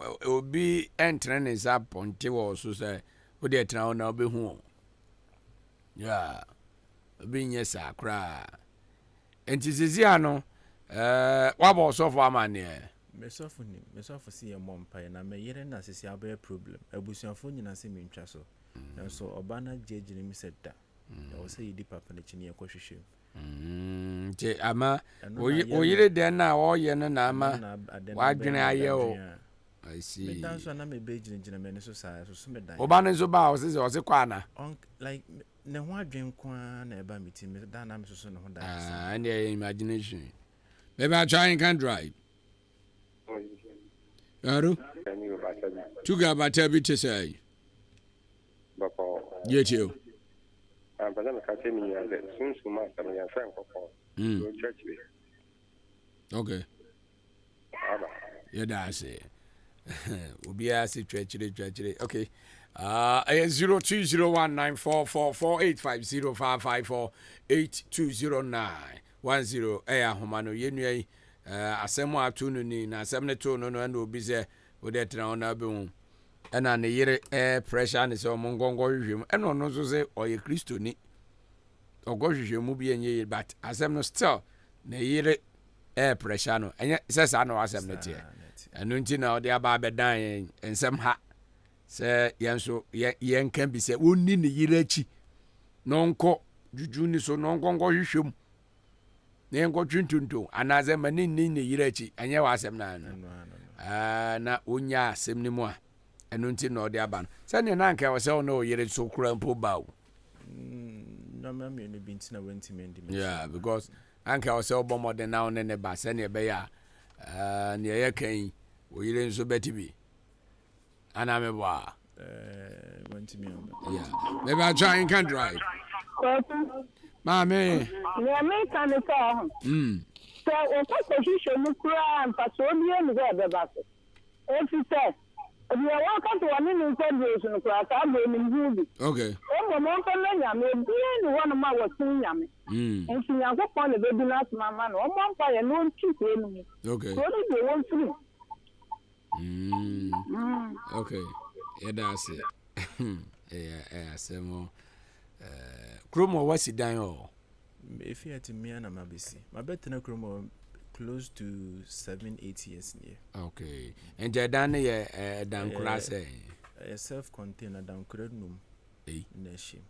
be entering is up on Tiwa, so say, would you try now be home? Yeah, being yes, I cry. And Tiziano, what was so far, man? Myself see a mom pie, and I may yet and as a bear problem. A bushel phone in a semi chasso. And so Obana J. Jimmy said that. I was say deep up in the Chinia Koshim. Ama oyire den na o ye no na ama wadwene aye o I see me dance na me be gina me so sai so me dan oba no so ba o se kwa na like ne ho adwen kwa na eba meti me dan na me so no ho dan and your imagination maybe I try and can drive Aro Tuga bata bi te sai Bako Yecho but I'm catching me as soon as master me and friend for church. Okay. Yeah, that's it. We'll be asked church. Okay. 02019444850554820910 homano yenue asemo atunu ni na asemne to no no na obi se wode tena ona be hu ena ne yire pressure ne se omongongo hwehwem ena ono so se oye Kristo ni ogohwehwemu bi enye but asem no still ne yire pressure no enye se sa no asem ne tie enu nti na ode aba bedan ensem ha se yenso yen kan bi se wonni ne yire achi nonko juju ni so nonko hwehwem ne nko twintuntu anaze mani ni ne yire achi enye wa asem na no na onya asem ni mu a enu nti na ode aba no se ne na nka wo se no yire so kura mpo bawo no me no bi ntina wenti mendi yeah because anka wo se obo de na one ne ba se ne be ya ne ye kan wo yire nso betibi ana me ba wenti me yeah maybe I try and can drive Mami. Yeah, me can tell. So, o ko shisho mu kura mpa so bi enu ga be ba so. If you say, if you want to one in celebration kura ka be ni hubi. Okay. O mo ko na nya me bi ni one ma wo tin nya me. Nti nya ko pon le be bi na mama no. O mo mpa ye no nti ko enu. Okay. So ni be won free. Okay. Yeah, that's it. Yeah, semo. Kromo wasi dan o. If you had to me and I'm abisi. My bet na kromo close to 7-8 years near. Okay. And dan ye dan class a self-contained dan krednum. Neshim.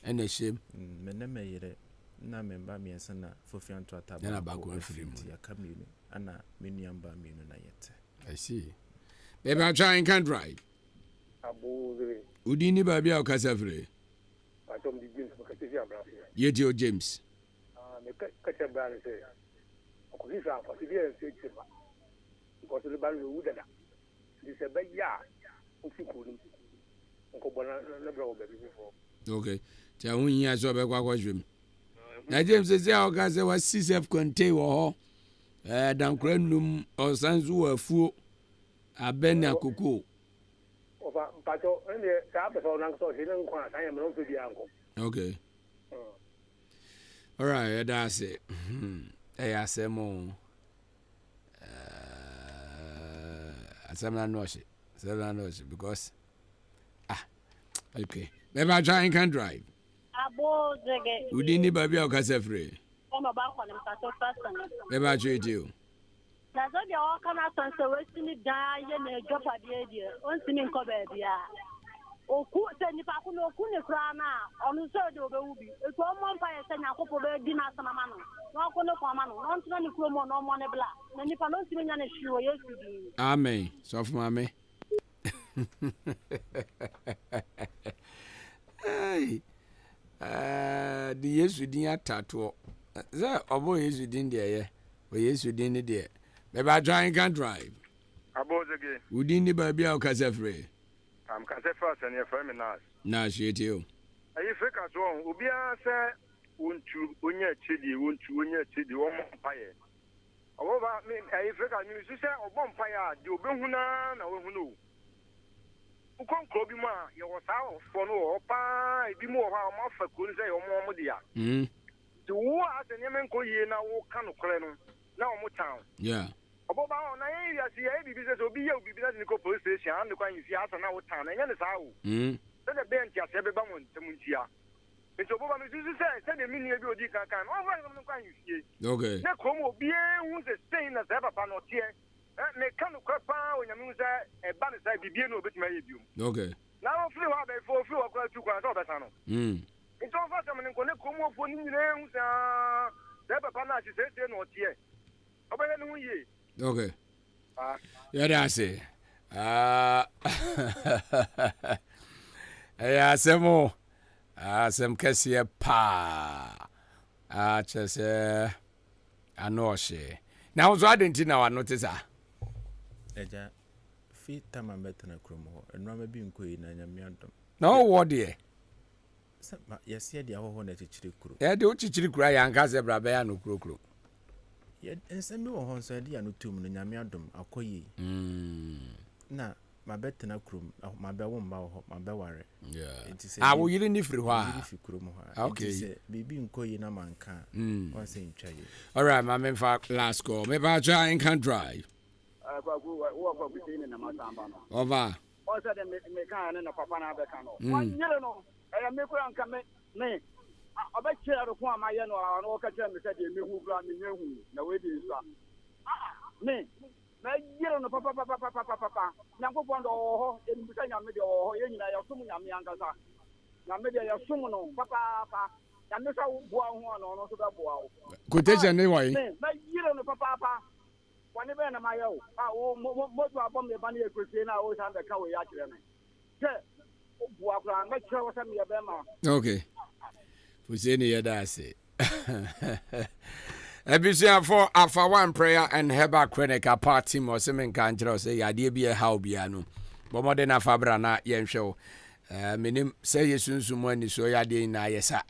And neshim. Me na me yere na memba mi sana fofian to ataba. Na ba ko afrim. Ya kaminu ana menuamba minu na yete. I see. Baby, I try and can drive. Udini baby o kasafre. Atom di Yetio James. Me catch a brand say, "Okay, so for the year, say, because the band will do that." This a big yard. Okay. Tell me, yes, over what dream. Now, James says, "Our guys were CCF contain or down Crenum or Sans who are full. A Benya Cuckoo." Okay. All right, that's it. Hey, I say more. I'm not because okay. Maybe I try and can drive. We didn't baby or case free. Maybe I treat you. That's what you all come out and say, wasting it die and a drop at the idea. Once in Kobe, O could send if I could no Kunifrana on the third of the Ubi. It's one month I send a couple of dinner some man. No Kono, not any chromo, no money black. And if I don't see any shoe, yes, you do. Amen. Soft mammy. Hey, the yes we didn't tattoo. There, or boy, yes, we didn't there. But yes, we didn't there. Maybe I try and can drive. About again. We didn't baby or case free. I'm first and you're from Nas. Nash, you. Are you fake as well? Ubia say, won't you, when you're chiddy, won't you, when you're chiddy, one fire. However, I mean, I fake as you say, or bonfire, you bring Huna, or who. Who can't call you, ma, you was out for no, pa, be more how much could say, or more media. To who as an Yemen Koye now, can of Crenum, now more town. Yeah. About I see a business will be a business in the police station, and the kind you see out an hour town, and it's how. Then a bench has every bone to Muntia. It's over me to say, send a mini of your dick can over the kind you see. Okay. The Como be who's a stain as ever panel here. May come to crap when you use a banner side be no bit may you. Okay. Now, flew out before few of two quarters of the tunnel. It's all fast. I'm going to come up for new names. Never panel, she said, no tear. Over a new year. Okay. Yeah, that's it. Yeah, some more. Some Cassia pa. Just I know she. Now, so I didn't know I notice her. Eja, feet time I'm better than a chromo, and no being queen and a miantum. No, what dear? Yes, yeah, the whole chichicru. Yeah, do chichicru and Casabra Bayano Crocro. Yet, and send me on Sadia no tomb in Yamiadum, Akoyi. Now, my bet in a crum, my bell won't bow, my bellware. Yeah, I will you didn't if you are. Okay, baby in Koyina man can. One saying, all right, my man, for last call. Maybe I try and can drive. Over. Also, the mechanic and a papa Nabecano. 1 year, no, I am making come me. I bet you are one my and all catch them said you who ran in your home. No way is me. You don't know, papa. Now go on the in between your middle or in your summon Yamianga. Now maybe you're summon on papa. And this one on also the bow. Quotation anyway. You don't know, papa. One event of my own. Most of our the bunny Christina always have the cow actually. Okay. We say near that say. Ebisia for Alpha One Prayer and Heba Clinic a party or semen cancer say idea be a how biano. But more than a fabra na yen show. Minim say you soon someone so ya de na yesa.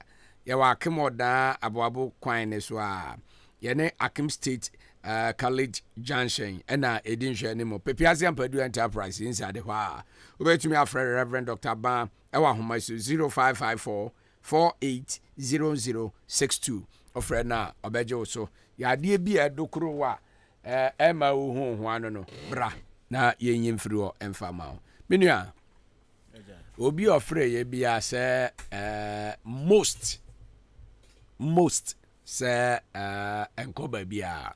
Ya wa kemo da aboabo kwan ne so a. Yene Akim State College Junction ena edin hwe ne mo. Pepiasia Padu Enterprise inside the wa. Obetumi afre Reverend Dr. Ban ewa homa so 0554 480062 ofre na obeje so ya de bi edokro wa ema ohun ano no bra na yenyim firi o emfama o menua obi ofre ye bia se most se enkoba bia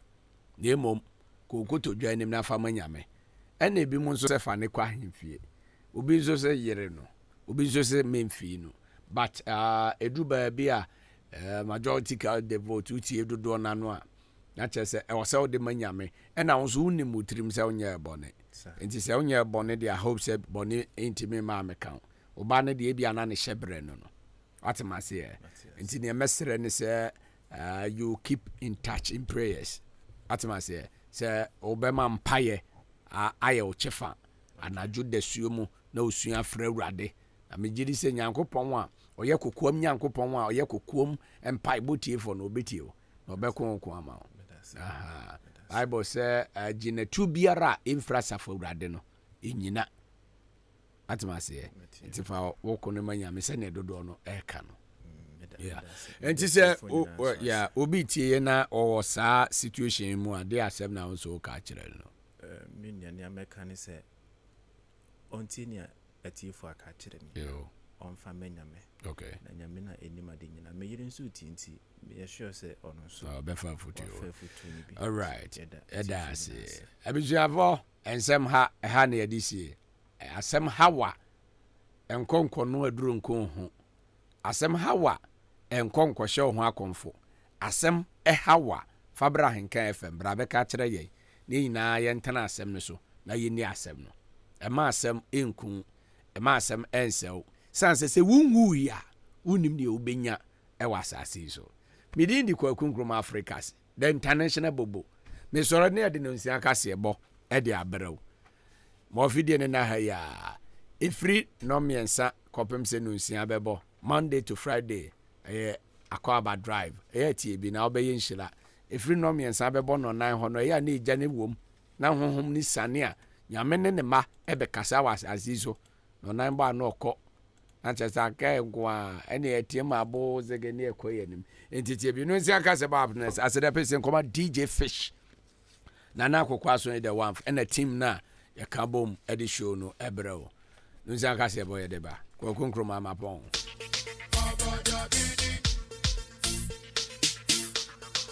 nemom kokoto dwanem na fama nyame ena bi mu nso se fa ne kwa hemfie obi nso se yere no obi nso se memfie no but eduba bia majority card the vote uti edodo na no a na chese e wose de manyame e na wonso unim utrim se onye bone enti se onye bone de I hope se bone intimi ma mekan oba ne de bia na ne hyebre no What am I saying? Nti ne mesere ne say you keep in touch in prayers. What am I saying? Say obema mpaye aye o chefa anadwo da suomu na osua fra awurade. Na megiri se Nyankopɔn a oyɛ kokoam Nyankopɔn a oyɛ kokoam empai botie for no obetie o. Na obɛkonko ama o. Aha. Bible say gina tu biara infra safo awurade no enyina. Atma say nti fa wo kono manya me se ne dodo no eka no. Yeah. Nti say yeah obi tie na o saa situation mu a dey asem na so ka kire no. Me nua America ni say ontinia atiefo aka kire mi. Yo. Onfa menyame. Okay. Na nyame na enima de nyina. Me yire nso tinti me sure say ono so. Befa futu. All right. Eda say. Abijuavo ensem ha na yedisi. Asem hawa enkonko no aduru nko ho. Asem hawa enkonko hye ho akonfo. Asem hawa fabra henkan FM bra be ka kire ye. Ne nyina ye ntana asem no so na ye ni asem no. Ema asem enkun, ema asem ensew. Sanse se wunwu ya unim ne obenya ewa asase so. Midin di kwa kunkrum Africas the international bobo. Me soro ne de no nsia kase ebo e de abraw. Mo fidie ne na ha ya. Ifri no miensa kopem se no nsia bebo Monday to Friday Akwaba drive tie bi na obeye nhira. Ifri no miensa bebo no 9 ho no ya na ija ne wom na honhom ni sane a nyame ne ma ebe kasa was azizo no 9 ba no okọ Manchester ka ngwa ene etie ma bo zege ne ekoye nim entitie bi no nsia kase ba happiness as the person come DJ Fish na akokwa so the one and a team na ya kabom edi show no ebreo no nsia kase boye de ba kwa konkroma mapon